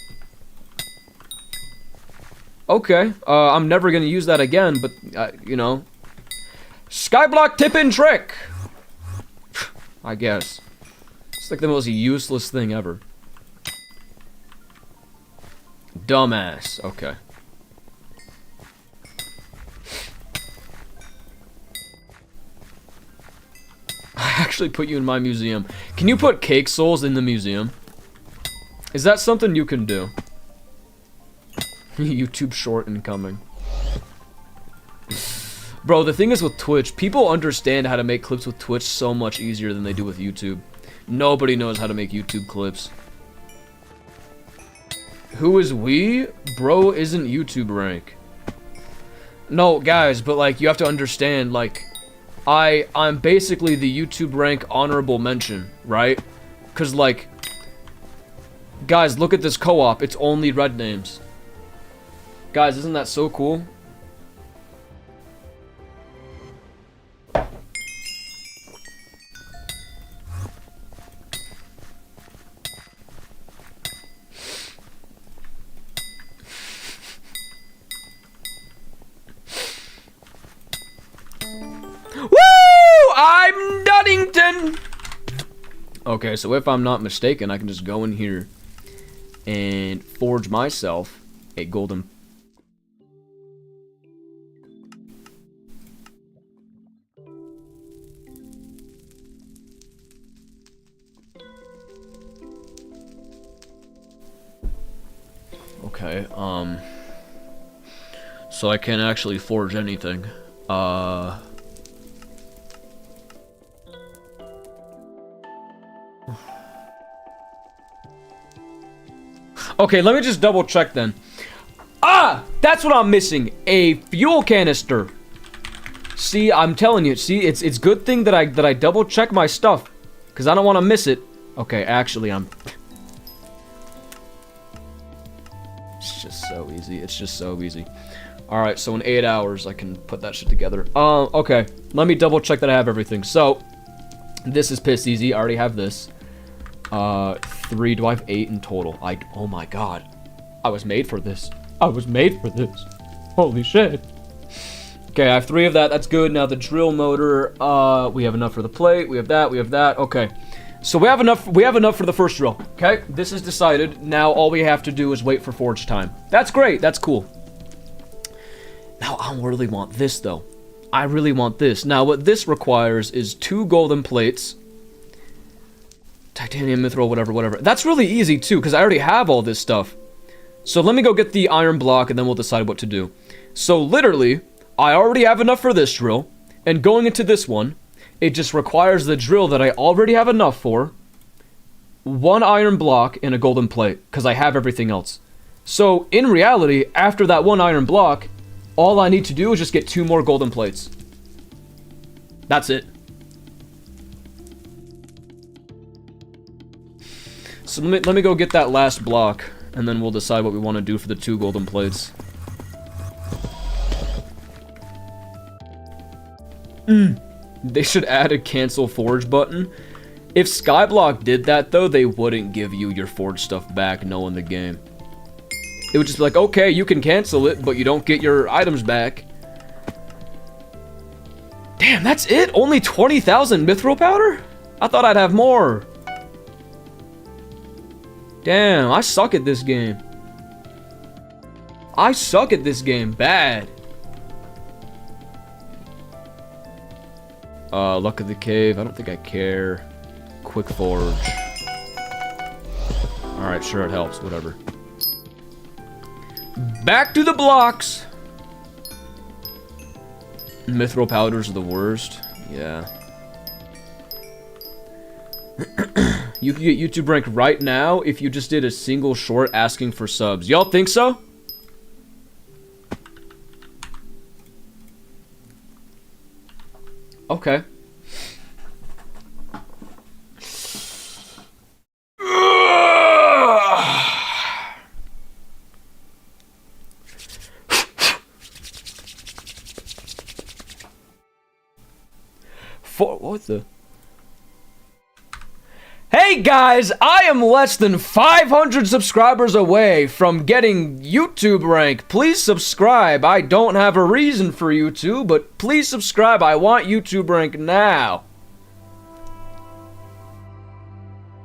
Okay, I'm never gonna use that again, but, you know. Skyblock tip and trick! I guess. It's like the most useless thing ever. Dumbass. Okay. I actually put you in my museum. Can you put cake souls in the museum? Is that something you can do? YouTube short incoming. Bro, the thing is with Twitch, people understand how to make clips with Twitch so much easier than they do with YouTube. Nobody knows how to make YouTube clips. Who is we? Bro isn't YouTube rank. No, guys, but like, you have to understand, like, I'm basically the YouTube rank honorable mention, right? Cause like, guys, look at this co-op, it's only red names. Guys, isn't that so cool? Woo! I'm Duddington! Okay, so if I'm not mistaken, I can just go in here and forge myself a golden... Okay, so I can't actually forge anything. Okay, let me just double check then. Ah! That's what I'm missing. A fuel canister. See, I'm telling you, see, it's good thing that I double check my stuff. Because I don't want to miss it. Okay, actually, It's just so easy. It's just so easy. Alright, so in 8 hours, I can put that shit together. Okay. Let me double check that I have everything. So, this is piss easy. I already have this. 3. Do I have 8 in total? Oh my god. I was made for this. I was made for this. Holy shit. Okay, I have 3 of that. That's good. Now the drill motor. We have enough for the plate. We have that. We have that. Okay. So we have enough for the first drill. Okay? This is decided. Now all we have to do is wait for forge time. That's great. That's cool. Now I really want this though. I really want this. Now what this requires is 2 golden plates. Titanium, mithril, whatever. That's really easy too, because I already have all this stuff. So let me go get the iron block and then we'll decide what to do. So literally, I already have enough for this drill. And going into this one, it just requires the drill that I already have enough for. 1 iron block and a golden plate, because I have everything else. So in reality, after that 1 iron block, all I need to do is just get 2 more golden plates. That's it. So let me go get that last block, and then we'll decide what we want to do for the 2 golden plates. They should add a cancel forge button. If Skyblock did that, though, they wouldn't give you your forge stuff back knowing the game. It would just be like, okay, you can cancel it, but you don't get your items back. Damn, that's it? Only 20,000 mithril powder? I thought I'd have more. Damn, I suck at this game. I suck at this game bad. Luck of the cave. I don't think I care. Quick forge. Alright, sure, it helps. Whatever. Back to the blocks! Mithril powders are the worst. Yeah. You could get YouTube rank right now if you just did a single short asking for subs. Y'all think so? Okay. What the? Hey guys, I am less than 500 subscribers away from getting YouTube rank. Please subscribe. I don't have a reason for you to, but please subscribe. I want YouTube rank now.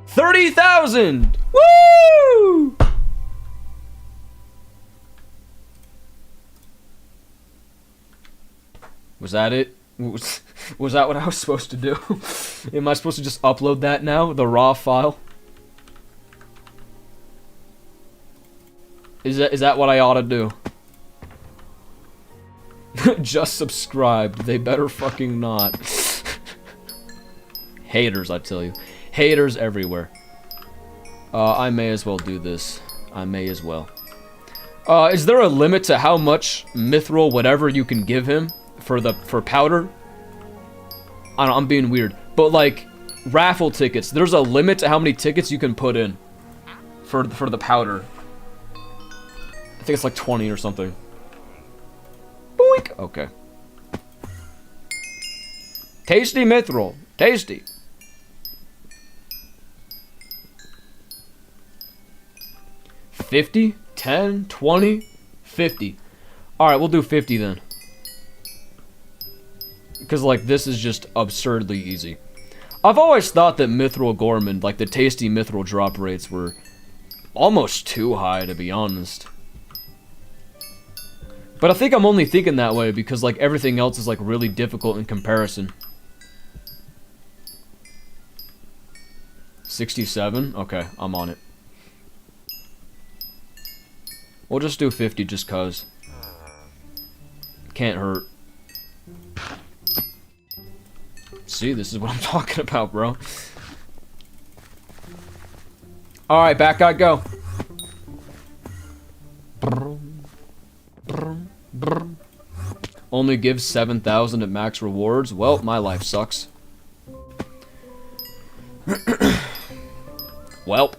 30,000! Woo! Was that it? Was that what I was supposed to do? Am I supposed to just upload that now? The raw file? Is that what I ought to do? Just subscribed. They better fucking not. Haters, I tell you. Haters everywhere. I may as well do this. I may as well. Is there a limit to how much mithril whatever you can give him? For powder? I don't know, I'm being weird. But like, raffle tickets, there's a limit to how many tickets you can put in for the powder. I think it's like 20 or something. Boink! Okay. Tasty mithril. Tasty. $50? $10? $20? $50. Alright, we'll do 50 then. Because, like, this is just absurdly easy. I've always thought that Mithril Gorman, like, the tasty Mithril drop rates were almost too high, to be honest. But I think I'm only thinking that way because, like, everything else is, like, really difficult in comparison. 67? Okay, I'm on it. We'll just do 50 just cause. Can't hurt. See, this is what I'm talking about, bro. Alright, back I go. Only gives 7,000 at max rewards. Well, my life sucks. Welp.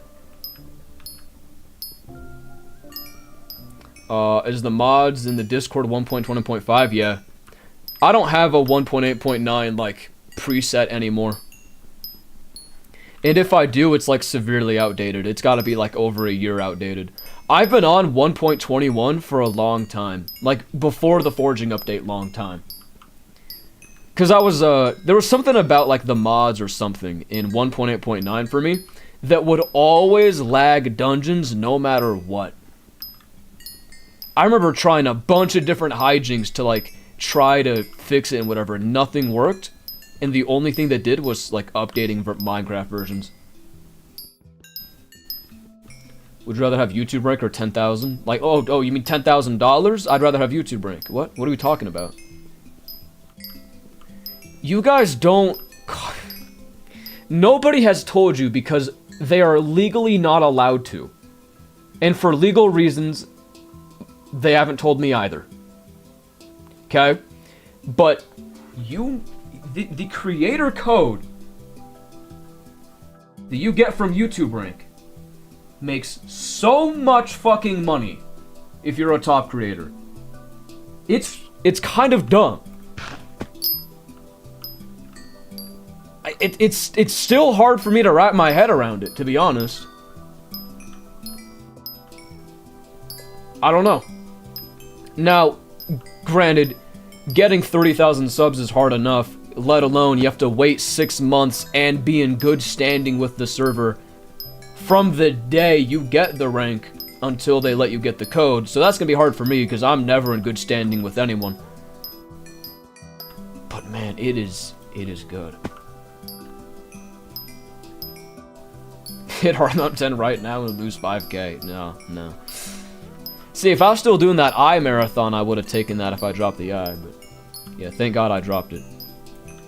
Is the mods in the Discord 1.20.5? Yeah. I don't have a 1.8.9, like, preset anymore. And if I do, it's, like, severely outdated. It's gotta be, like, over a year outdated. I've been on 1.21 for a long time. Like, before the forging update, long time. Because I was, there was something about, like, the mods or something in 1.8.9 for me that would always lag dungeons no matter what. I remember trying a bunch of different hijinks to, like, try to fix it and whatever. Nothing worked. And the only thing that did was, like, updating Minecraft versions. Would you rather have YouTube rank or 10,000? Like, oh, you mean $10,000? I'd rather have YouTube rank. What? What are we talking about? You guys don't... Nobody has told you because they are legally not allowed to. And for legal reasons, they haven't told me either. Okay? But you... The creator code that you get from YouTube rank makes so much fucking money if you're a top creator. It's kind of dumb. It's still hard for me to wrap my head around it, to be honest. I don't know. Now, granted, getting 30,000 subs is hard enough, let alone you have to wait 6 months and be in good standing with the server from the day you get the rank until they let you get the code. So that's gonna be hard for me because I'm never in good standing with anyone. But man, it is good. Hit hard on 10 right now and lose 5k. No. See, if I was still doing that eye marathon, I would have taken that if I dropped the eye, but yeah, thank God I dropped it.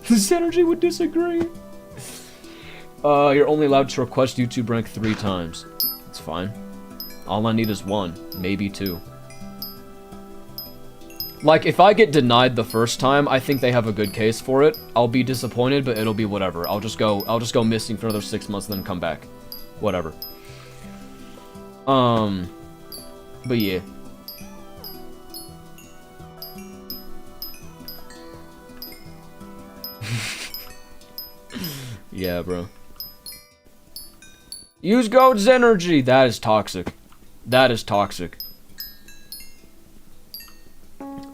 This energy would disagree. You're only allowed to request YouTube rank 3 times. It's fine. All I need is 1, maybe 2. Like, if I get denied the first time, I think they have a good case for it. I'll be disappointed, but it'll be whatever. I'll just go missing for another 6 months and then come back. Whatever. But yeah. Yeah, bro. Use Goat's energy! That is toxic. That is toxic.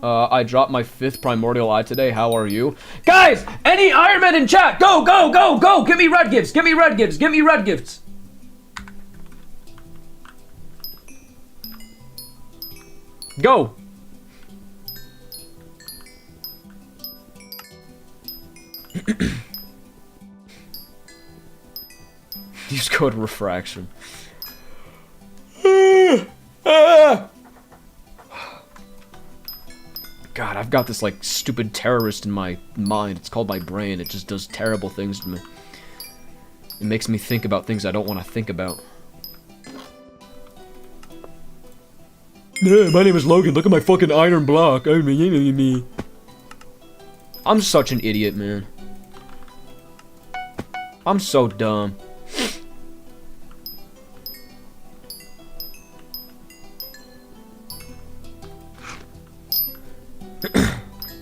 I dropped my 5th primordial eye today. How are you? Guys! Any Iron Man in chat! Go, go, go, go! Give me red gifts! Give me red gifts! Give me red gifts! Go! Use code refraction. God, I've got this, like, stupid terrorist in my mind. It's called my brain. It just does terrible things to me. It makes me think about things I don't want to think about. Yeah, my name is Logan. Look at my fucking iron block. I'm such an idiot, man. I'm so dumb.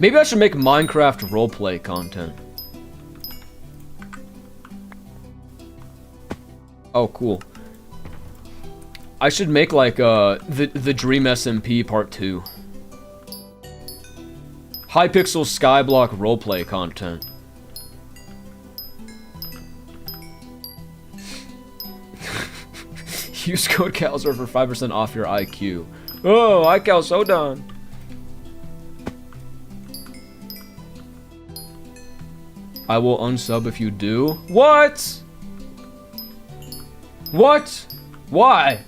Maybe I should make Minecraft roleplay content. Oh, cool. I should make, like, the Dream SMP Part 2. Hypixel Skyblock roleplay content. Use code iKalazar for 5% off your IQ. Oh, iKal so done. I will unsub if you do. What? What? Why?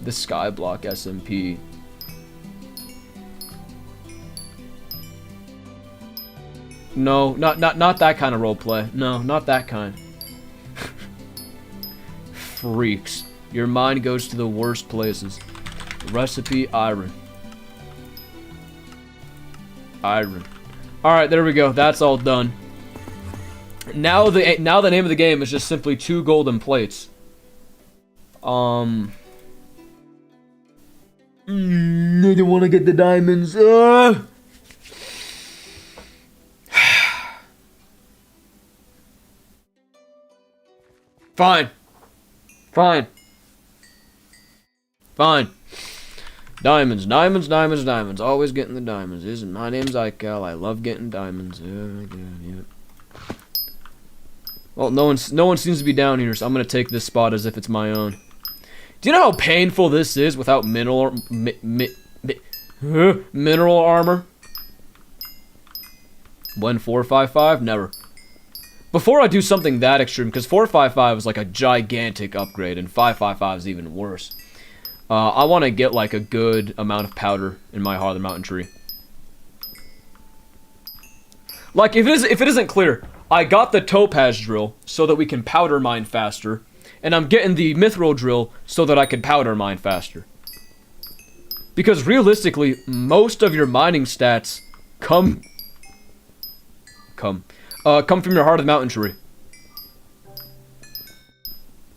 The Skyblock SMP. No, not that kind of roleplay. No, not that kind. Freaks. Your mind goes to the worst places. Recipe iron. Iron. Alright, there we go. That's all done. Now the name of the game is just simply 2 golden plates. I don't want to get the diamonds. Fine. Fine. Fine. Diamonds, diamonds, diamonds, diamonds. Always getting the diamonds. Isn't my name's iKal. I love getting diamonds. Yeah. Well, no one seems to be down here, so I'm gonna take this spot as if it's my own. Do you know how painful this is without mineral armor? 1455? Never. Before I do something that extreme, because 455 is like a gigantic upgrade, and 555 is even worse. I want to get like a good amount of powder in my Heart of the Mountain tree. Like if it isn't clear, I got the topaz drill so that we can powder mine faster, and I'm getting the mithril drill so that I can powder mine faster. Because realistically, most of your mining stats come from your Heart of the Mountain tree.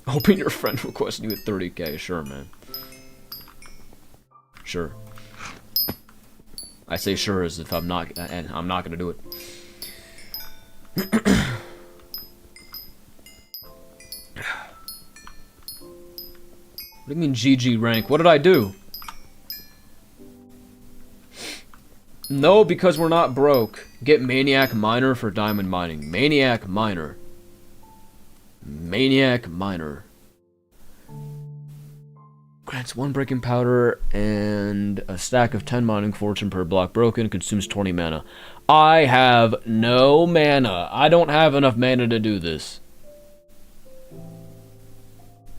Hoping your friend requested you at 30k, sure, man. Sure. I say sure as if I'm not gonna do it. What do you mean GG rank? What did I do? No, because we're not broke. Get Maniac Miner for diamond mining. Maniac Miner. Maniac Miner. Grants 1 breaking powder and a stack of 10 mining fortune per block broken. Consumes 20 mana. I have no mana. I don't have enough mana to do this.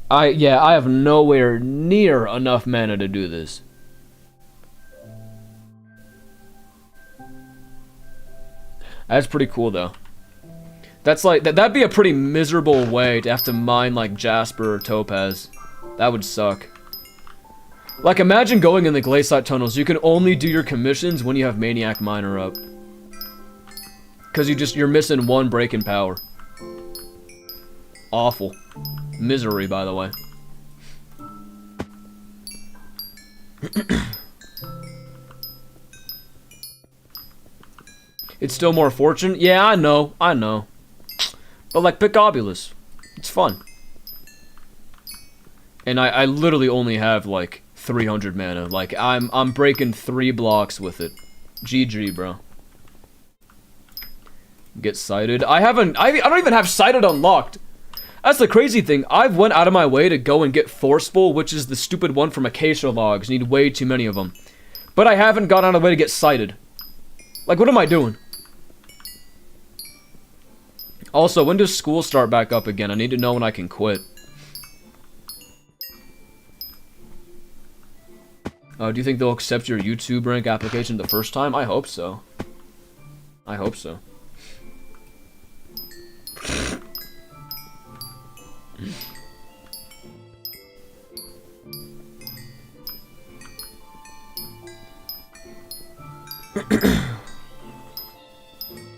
I have nowhere near enough mana to do this. That's pretty cool though. That's like that'd be a pretty miserable way to have to mine like Jasper or Topaz. That would suck. Like imagine going in the Glaciate tunnels. You can only do your commissions when you have Maniac Miner up. Cause you're missing 1 break in power. Awful. Misery, by the way. It's still more fortune? Yeah, I know. But like, pick Obulus. It's fun. And I literally only have like 300 mana. Like, I'm breaking 3 blocks with it. GG, bro. Get sighted. I don't even have sighted unlocked. That's the crazy thing. I've went out of my way to go and get forceful, which is the stupid one from acacia logs. You need way too many of them. But I haven't gone out of the way to get sighted. Like, what am I doing? Also, when does school start back up again? I need to know when I can quit. Do you think they'll accept your YouTube rank application the first time? I hope so. I hope so.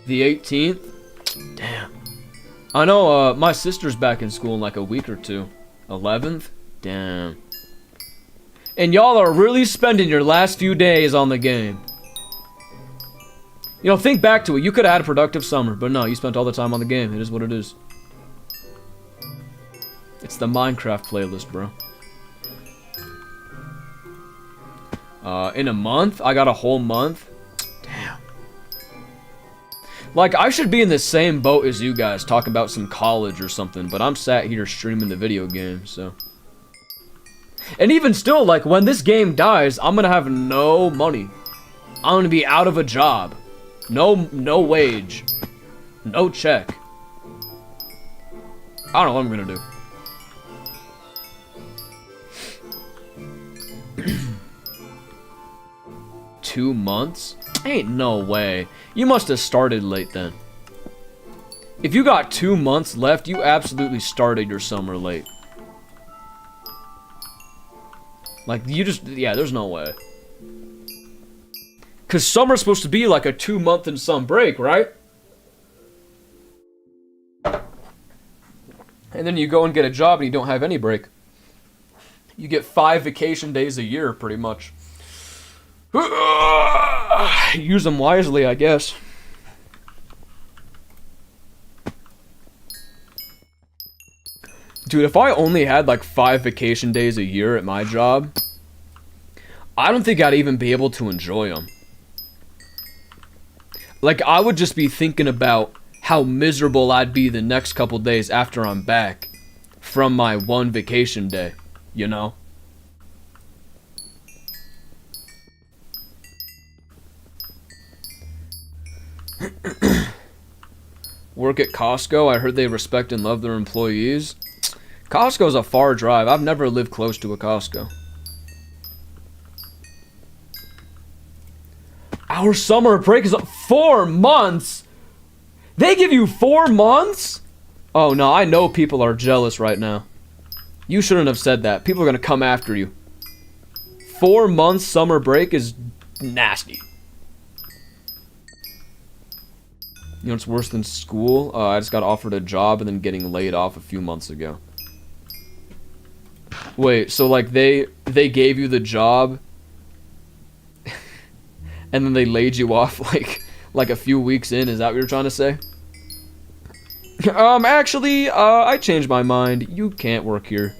The 18th? Damn. I know, my sister's back in school in like a week or 2. 11th? Damn. And y'all are really spending your last few days on the game. You know, think back to it. You could have had a productive summer, but no, you spent all the time on the game. It is what it is. It's the Minecraft playlist, bro. In a month? I got a whole month? Damn. Like, I should be in the same boat as you guys, talking about some college or something, but I'm sat here streaming the video game, so. And even still, like, when this game dies, I'm gonna have no money. I'm gonna be out of a job. No wage. No check. I don't know what I'm gonna do. 2 months? Ain't no way. You must have started late then. If you got 2 months left, you absolutely started your summer late. Like, you just, yeah, there's no way. Because summer's supposed to be like a 2 month and some break, right? And then you go and get a job and you don't have any break. You get 5 vacation days a year, pretty much. Use them wisely, I guess. Dude, if I only had like 5 vacation days a year at my job, I don't think I'd even be able to enjoy them. Like, I would just be thinking about how miserable I'd be the next couple days after I'm back from my 1 vacation day, you know? Work at Costco. I heard they respect and love their employees. Costco's a far drive. I've never lived close to a Costco. Our summer break is 4 months. They give you 4 months? Oh no, I know people are jealous right now. You shouldn't have said that. People are gonna come after you. 4 months summer break is nasty. You know what's worse than school? I just got offered a job and then getting laid off a few months ago. Wait, so like they gave you the job and then they laid you off like a few weeks in? Is that what you're trying to say? Actually, I changed my mind. You can't work here.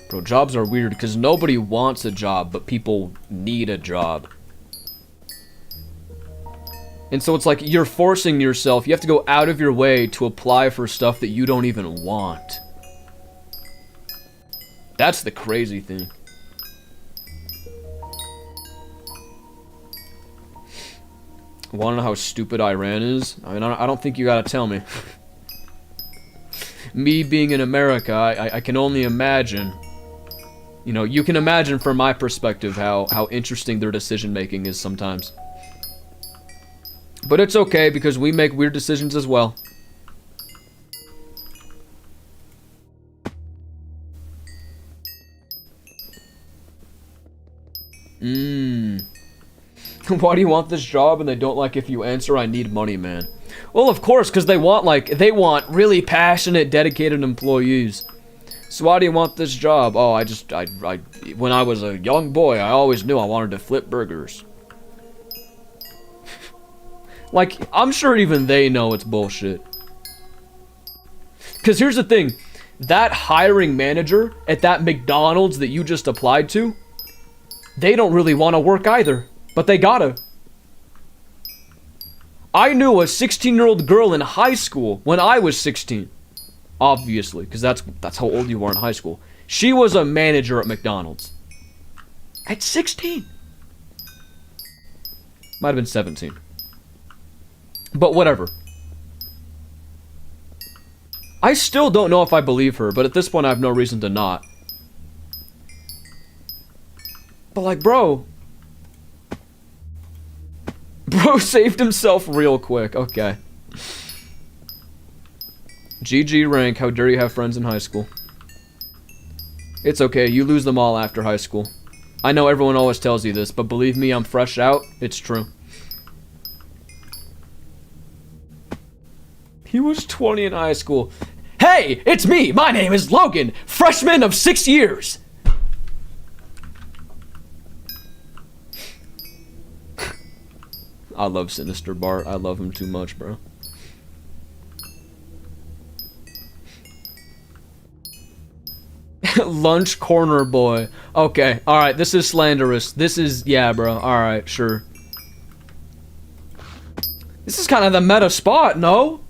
Bro, jobs are weird because nobody wants a job, but people need a job. And so it's like you're forcing yourself. You have to go out of your way to apply for stuff that you don't even want. That's the crazy thing. Want to know how stupid Iran is? I mean, I don't think you gotta tell me. Me being in America, I can only imagine. You know, you can imagine from my perspective how interesting their decision making is sometimes. But it's okay because we make weird decisions as well. Why do you want this job and they don't like if you answer I need money, man? Well, of course, because they want really passionate, dedicated employees. So why do you want this job? Oh, when I was a young boy, I always knew I wanted to flip burgers. Like, I'm sure even they know it's bullshit. Because here's the thing. That hiring manager at that McDonald's that you just applied to, they don't really want to work either. But they gotta. I knew a 16-year-old girl in high school when I was 16. Obviously, because that's how old you were in high school. She was a manager at McDonald's. At 16. Might have been 17. But whatever. I still don't know if I believe her, but at this point I have no reason to not. But like, bro saved himself real quick. Okay. GG rank, how dare you have friends in high school. It's okay, you lose them all after high school. I know everyone always tells you this, but believe me, I'm fresh out. It's true. He was 20 in high school. Hey, it's me! My name is Logan, freshman of 6 years! I love Sinister Bart. I love him too much, bro. Lunch corner boy. Okay, alright, this is slanderous. This is, yeah, bro. Alright, sure. This is kind of the meta spot, no?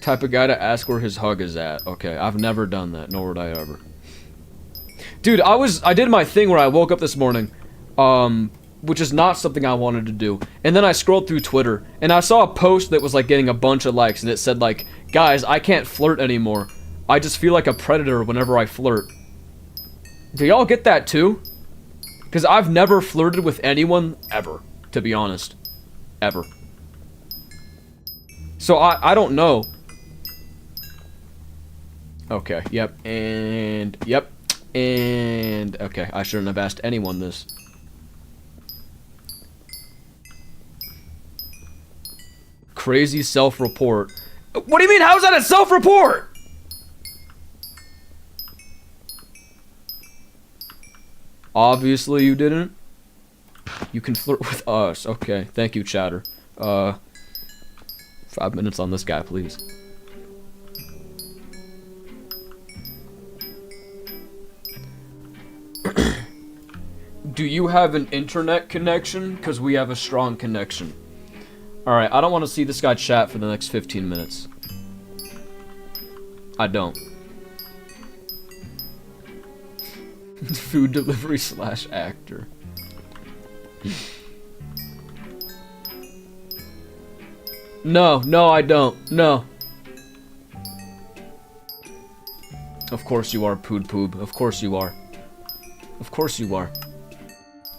Type of guy to ask where his hug is at. Okay, I've never done that, nor would I ever. Dude, I did my thing where I woke up this morning, which is not something I wanted to do. And then I scrolled through Twitter, and I saw a post that was like getting a bunch of likes, and it said like, guys, I can't flirt anymore. I just feel like a predator whenever I flirt. Do y'all get that too? Because I've never flirted with anyone ever, to be honest. Ever. So I don't know. Okay, yep, and yep. And okay, I shouldn't have asked anyone this. Crazy self-report. What do you mean? How is that a self-report? Obviously you didn't. You can flirt with us. Okay, thank you, chatter. 5 minutes on this guy, please. Do you have an internet connection? Because we have a strong connection. Alright, I don't want to see this guy chat for the next 15 minutes. I don't. Food delivery / actor. No, I don't. No. Of course you are, Pood Poob. Of course you are. Of course you are.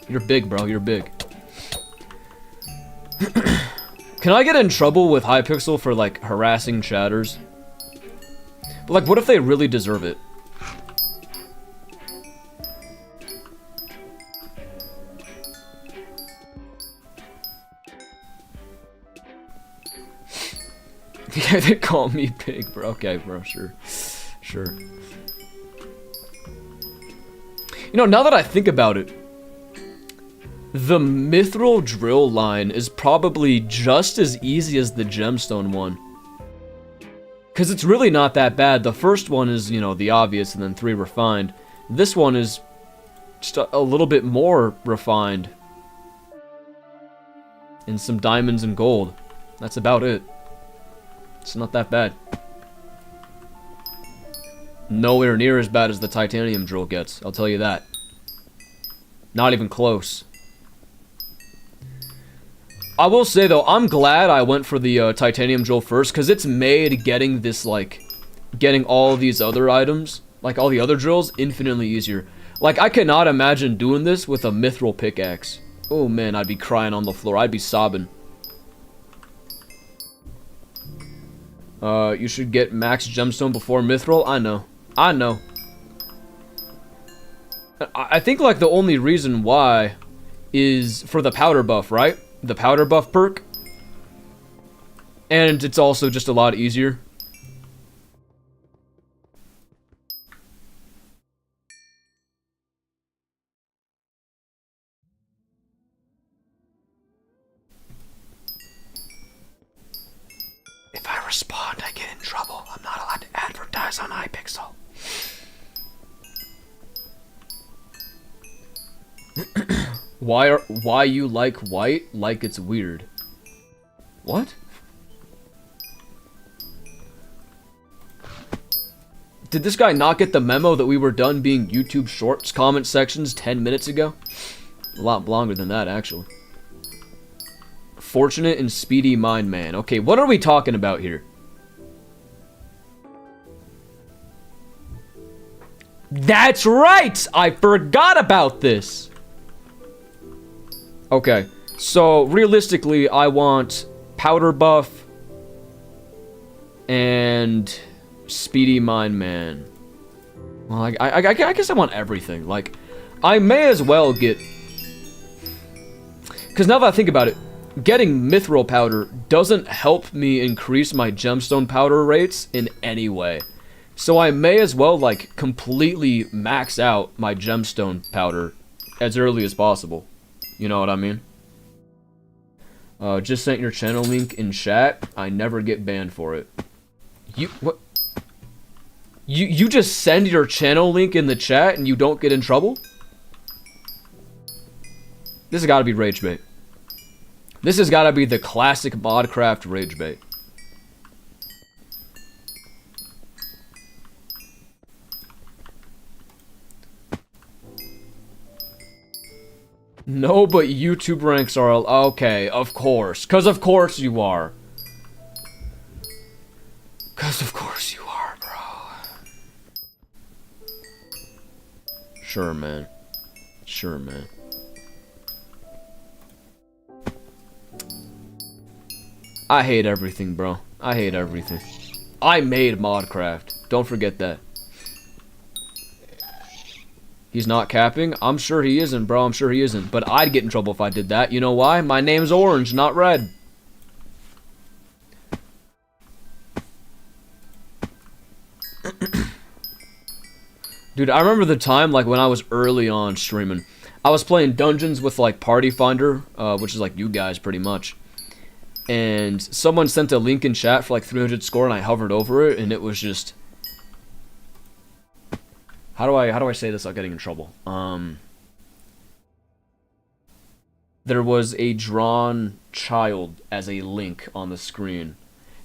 You're big, bro. You're big. Can I get in trouble with Hypixel for, like, harassing chatters? But, like, what if they really deserve it? Yeah, they call me big, bro. Okay, bro. Sure. Sure. You know, now that I think about it, the mithril drill line is probably just as easy as the gemstone one. Because it's really not that bad. The first one is, you know, the obvious, and then 3 refined. This one is just a little bit more refined. And some diamonds and gold. That's about it. It's not that bad. Nowhere near as bad as the titanium drill gets, I'll tell you that. Not even close. I will say though, I'm glad I went for the titanium drill first, because it's made getting this, like, getting all these other items, like all the other drills, infinitely easier. Like, I cannot imagine doing this with a mithril pickaxe. Oh man, I'd be crying on the floor. I'd be sobbing. You should get max gemstone before mithril. I know. I know. I think, like, the only reason why is for the powder buff, right? The powder buff perk. And it's also just a lot easier. If I respond, I get in trouble. I'm not allowed to advertise on iPixel. Why you like white? Like it's weird. What? Did this guy not get the memo that we were done being YouTube Shorts comment sections 10 minutes ago? A lot longer than that, actually. Fortunate and speedy mind man. Okay, what are we talking about here? That's right! I forgot about this! Okay, so realistically, I want powder buff and speedy mind man. Well, I guess I want everything. Like, I may as well get... Because now that I think about it, getting mithril powder doesn't help me increase my gemstone powder rates in any way. So I may as well, like, completely max out my gemstone powder as early as possible. You know what I mean? Just sent your channel link in chat. I never get banned for it. What? You just send your channel link in the chat and you don't get in trouble? This has got to be rage bait. This has got to be the classic modcraft rage bait. No, but YouTube ranks are... Okay, of course. Because of course you are. Because of course you are, bro. Sure, man. Sure, man. I hate everything, bro. I hate everything. I made modcraft. Don't forget that. He's not capping? I'm sure he isn't, bro. I'm sure he isn't. But I'd get in trouble if I did that. You know why? My name's Orange, not Red. Dude, I remember the time, like, when I was early on streaming. I was playing dungeons with, like, Party Finder, which is, like, you guys, pretty much. And someone sent a link in chat for, like, 300 score, and I hovered over it, and it was just... How do I say this without getting in trouble? There was a drawn child as a link on the screen.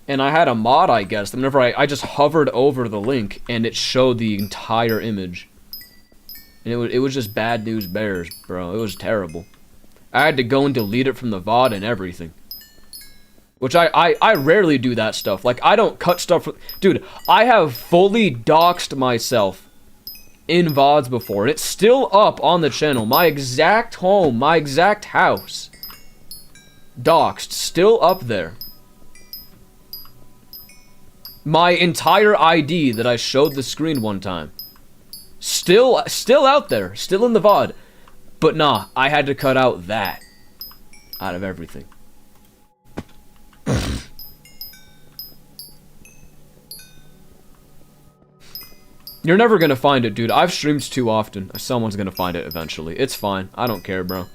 And I had a mod, I guess. Whenever I just hovered over the link, and it showed the entire image. And it was just bad news bears, bro. It was terrible. I had to go and delete it from the VOD and everything. Which I rarely do that stuff. Like, I don't cut stuff. Dude, I have fully doxed myself in VODs before. And it's still up on the channel. My exact home, my exact house. Doxed. Still up there. My entire ID that I showed the screen one time. Still out there. Still in the VOD. But nah, I had to cut out that. Out of everything. You're never gonna find it, dude. I've streamed too often. Someone's gonna find it eventually. It's fine. I don't care, bro.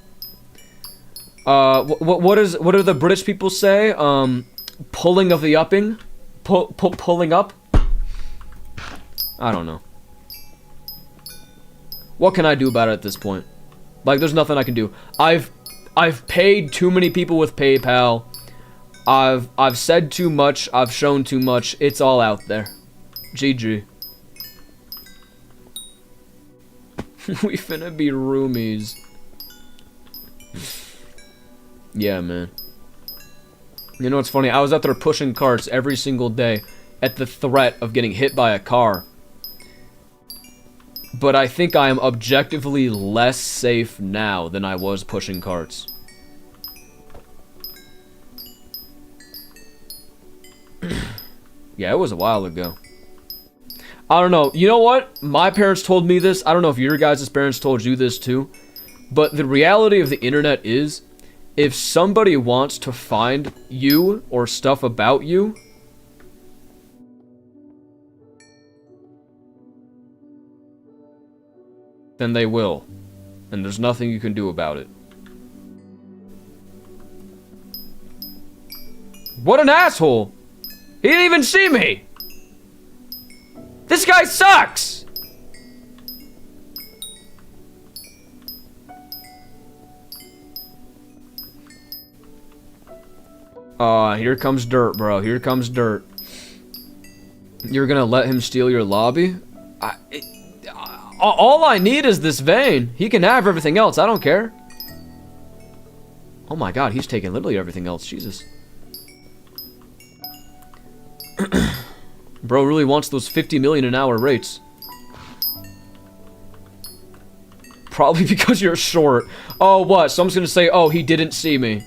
What do the British people say? Pulling of the upping? Pulling up? I don't know. What can I do about it at this point? Like, there's nothing I can do. I've paid too many people with PayPal. I've said too much. I've shown too much. It's all out there. GG. We finna be roomies. Yeah, man. You know what's funny? I was out there pushing carts every single day at the threat of getting hit by a car. But I think I am objectively less safe now than I was pushing carts. Yeah, it was a while ago. I don't know. You know what? My parents told me this. I don't know if your guys' parents told you this too. But the reality of the internet is, if somebody wants to find you or stuff about you, then they will. And there's nothing you can do about it. What an asshole! He didn't even see me! This guy sucks! Here comes dirt, bro. Here comes dirt. You're gonna let him steal your lobby? All I need is this vein. He can have everything else. I don't care. Oh my god, he's taking literally everything else. Jesus. Bro really wants those 50 million an hour rates. Probably because you're short. Oh, what? Someone's gonna say, oh, he didn't see me.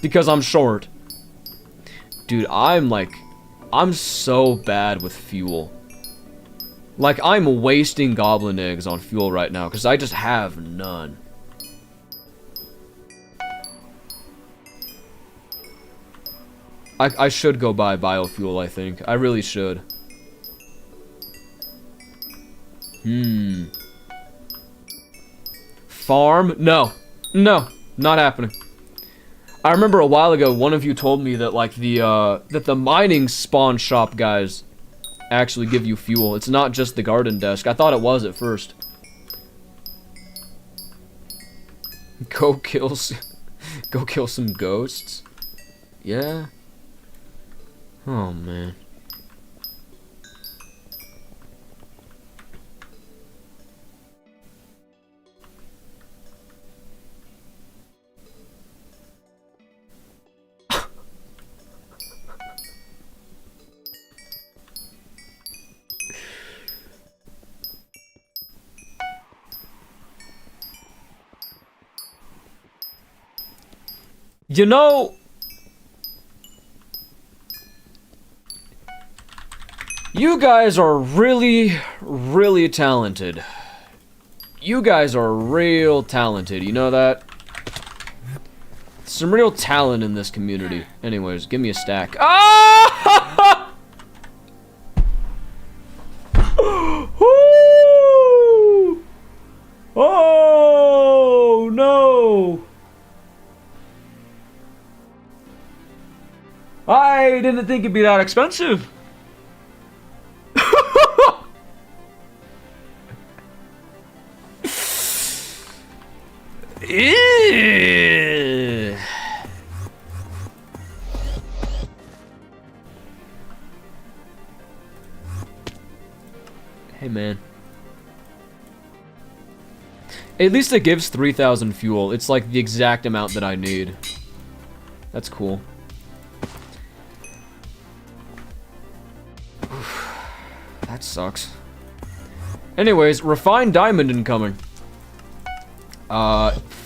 Because I'm short. Dude, I'm so bad with fuel. Like, I'm wasting goblin eggs on fuel right now, because I just have none. I should go buy biofuel, I think. I really should. Farm? No. No. Not happening. I remember a while ago, one of you told me that, like, that the mining spawn shop guys actually give you fuel. It's not just the garden desk. I thought it was at first. Go kill some ghosts? Yeah. Oh, man. You know, you guys are really, really talented. You guys are real talented, you know that? Some real talent in this community. Anyways, give me a stack. Ah! Oh no! I didn't think it'd be that expensive. Ew. Hey man. At least it gives 3,000 fuel. It's like the exact amount that I need. That's cool. That sucks. Anyways, refined diamond incoming.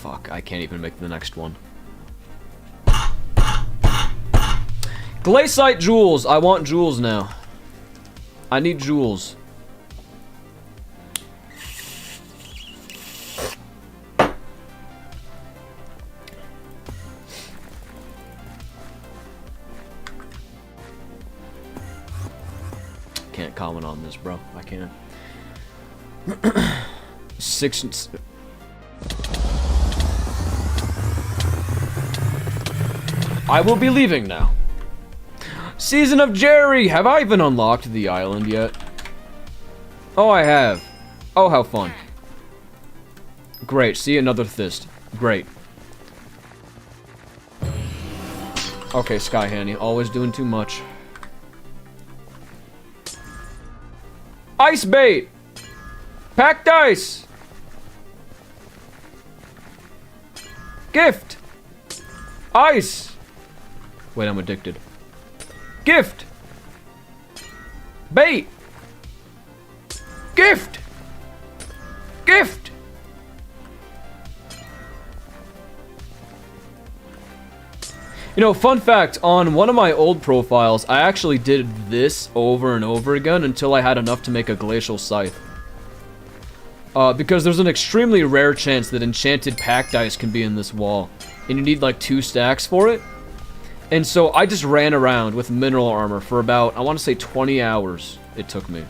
Fuck, I can't even make the next one. Glaciite jewels. I want jewels now. I need jewels. Can't comment on this, bro. I can't. 6. I will be leaving now. Season of Jerry! Have I even unlocked the island yet? Oh, I have. Oh, how fun. Great, see another fist. Great. Okay, Sky Handy, always doing too much. Ice bait! Packed ice! Gift! Ice! Wait, I'm addicted. Gift! Bait! Gift! Gift! You know, fun fact, on one of my old profiles, I actually did this over and over again until I had enough to make a glacial scythe. Because there's an extremely rare chance that enchanted packed ice can be in this wall. And you need like 2 stacks for it. And so I just ran around with mineral armor for about, I want to say 20 hours it took me.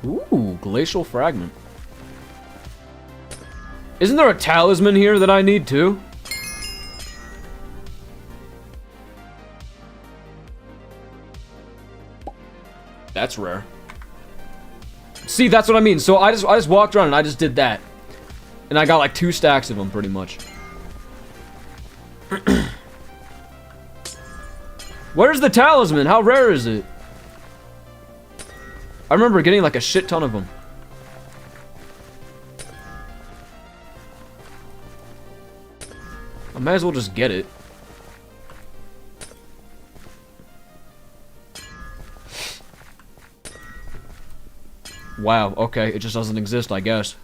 Ooh, glacial fragment. Isn't there a talisman here that I need too? That's rare. See, that's what I mean. So I just walked around and I just did that. And I got like 2 stacks of them pretty much. Where's the talisman? How rare is it? I remember getting like a shit ton of them. I might as well just get it. Wow, okay, it just doesn't exist, I guess.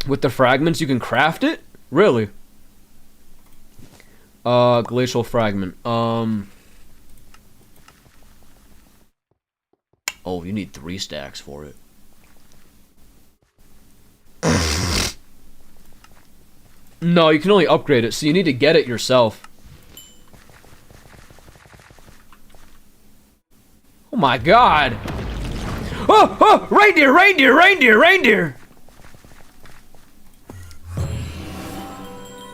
With the fragments, you can craft it? Really? Glacial fragment. Oh, you need 3 stacks for it. No, you can only upgrade it, so you need to get it yourself. Oh my god! Oh! Oh! Reindeer! Reindeer! Reindeer! Reindeer!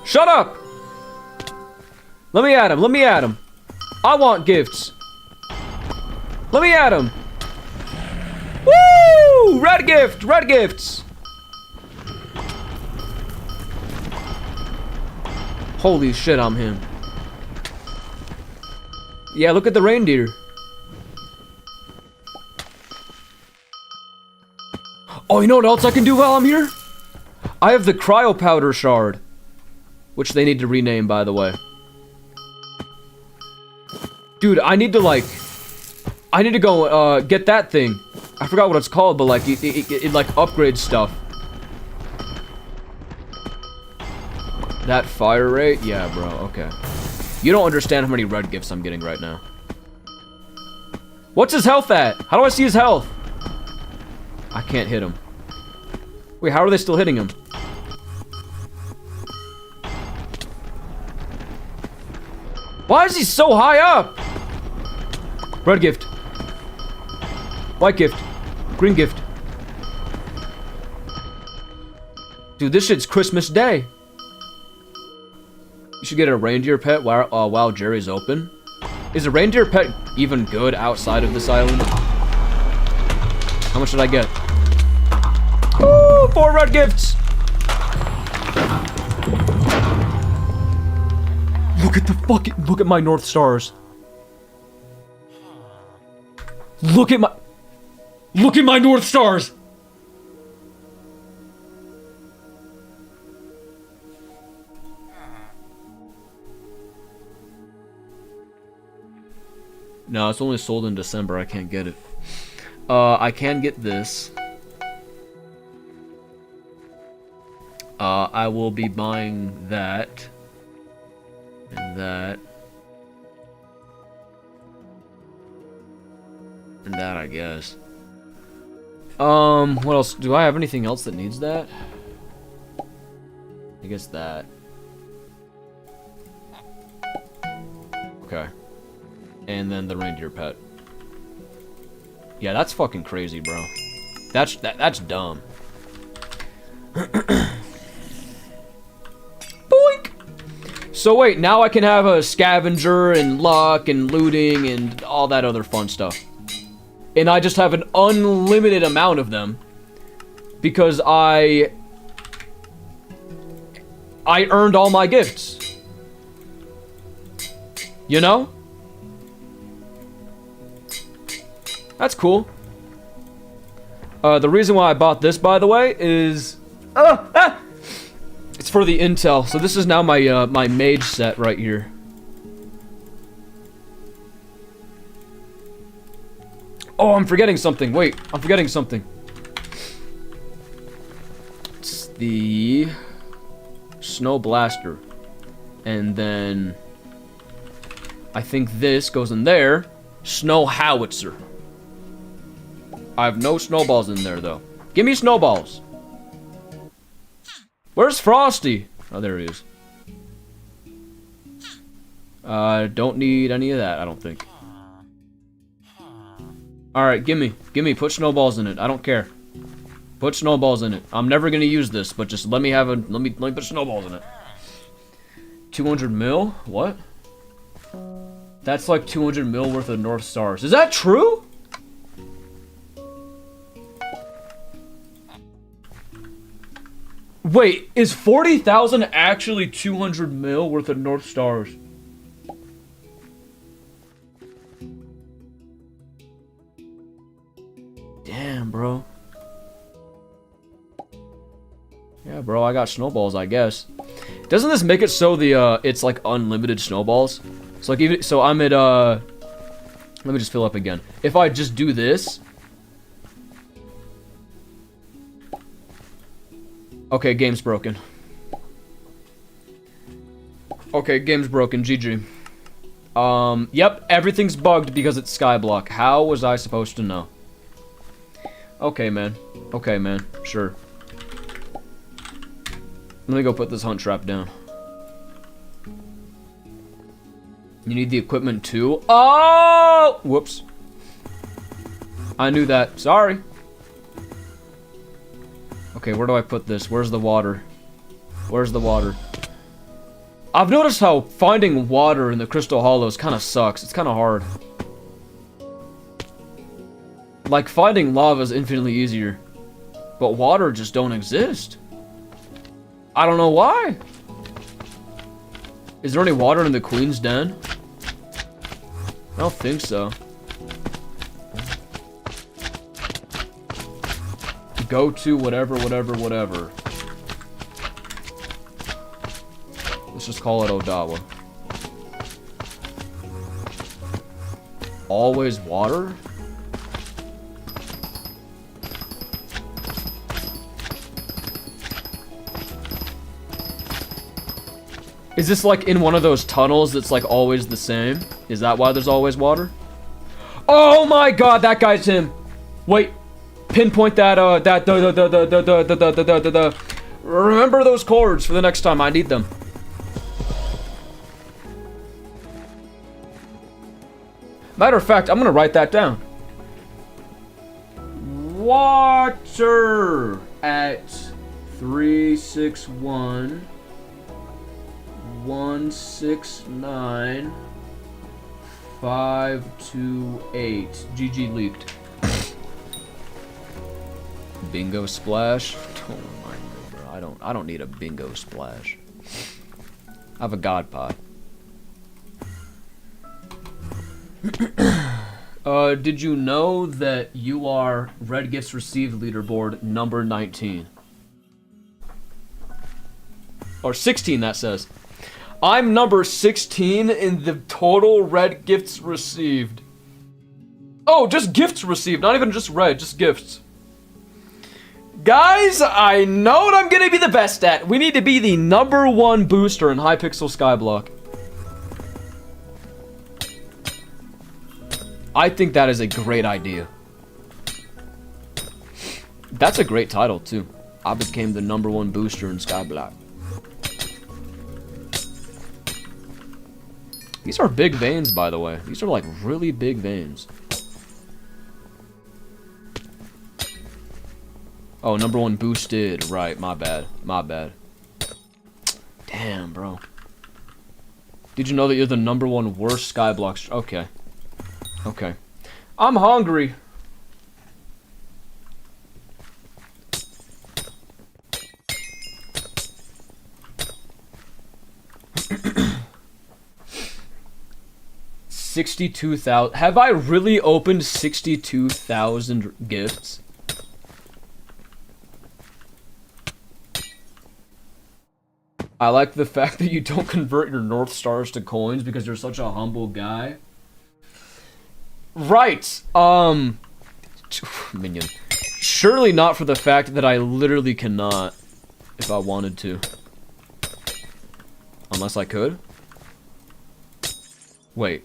Shut up! Let me at him, let me at him. I want gifts. Let me at him. Woo! Red gift, red gifts. Holy shit, I'm him. Yeah, look at the reindeer. Oh, you know what else I can do while I'm here? I have the cryo powder shard. Which they need to rename, by the way. Dude, I need to, like... I need to go, get that thing. I forgot what it's called, but, like, it like, upgrades stuff. That fire rate? Yeah, bro, okay. You don't understand how many red gifts I'm getting right now. What's his health at? How do I see his health? I can't hit him. Wait, how are they still hitting him? Why is he so high up? Red gift. White gift. Green gift. Dude, this shit's Christmas Day. You should get a reindeer pet while Jerry's open. Is a reindeer pet even good outside of this island? How much did I get? Woo! 4 red gifts! Look at my North Stars. Look at my North Stars! No, it's only sold in December. I can't get it. I can get this. I will be buying that. And that. And that, I guess. What else? Do I have anything else that needs that? I guess that. Okay. And then the reindeer pet. Yeah, that's fucking crazy, bro. That's dumb. Boink! So wait, now I can have a scavenger and luck and looting and all that other fun stuff. And I just have an unlimited amount of them. Because I earned all my gifts. You know? That's cool. The reason why I bought this, by the way, is... It's for the intel. So this is now my, my mage set right here. Oh, I'm forgetting something. Wait, I'm forgetting something. It's the... Snow Blaster. And then... I think this goes in there. Snow Howitzer. I have no snowballs in there, though. Give me snowballs. Where's Frosty? Oh, there he is. Don't need any of that, I don't think. Alright, gimme. Put snowballs in it. I don't care. Put snowballs in it. I'm never gonna use this, but just let me have a... Let me put snowballs in it. 200 mil? What? That's like 200 mil worth of North Stars. Is that true? Wait, is 40,000 actually 200 mil worth of North Stars? Damn, bro. Yeah, bro, I got snowballs, I guess. Doesn't this make it so the, it's like unlimited snowballs? So like even, so I'm at, let me just fill up again. If I just do this. Okay, game's broken. Okay, game's broken, GG. Yep, everything's bugged because it's Skyblock. How was I supposed to know? Okay, man. Okay, man. Sure. Let me go put this hunt trap down. You need the equipment too? Oh! Whoops. I knew that. Sorry. Okay, where do I put this? Where's the water? Where's the water? I've noticed how finding water in the Crystal Hollows kind of sucks. It's kind of hard. Like, finding lava is infinitely easier. But water just don't exist. I don't know why. Is there any water in the Queen's Den? I don't think so. Go to whatever. Let's just call it Odawa. Always water? Is this like in one of those tunnels that's like always the same? Is that why there's always water? Oh my god, that guy's him. Wait, pinpoint that, remember those chords for the next time. I need them. Matter of fact, I'm gonna write that down. Water at 361 169 528. GG leaked. Bingo splash. Don't remind me, bro. I don't need a bingo splash. I have a god pot. Did you know that you are Red Gifts Received leaderboard number 19? Or 16, that says. I'm number 16 in the total Red Gifts Received. Oh, just gifts received, not even just red, just gifts. Guys, I know what I'm gonna be the best at. We need to be the #1 booster in Hypixel Skyblock. I think that is a great idea. That's a great title, too. I became the #1 booster in Skyblock. These are big veins, by the way. These are, like, really big veins. Oh, #1 boosted. Right, my bad. My bad. Damn, bro. Did you know that you're the #1 worst Skyblock? Okay. Okay. I'm hungry. $62,000. Have I really opened 62,000 gifts? I like the fact that you don't convert your North Stars to coins because you're such a humble guy. Right. Minion. Surely not for the fact that I literally cannot if I wanted to. Unless I could. Wait.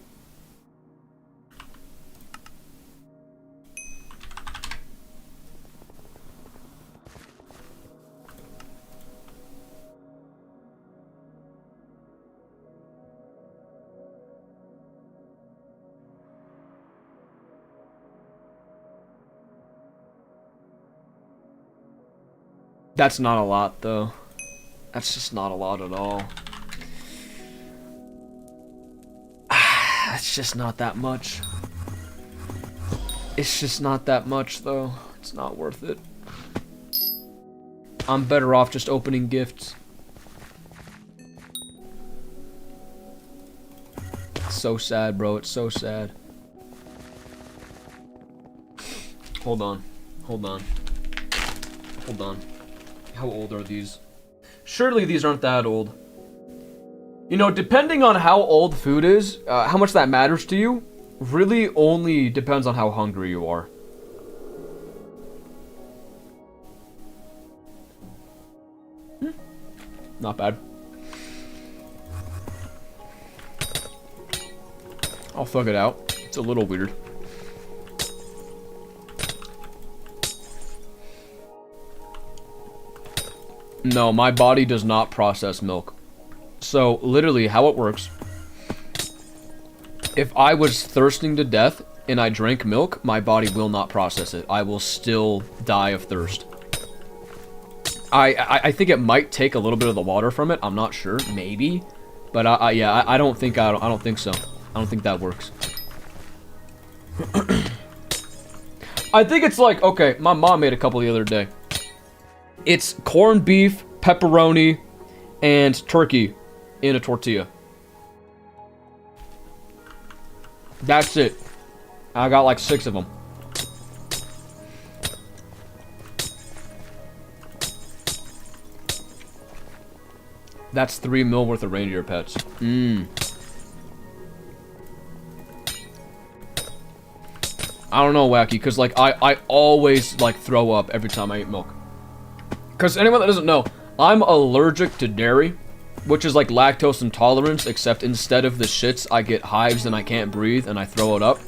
That's not a lot, though. That's just not a lot at all. It's just not that much. It's just not that much, though. It's not worth it. I'm better off just opening gifts. It's so sad, bro. It's so sad. Hold on. Hold on. Hold on. How old are these? Surely these aren't that old. You know, depending on how old food is, how much that matters to you, really only depends on how hungry you are. Not bad. I'll thug it out. It's a little weird. No, my body does not process milk. So, literally, how it works, if I was thirsting to death and I drank milk, my body will not process it. I will still die of thirst. I think it might take a little bit of the water from it. I'm not sure. Maybe. But, yeah, I don't think I don't think so. I don't think that works. I think it's like, okay, my mom made a couple the other day. It's corned beef, pepperoni, and turkey in a tortilla. That's it. I got like 6 of them. That's 3 mil worth of reindeer pets. I don't know, Wacky, because like I always like throw up every time I eat milk. Because anyone that doesn't know, I'm allergic to dairy, which is like lactose intolerance, except instead of the shits, I get hives and I can't breathe and I throw it up.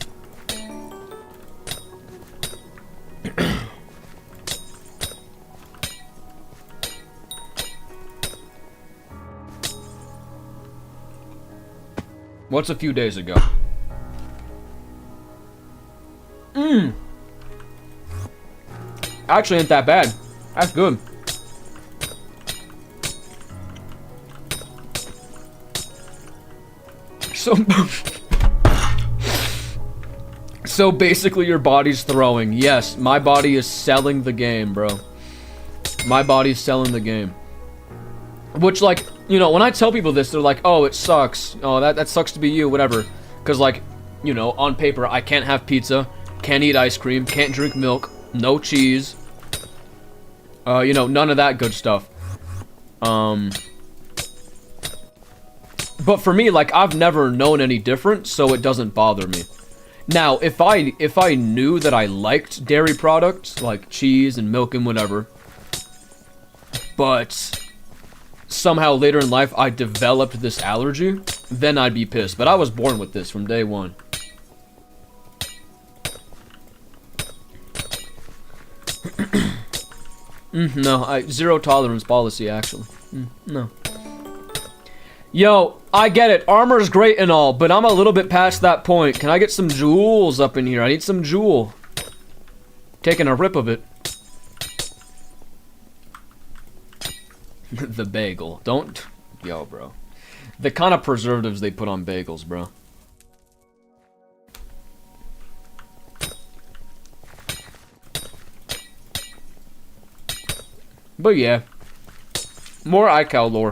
What's a few days ago? Actually ain't that bad. That's good. So... So basically your body's throwing. Yes, my body is selling the game, bro. My body's selling the game. Which, like, you know, when I tell people this, they're like, oh, it sucks. Oh, that sucks to be you, whatever. Because, like, you know, on paper, I can't have pizza, can't eat ice cream, can't drink milk, no cheese. You know, none of that good stuff. But for me, like, I've never known any different, so it doesn't bother me. Now, if I knew that I liked dairy products, like cheese and milk and whatever, but somehow later in life I developed this allergy, then I'd be pissed. But I was born with this from day one. No, zero tolerance policy, actually. No. Yo, I get it. Armor's great and all, but I'm a little bit past that point. Can I get some jewels up in here? I need some jewel. Taking a rip of it. The bagel. Don't... Yo, bro. The kind of preservatives they put on bagels, bro. But yeah. More iCal lore.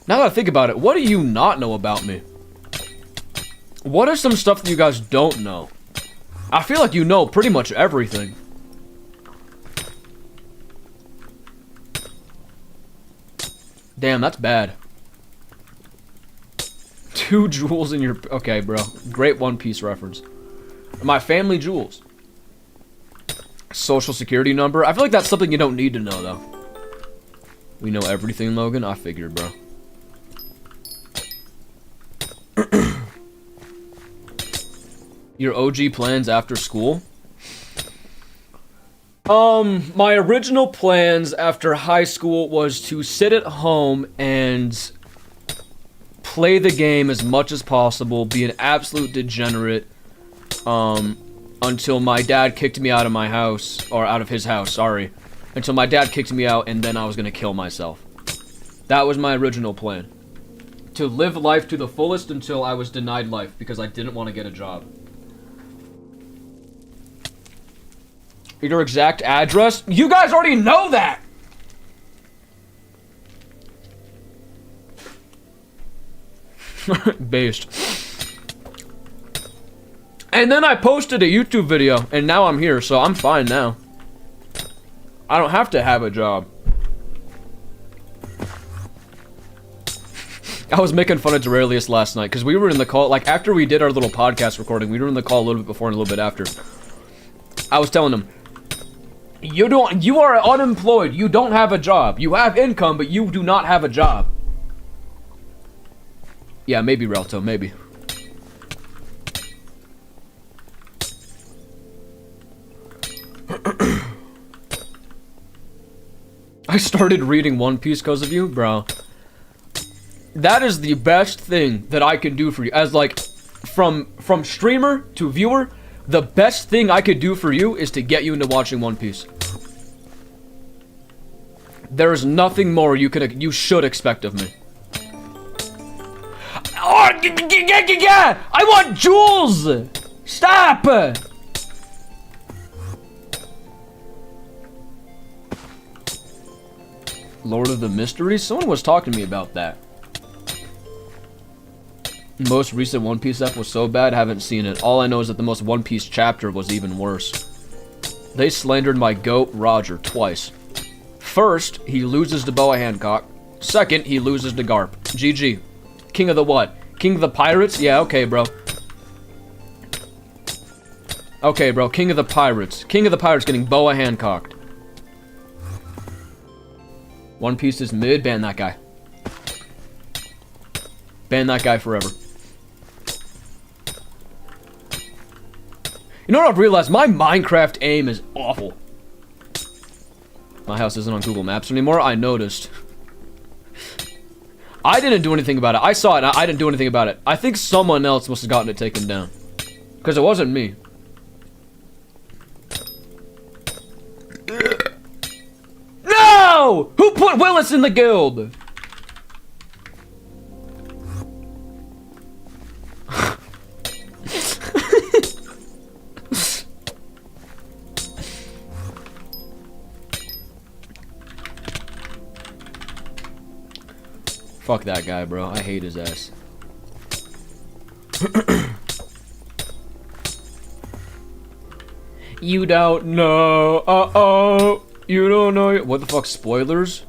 Now that I think about it, what do you not know about me? What are some stuff that you guys don't know? I feel like you know pretty much everything. Damn, that's bad. 2 jewels in your... Okay, bro. Great One Piece reference. My family jewels. Social security number. I feel like that's something you don't need to know, though. We know everything, Logan. I figured, bro. Your OG plans after school? My original plans after high school was to sit at home and play the game as much as possible, be an absolute degenerate, until my dad kicked me out of my house, or out of his house, sorry. Until my dad kicked me out, and then I was gonna kill myself. That was my original plan. To live life to the fullest until I was denied life, because I didn't want to get a job. Your exact address? You guys already know that! Based. And then I posted a YouTube video, and now I'm here, so I'm fine now. I don't have to have a job. I was making fun of Duralius last night, because we were in the call, like, after we did our little podcast recording, we were in the call a little bit before and a little bit after. I was telling him, you are unemployed, you don't have a job. You have income, but you do not have a job. Yeah, maybe, Relto, maybe. I started reading One Piece because of you, bro. That is the best thing that I can do for you. As, like, from streamer to viewer, the best thing I could do for you is to get you into watching One Piece. There is nothing more you should expect of me. Oh, I want jewels! Stop! Lord of the Mysteries? Someone was talking to me about that. Most recent One Piece ep was so bad, I haven't seen it. All I know is that the most One Piece chapter was even worse. They slandered my goat, Roger, twice. First, he loses to Boa Hancock. Second, he loses to Garp. GG. King of the what? King of the Pirates? Yeah, okay, bro. Okay, bro. King of the Pirates. King of the Pirates getting Boa Hancocked. One Piece is mid. Ban that guy. Ban that guy forever. You know what I've realized? My Minecraft aim is awful. My house isn't on Google Maps anymore. I noticed. I didn't do anything about it. I saw it and I didn't do anything about it. I think someone else must have gotten it taken down. Because it wasn't me. No! Who put Willis in the guild? Fuck that guy, bro. I hate his ass. You don't know. Uh-oh. You don't know. What the fuck? Spoilers?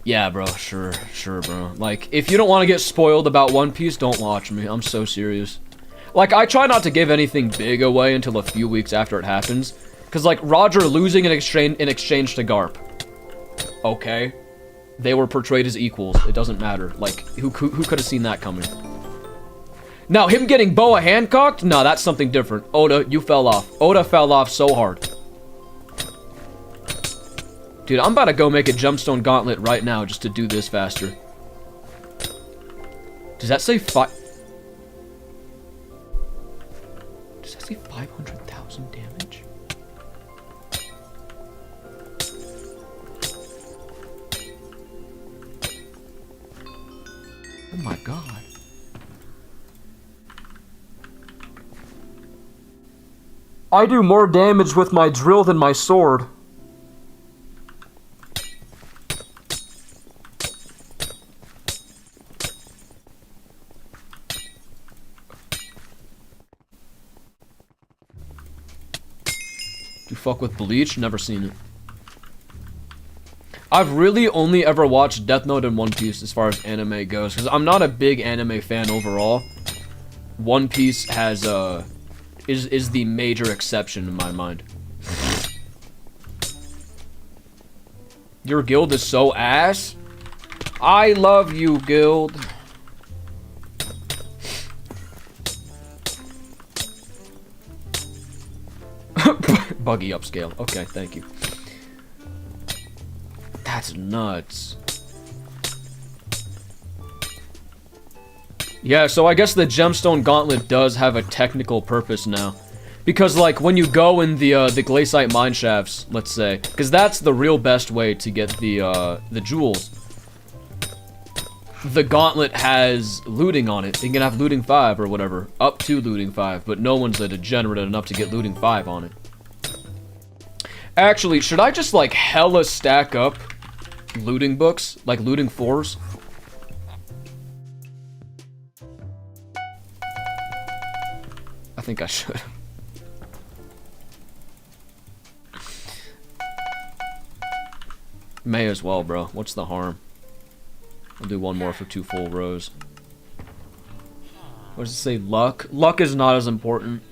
Yeah, bro. Sure, bro. Like, if you don't want to get spoiled about One Piece, don't watch me. I'm so serious. Like, I try not to give anything big away until a few weeks after it happens. Because, like, Roger losing in exchange to Garp. Okay. They were portrayed as equals. It doesn't matter. Like, who could have seen that coming? Now, him getting Boa Hancocked? No, that's something different. Oda, you fell off. Oda fell off so hard. Dude, I'm about to go make a Gemstone Gauntlet right now just to do this faster. Does that say Does that say 500,000 damage? Oh my god. I do more damage with my drill than my sword. Do you fuck with Bleach? Never seen it. I've really only ever watched Death Note and One Piece as far as anime goes, because I'm not a big anime fan overall. One Piece has, is the major exception in my mind. Your guild is so ass? I love you, guild. Buggy upscale. Okay, thank you. That's nuts. Yeah, so I guess the Gemstone Gauntlet does have a technical purpose now. Because, like, when you go in the Glaciite Mineshafts, let's say, because that's the real best way to get the jewels. The Gauntlet has looting on it. You can have looting 5 or whatever. Up to looting 5, but no one's a degenerate enough to get looting 5 on it. Actually, should I just, like, hella stack up looting books? Like, looting 4s? I think I should. May as well, bro. What's the harm? I'll do one more for 2 full rows. What does it say? Luck? Luck is not as important.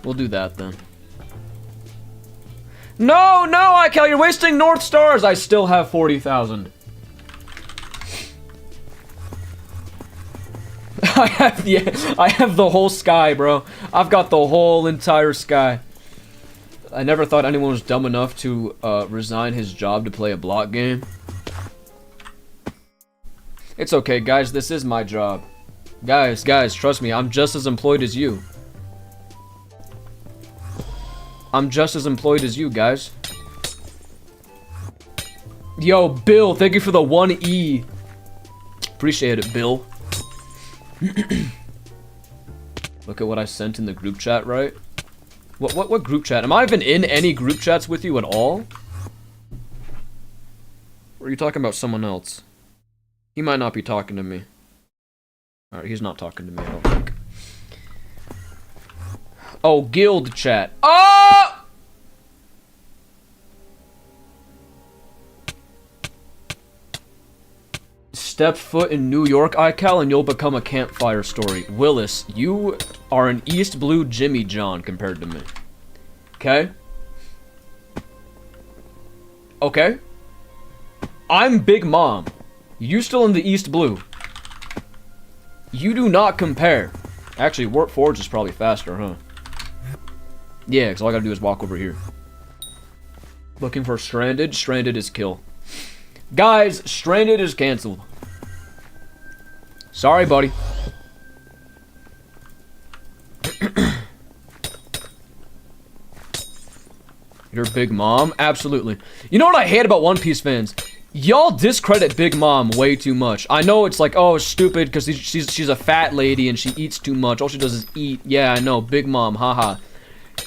We'll do that then. No, no, iKal, you're wasting North Stars! I still have 40,000. I have the whole sky, bro. I've got the whole entire sky. I never thought anyone was dumb enough to resign his job to play a block game. It's okay, guys. This is my job. Guys, trust me. I'm just as employed as you. I'm just as employed as you, guys. Yo, Bill, thank you for the 1E. Appreciate it, Bill. Look at what I sent in the group chat, right? What group chat? Am I even in any group chats with you at all? Or are you talking about someone else? He might not be talking to me. Alright, he's not talking to me, I don't think. Oh, guild chat. Oh! Step foot in New York, iKal, and you'll become a campfire story. Willis, you are an East Blue Jimmy John compared to me. Okay? Okay? I'm Big Mom. You still in the East Blue. You do not compare. Actually, Warp Forge is probably faster, huh? Yeah, because all I gotta do is walk over here. Looking for Stranded. Stranded is kill. Guys, Stranded is canceled. Sorry, buddy. You're Big Mom? Absolutely. You know what I hate about One Piece fans? Y'all discredit Big Mom way too much. I know it's like, oh, it's stupid because she's a fat lady and she eats too much. All she does is eat. Yeah, I know. Big Mom. Haha.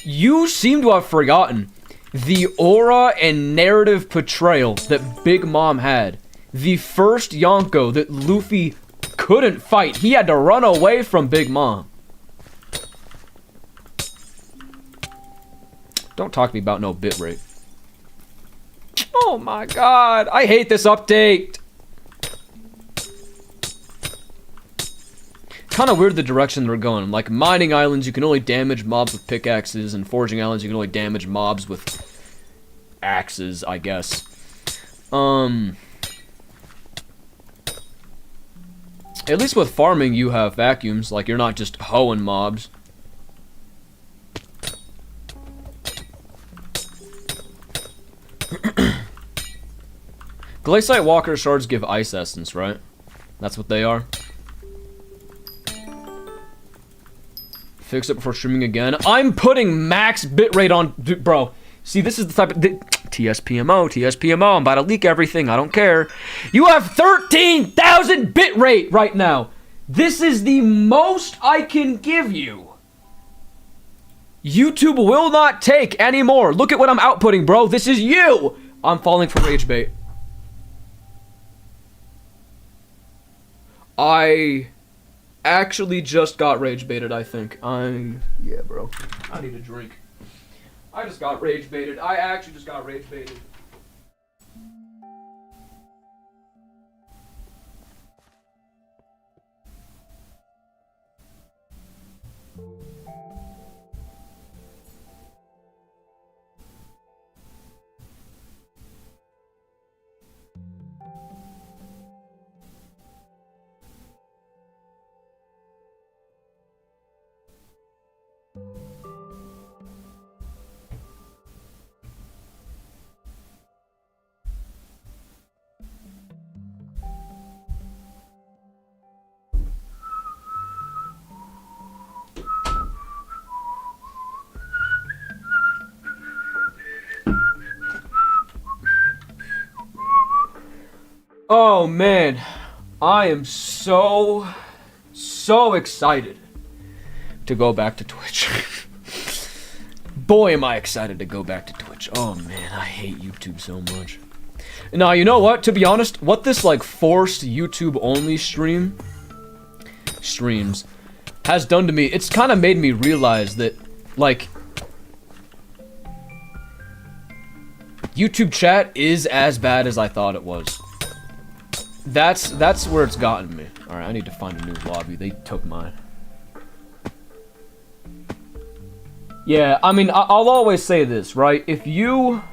You seem to have forgotten the aura and narrative portrayal that Big Mom had. The first Yonko that Luffy couldn't fight. He had to run away from Big Mom. Don't talk to me about no bitrate. Oh my god, I hate this update. Kind of weird the direction they're going. Like, mining islands, you can only damage mobs with pickaxes, and foraging islands, you can only damage mobs with axes, I guess. At least with farming, you have vacuums. Like, you're not just hoeing mobs. Glaciite Walker shards give ice essence, right? That's what they are. Fix it before streaming again. I'm putting max bitrate on... Bro, see, this is the type of... TSPMO. I'm about to leak everything. I don't care. You have 13,000 bitrate right now. This is the most I can give you. YouTube will not take anymore. Look at what I'm outputting, bro. This is you. I'm falling for rage bait. I actually just got rage baited, I think. Yeah, bro. I need a drink. I just got rage baited. I actually just got rage baited. Oh man, I am so excited to go back to Twitch. Boy, am I excited to go back to Twitch. Oh man, I hate YouTube so much. Now, you know what? To be honest, what this like forced YouTube only streams has done to me, it's kind of made me realize that like YouTube chat is as bad as I thought it was. That's where it's gotten me. Alright, I need to find a new lobby. They took mine. Yeah, I mean, I'll always say this, right? If you...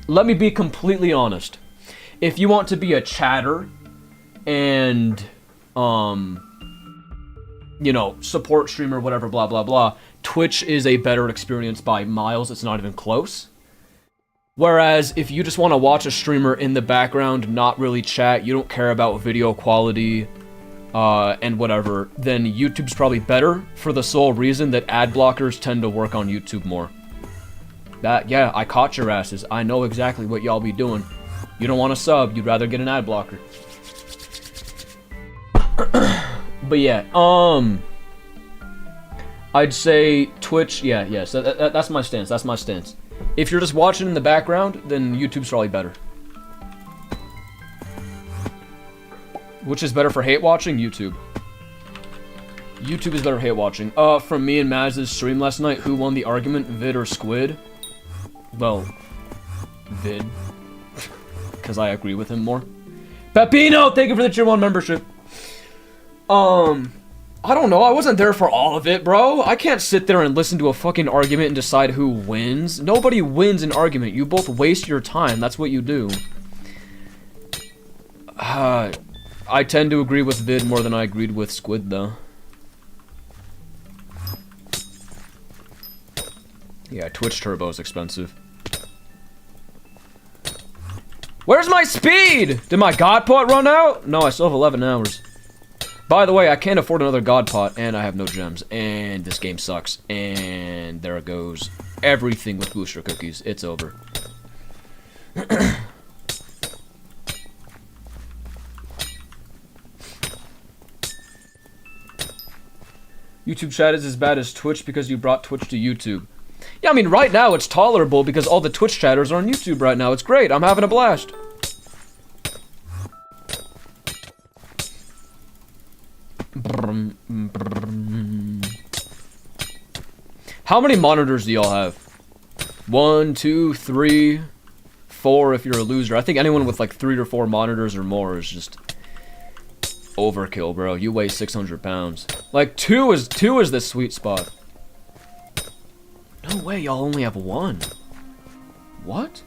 Let me be completely honest. If you want to be a chatter and, you know, support streamer, whatever, blah, blah, blah, Twitch is a better experience by miles. It's not even close. Whereas, if you just want to watch a streamer in the background, not really chat, you don't care about video quality, and whatever, then YouTube's probably better for the sole reason that ad blockers tend to work on YouTube more. Yeah, I caught your asses. I know exactly what y'all be doing. You don't want to sub, you'd rather get an ad blocker. But yeah, I'd say Twitch, yes, that's my stance, that's my stance. If you're just watching in the background, then YouTube's probably better. Which is better for hate watching? YouTube. YouTube is better for hate watching. From me and Maz's stream last night, who won the argument, Vid or Squid? Well, Vid. Because I agree with him more. Pepino, thank you for the tier 1 membership. I don't know, I wasn't there for all of it, bro. I can't sit there and listen to a fucking argument and decide who wins. Nobody wins an argument. You both waste your time. That's what you do. I tend to agree with Vid more than I agreed with Squid, though. Yeah, Twitch Turbo is expensive. Where's my speed? Did my God Pot run out? No, I still have 11 hours. By the way, I can't afford another God Pot, and I have no gems, and this game sucks. And there it goes. Everything with booster cookies. It's over. YouTube chat is as bad as Twitch because you brought Twitch to YouTube. Yeah, I mean, right now it's tolerable because all the Twitch chatters are on YouTube right now. It's great. I'm having a blast. How many monitors do y'all have? 1, 2, 3, 4 if you're a loser. I think anyone with like 3 or 4 monitors or more is just overkill, bro. You weigh 600 pounds. Like, 2 is the sweet spot. No way, y'all only have 1. What?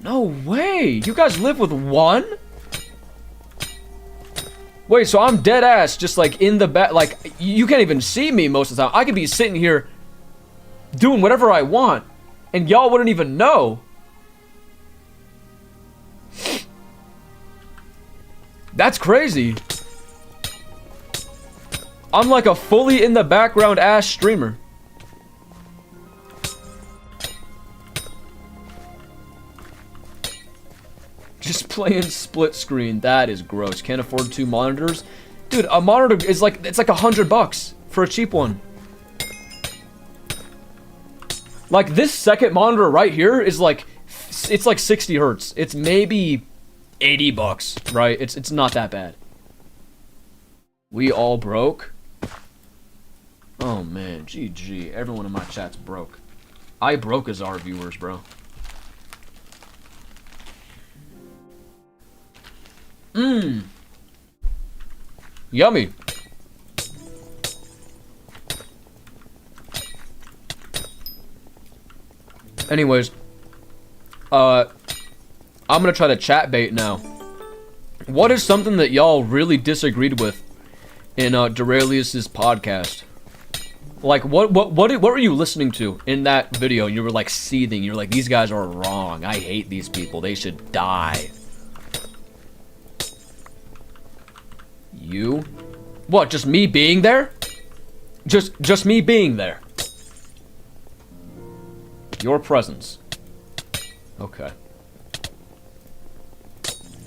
No way! You guys live with 1? Wait, so I'm dead ass just like in the back, like, you can't even see me most of the time. I could be sitting here doing whatever I want, and y'all wouldn't even know. That's crazy. I'm like a fully in the background ass streamer. Just playing split screen. That is gross. Can't afford 2 monitors. Dude, a monitor is like, it's like $100 for a cheap one. Like this second monitor right here is like, it's like 60 hertz. It's maybe $80, right? It's not that bad. We all broke. Oh man, GG. Everyone in my chat's broke. I broke as our viewers, bro. Mmm. Yummy. Anyways, I'm gonna try to chat bait now. What is something that y'all really disagreed with in Duralius's podcast? Like, what were you listening to in that video? You were like seething. You were like, these guys are wrong. I hate these people. They should die. You? What? Just me being there? Just me being there. Your presence. Okay.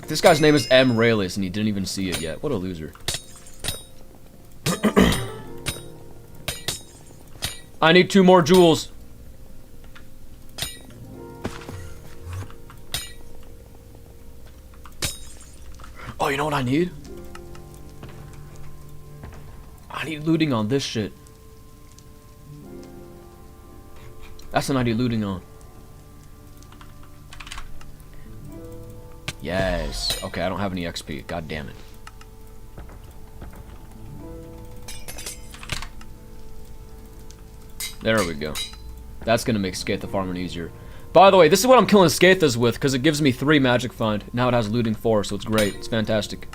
This guy's name is M. Raylis, and he didn't even see it yet. What a loser. I need 2 more jewels. Oh, you know what I need? I need looting on this shit. That's what I need looting on. Yes. Okay, I don't have any XP. God damn it. There we go. That's gonna make Skaitha farming easier. By the way, this is what I'm killing Skaithas with, because it gives me 3 magic find. Now it has looting 4, so it's great. It's fantastic.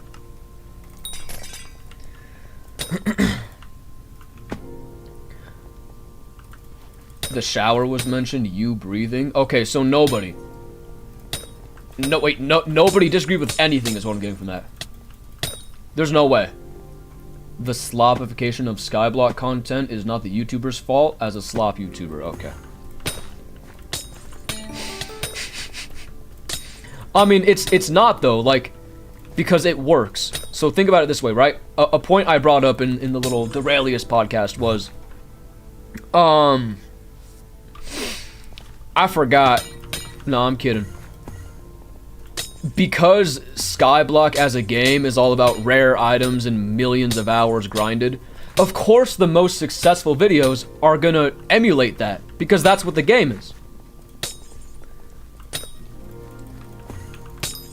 The shower was mentioned, you breathing. Okay, so nobody. No, wait, nobody disagreed with anything is what I'm getting from that. There's no way. The slopification of Skyblock content is not the YouTuber's fault as a slop YouTuber. Okay. I mean, it's not though, like, because it works. So think about it this way, right? A point I brought up in the little Duralius podcast was, I forgot. No, I'm kidding. Because Skyblock as a game is all about rare items and millions of hours grinded, of course the most successful videos are gonna emulate that, because that's what the game is.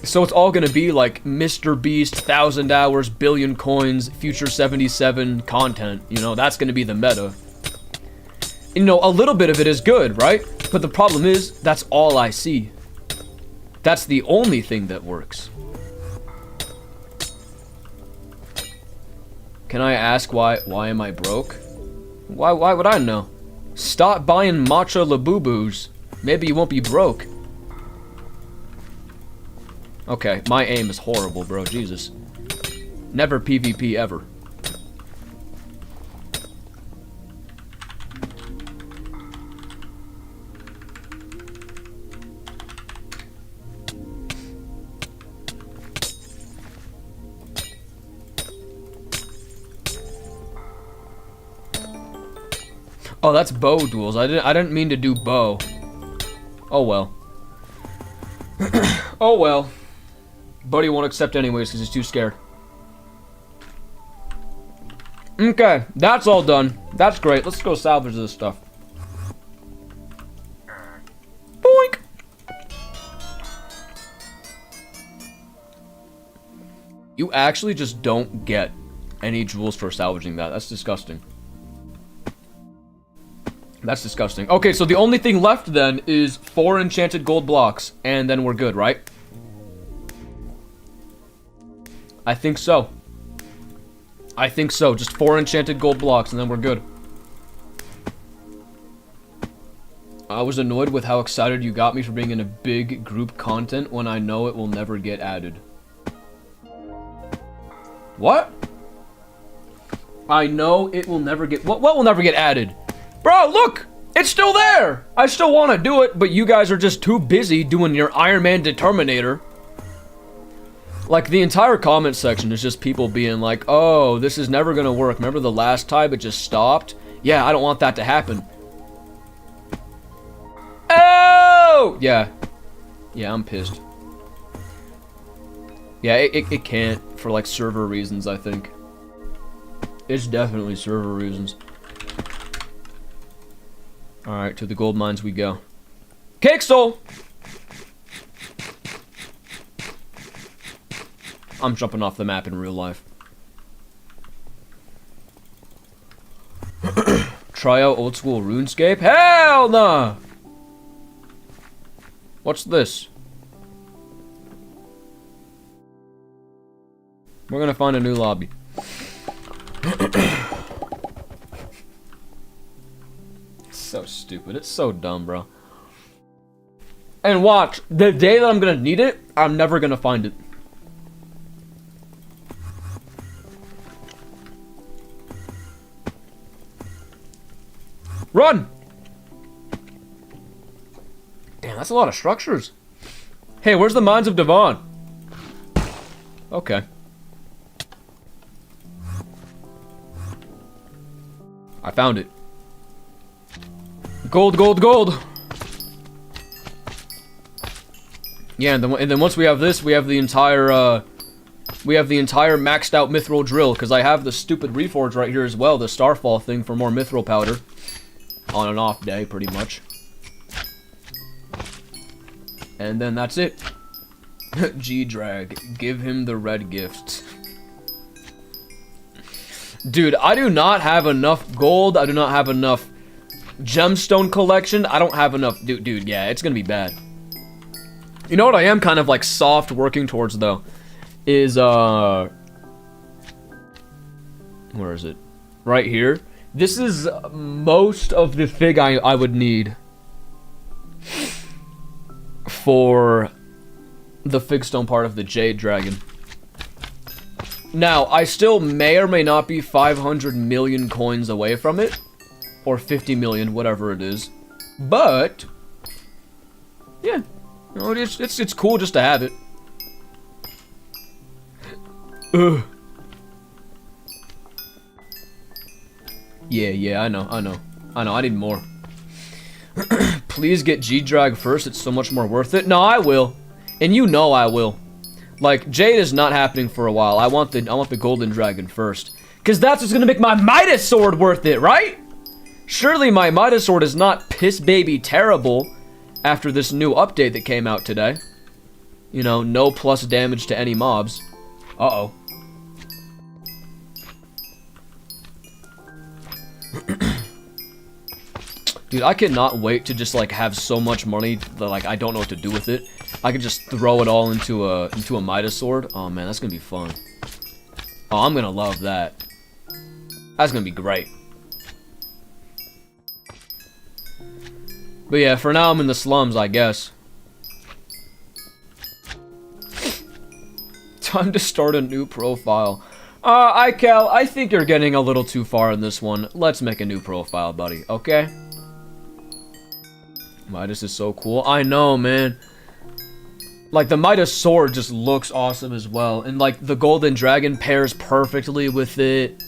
So it's all gonna be like Mr. Beast, 1,000 hours, billion coins, Future 77 content, you know, that's gonna be the meta. You know, a little bit of it is good, right? But the problem is, that's all I see. That's the only thing that works. Can I ask why am I broke? Why would I know? Stop buying matcha labubus. Maybe you won't be broke. Okay, my aim is horrible, bro. Jesus. Never PvP ever. Oh, that's bow duels. I didn't mean to do bow. Oh well. Oh well. Buddy won't accept anyways because he's too scared. Okay, that's all done. That's great. Let's go salvage this stuff. Boink! You actually just don't get any jewels for salvaging that. That's disgusting. That's disgusting. Okay, so the only thing left then is 4 enchanted gold blocks, and then we're good, right? I think so. I think so. Just 4 enchanted gold blocks, and then we're good. I was annoyed with how excited you got me for being in a big group content when I know it will never get added. What? I know it will never get... What will never get added? Bro, look! It's still there! I still want to do it, but you guys are just too busy doing your Iron Man Determinator. Like, the entire comment section is just people being like, oh, this is never gonna work. Remember the last time it just stopped? Yeah, I don't want that to happen. Oh! Yeah. Yeah, I'm pissed. Yeah, it can't for, like, server reasons, I think. It's definitely server reasons. Alright, to the gold mines we go. Cake Soul! I'm jumping off the map in real life. Try out old school RuneScape? Hell no! What's this? We're gonna find a new lobby. So stupid. It's so dumb, bro. And watch, the day that I'm gonna need it, I'm never gonna find it. Run! Damn, that's a lot of structures. Hey, where's the Mines of Devon? Okay. I found it. Gold, gold, gold! Yeah, and then once we have this, we have the entire maxed out mithril drill, because I have the stupid reforge right here as well, the starfall thing for more mithril powder. On and off day, pretty much. And then that's it. G-Drag, give him the red gifts. Dude, I do not have enough gold, I do not have enough gemstone collection, I don't have enough, dude, yeah, it's gonna be bad. You know what I am kind of like soft working towards though, is where is it? Right here. This is most of the fig I would need for the figstone part of the Jade Dragon. Now, I still may or may not be 500 million coins away from it, or 50 million, whatever it is. But yeah, you know, it's cool just to have it. Ugh. Yeah, I know, I need more. Please get G-Drag first, it's so much more worth it. No, I will. And you know I will. Like, Jade is not happening for a while. I want the Golden Dragon first. Cause that's what's gonna make my Midas Sword worth it, right? Surely my Midas Sword is not piss baby terrible after this new update that came out today. You know, no plus damage to any mobs. Uh-oh. Dude, I cannot wait to just, like, have so much money that, like, I don't know what to do with it. I could just throw it all into a Midas sword. Oh man, that's gonna be fun. Oh, I'm gonna love that. That's gonna be great. But yeah, for now I'm in the slums, I guess. Time to start a new profile. iKal, I think you're getting a little too far in this one. Let's make a new profile, buddy, okay? Midas is so cool. I know, man. Like, the Midas sword just looks awesome as well. And, like, the golden dragon pairs perfectly with it.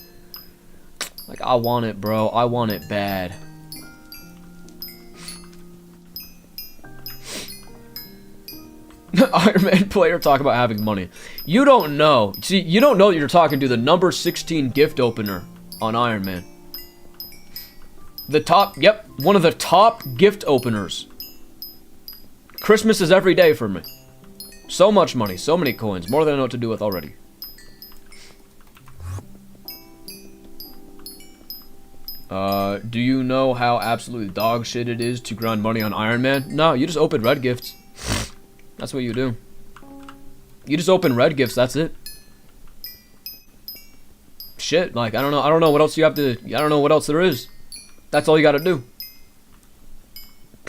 Like, I want it, bro. I want it bad. Iron Man player talk about having money. You don't know. See, you don't know that you're talking to the number 16 gift opener on Iron Man. The top, yep, one of the top gift openers. Christmas is every day for me. So much money, so many coins, more than I know what to do with already. Do you know how absolutely dog shit it is to grind money on Iron Man? No, you just open red gifts. That's what you do. You just open red gifts, that's it. Shit, like, I don't know what else you have to, I don't know what else there is. That's all you gotta do.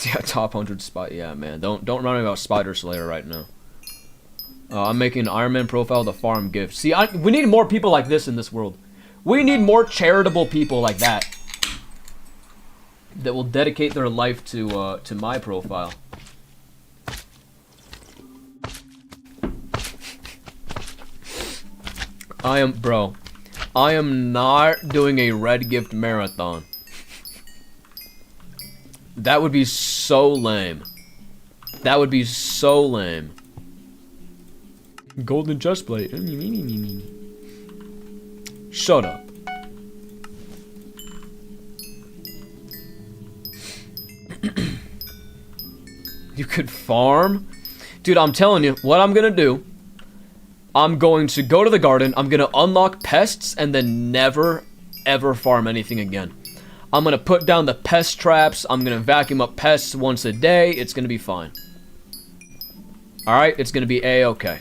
Yeah, top 100 spot, yeah, man. Don't remind me about Spider Slayer right now. I'm making an Iron Man profile to farm gifts. See, we need more people like this in this world. We need more charitable people like that. That will dedicate their life to my profile. I am not doing a red gift marathon. That would be so lame. That would be so lame. Golden chest plate. Shut up. You could farm? Dude, I'm telling you, what I'm gonna do, I'm going to go to the garden, I'm gonna unlock pests, and then never, ever farm anything again. I'm gonna put down the pest traps, I'm gonna vacuum up pests once a day, it's gonna be fine. Alright, it's gonna be A-okay.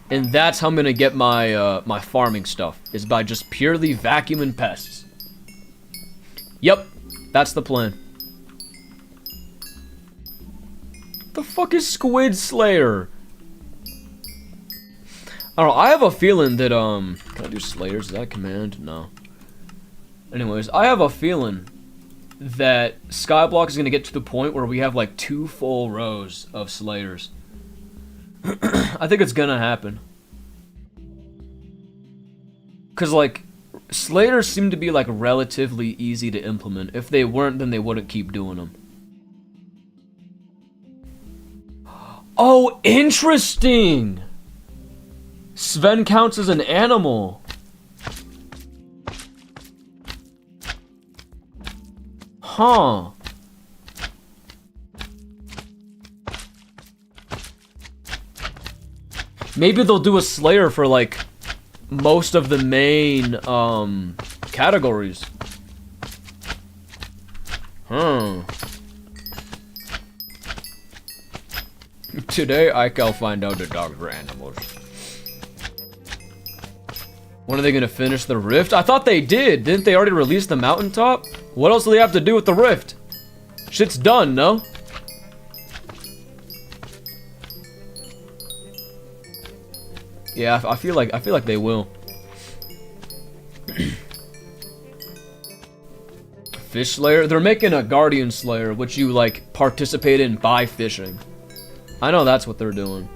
And that's how I'm gonna get my, my farming stuff, is by just purely vacuuming pests. Yep, that's the plan. The fuck is Squid Slayer? I don't know, I have a feeling that, can I do Slayers? Is that a command? No. Anyways, I have a feeling that Skyblock is gonna get to the point where we have like 2 full rows of Slayers. I think it's gonna happen. Cause like, Slayers seem to be like relatively easy to implement. If they weren't, then they wouldn't keep doing them. Oh, interesting! Sven counts as an animal. Huh. Maybe they'll do a Slayer for like most of the main categories. Huh. Today, iKal find out that dogs are animals. When are they gonna finish the rift? I thought they did. Didn't they already release the mountaintop? What else do they have to do with the rift? Shit's done, no? Yeah, I feel like they will. Fish Slayer? They're making a Guardian Slayer, which you like participate in by fishing. I know that's what they're doing.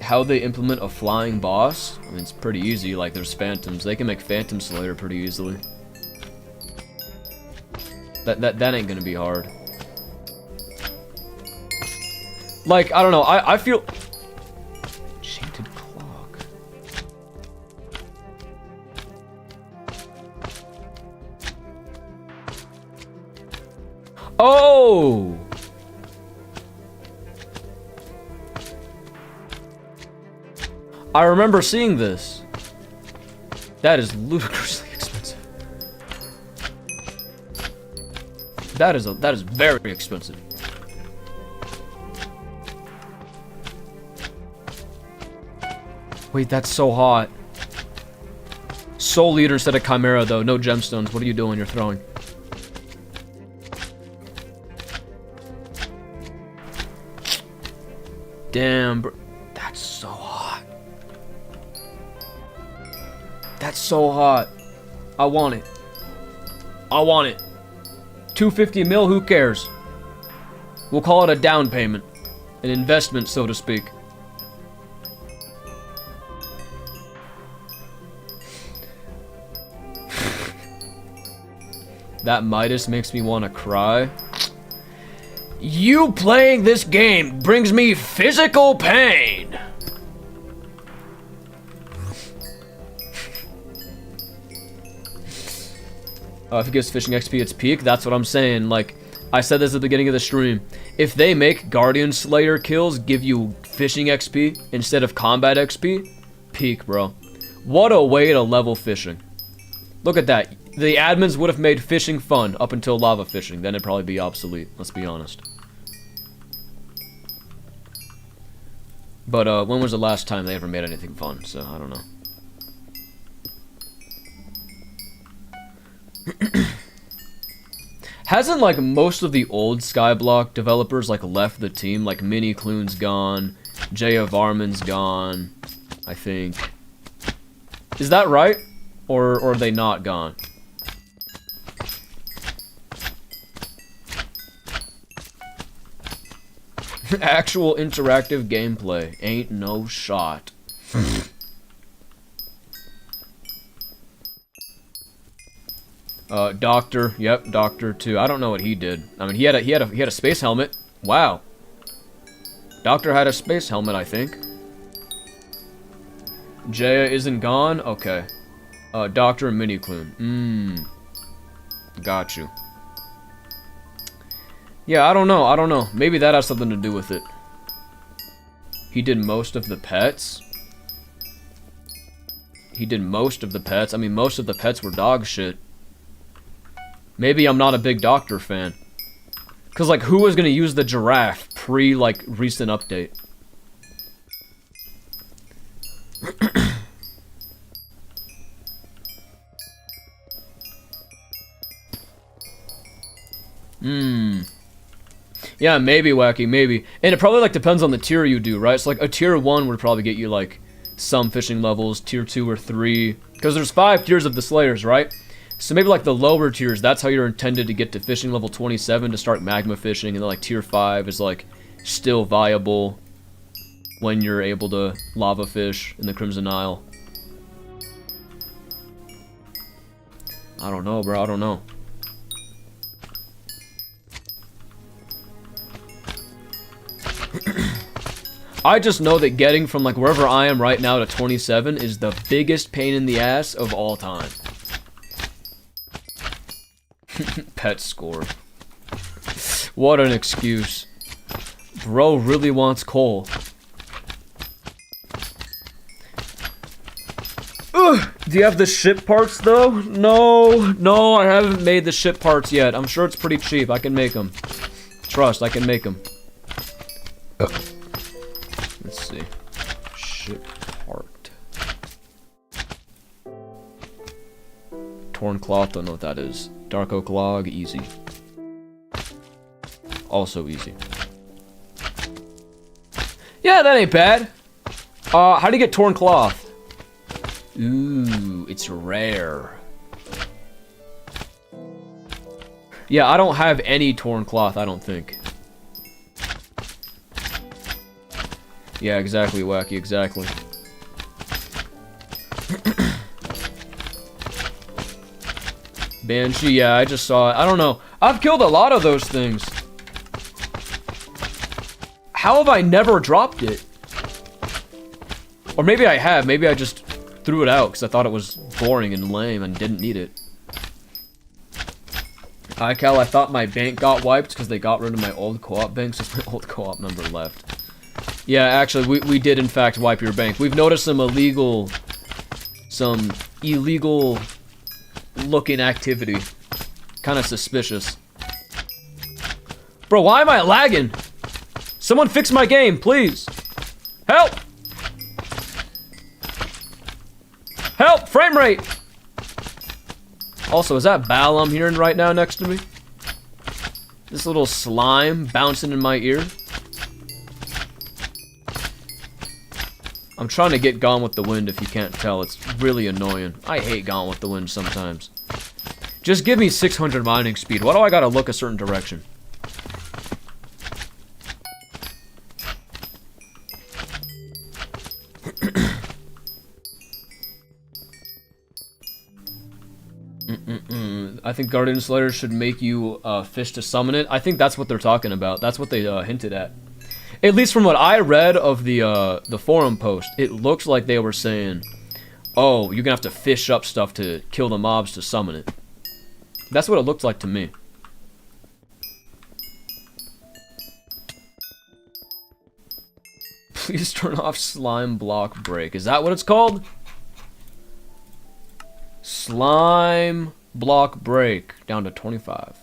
How they implement a flying boss? I mean, it's pretty easy. Like, there's phantoms. They can make Phantom Slayer pretty easily. That ain't gonna be hard. Like, I don't know. I feel... Enchanted clock. Oh! I remember seeing this. That is ludicrously expensive. That is very expensive. Wait, that's so hot. Soul Eater instead of Chimera, though. No gemstones. What are you doing? You're throwing. Damn, bro. That's so hot. That's so hot. I want it. I want it. 250 mil, who cares? We'll call it a down payment. An investment, so to speak. That Midas makes me want to cry. You playing this game brings me physical pain. If it gives fishing XP its peak, that's what I'm saying. Like, I said this at the beginning of the stream. If they make Guardian Slayer kills give you fishing XP instead of combat XP, peak, bro. What a way to level fishing. Look at that. The admins would have made fishing fun up until lava fishing. Then it'd probably be obsolete, let's be honest. But, when was the last time they ever made anything fun? So, I don't know. Hasn't, like, most of the old Skyblock developers, like, left the team? Like, Mini Clune's gone. Jaya Varman's gone. I think. Is that right? Or are they not gone? Actual interactive gameplay. Ain't no shot. Doctor. Yep, Doctor too. I don't know what he did. I mean, he had a space helmet. Wow. Doctor had a space helmet, I think. Jaya isn't gone? Okay. Doctor and Mini Clune. Got you. Yeah, I don't know. Maybe that has something to do with it. He did most of the pets. He did most of the pets. I mean, most of the pets were dog shit. Maybe I'm not a big Doctor fan. Cause like, who was gonna use the giraffe pre like recent update? Yeah, maybe, Wacky, maybe. And it probably, like, depends on the tier you do, right? So, like, a tier 1 would probably get you, like, some fishing levels, tier 2 or 3. Because there's 5 tiers of the Slayers, right? So maybe, like, the lower tiers, that's how you're intended to get to fishing level 27 to start magma fishing. And then, like, tier 5 is, like, still viable when you're able to lava fish in the Crimson Isle. I don't know, bro, I don't know. I just know that getting from like wherever I am right now to 27 is the biggest pain in the ass of all time. Pet score. What an excuse. Bro really wants coal. Ugh, do you have the ship parts though? No, I haven't made the ship parts yet. I'm sure it's pretty cheap. I can make them. Trust, I can make them. Let's see. Ship part. Torn cloth, don't know what that is. Dark oak log, easy. Also easy. Yeah, that ain't bad. How do you get torn cloth? Ooh, it's rare. Yeah, I don't have any torn cloth, I don't think. Yeah, exactly, Wacky, exactly. Banshee, yeah, I just saw it. I don't know. I've killed a lot of those things. How have I never dropped it? Or maybe I have. Maybe I just threw it out because I thought it was boring and lame and didn't need it. iKal, I thought my bank got wiped because they got rid of my old co-op bank, so my old co-op number left. Yeah, actually, we did in fact wipe your bank. We've noticed some illegal looking activity. Kind of suspicious. Bro, why am I lagging? Someone fix my game, please. Help! Help! Frame rate! Also, is that Bal I'm hearing right now next to me? This little slime bouncing in my ear. I'm trying to get Gone with the Wind if you can't tell. It's really annoying. I hate Gone with the Wind sometimes. Just give me 600 mining speed. Why do I gotta look a certain direction? I think Guardian Slayer should make you fish to summon it. I think that's what they're talking about. That's what they hinted at. At least from what I read of the forum post, it looks like they were saying, oh, you're gonna have to fish up stuff to kill the mobs to summon it. That's what it looked like to me. Please turn off slime block break. Is that what it's called? Slime block break down to 25.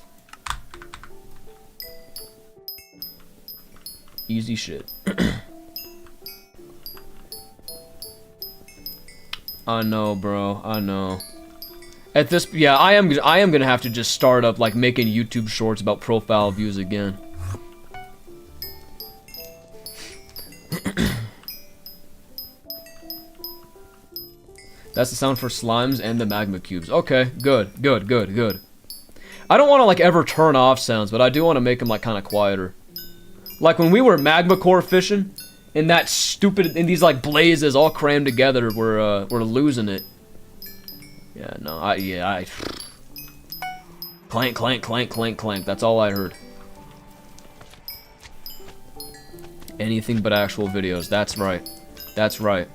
Easy shit. I know, bro. I know. At this, yeah, I am gonna have to just start up like making YouTube shorts about profile views again. That's the sound for slimes and the magma cubes. Okay, good, good, good, good. I don't want to like ever turn off sounds, but I do want to make them like kind of quieter. Like when we were magma core fishing, in that stupid, in these like blazes all crammed together, we're losing it. Yeah, no, I clank, clank, clank, clank, clank. That's all I heard. Anything but actual videos. That's right. That's right.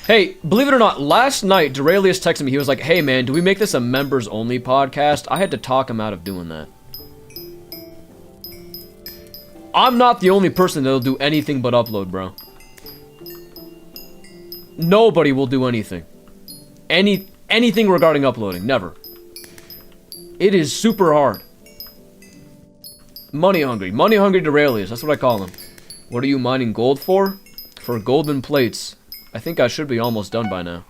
Hey, believe it or not, last night, Duralius texted me. He was like, hey man, do we make this a members-only podcast? I had to talk him out of doing that. I'm not the only person that'll do anything but upload, bro. Nobody will do anything. Anything regarding uploading. Never. It is super hard. Money hungry. Money hungry Duralius. That's what I call him. What are you mining gold for? For golden plates. I think I should be almost done by now.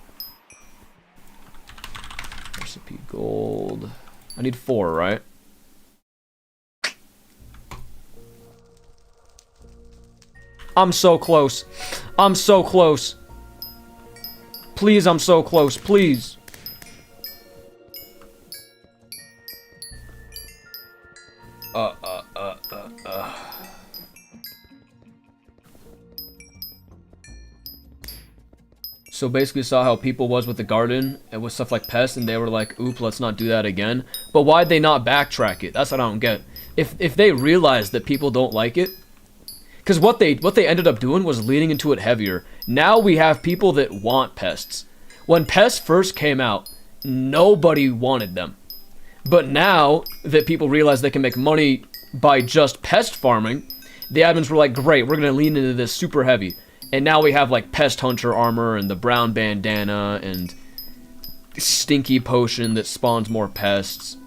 Recipe gold. I need 4, right? I'm so close. I'm so close. Please, I'm so close. Please. So basically saw how people was with the garden and with stuff like pests, and they were like, oop, let's not do that again. But why'd they not backtrack it? That's what I don't get. If they realized that people don't like it, because what they ended up doing was leaning into it heavier. Now we have people that want pests. When pests first came out, nobody wanted them. But now that people realize they can make money by just pest farming, the admins were like, great, we're going to lean into this super heavy. And now we have like Pest Hunter armor and the brown bandana and stinky potion that spawns more pests.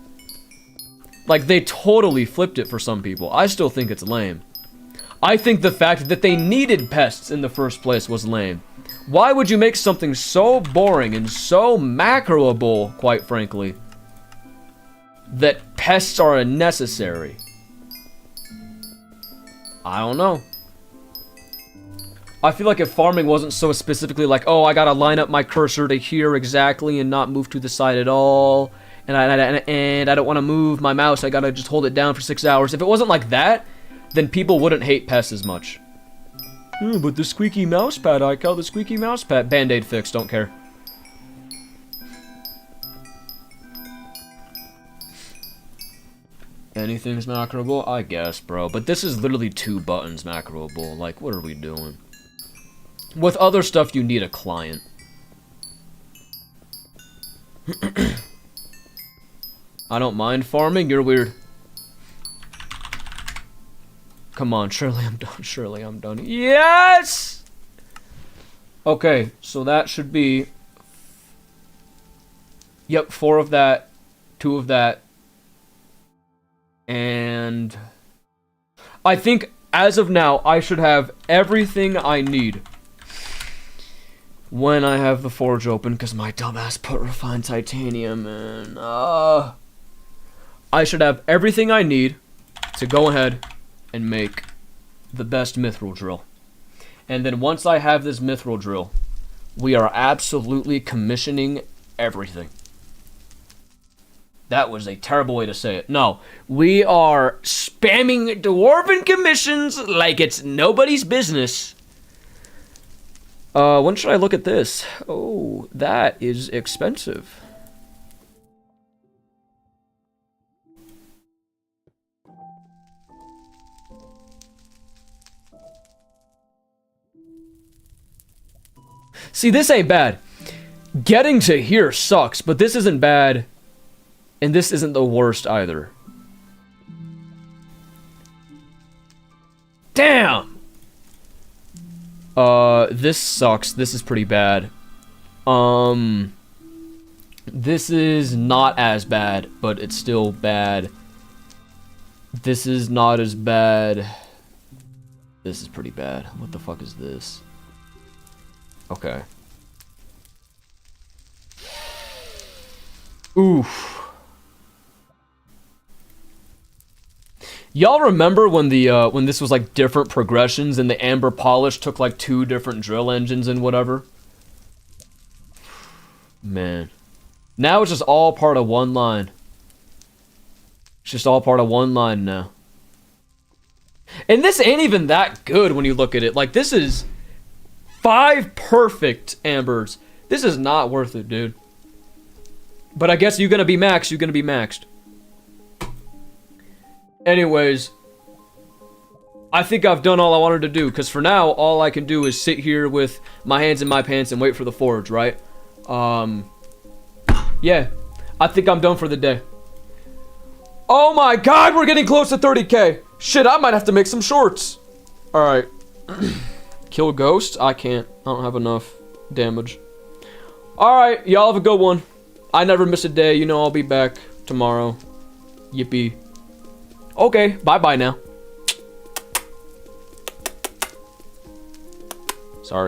Like they totally flipped it for some people. I still think it's lame. I think the fact that they needed pests in the first place was lame. Why would you make something so boring and so macroable, quite frankly, that pests are unnecessary? I don't know. I feel like if farming wasn't so specifically like, oh, I gotta line up my cursor to here exactly and not move to the side at all, and I don't want to move my mouse, I gotta just hold it down for 6 hours. If it wasn't like that, then people wouldn't hate pests as much. But the squeaky mouse pad, I call the squeaky mouse pad. Band-Aid fix, don't care. Anything's macroable? I guess, bro. But this is literally 2 buttons macroable. Like, what are we doing? With other stuff, you need a client. I don't mind farming, you're weird. Come on, surely I'm done, surely I'm done. Yes! Okay, so that should be... Yep, 4 of that, 2 of that. And... I think, as of now, I should have everything I need. when I have the forge open, because my dumbass put refined titanium in. I should have everything I need to go ahead and make the best mithril drill. And then once I have this mithril drill, we are absolutely commissioning everything. That was a terrible way to say it. No, we are spamming dwarven commissions like it's nobody's business. When should I look at this? Oh, that is expensive. See, this ain't bad. Getting to here sucks, but this isn't bad. And this isn't the worst either. Damn! This sucks. This is pretty bad. This is not as bad, but it's still bad. This is not as bad. This is pretty bad. What the fuck is this? Okay. Oof. Y'all remember when the when this was like different progressions and the amber polish took like 2 different drill engines and whatever? Man. Now it's just all part of one line. It's just all part of one line now. And this ain't even that good when you look at it. Like, this is 5 perfect ambers. This is not worth it, dude. But I guess you're gonna be maxed. You're gonna be maxed. Anyways, I think I've done all I wanted to do, because for now, all I can do is sit here with my hands in my pants and wait for the forge, right? Yeah, I think I'm done for the day. Oh my god, we're getting close to 30k. Shit, I might have to make some shorts. Alright. Kill a ghost? I can't. I don't have enough damage. Alright, y'all have a good one. I never miss a day. You know I'll be back tomorrow. Yippee. Okay, bye-bye now.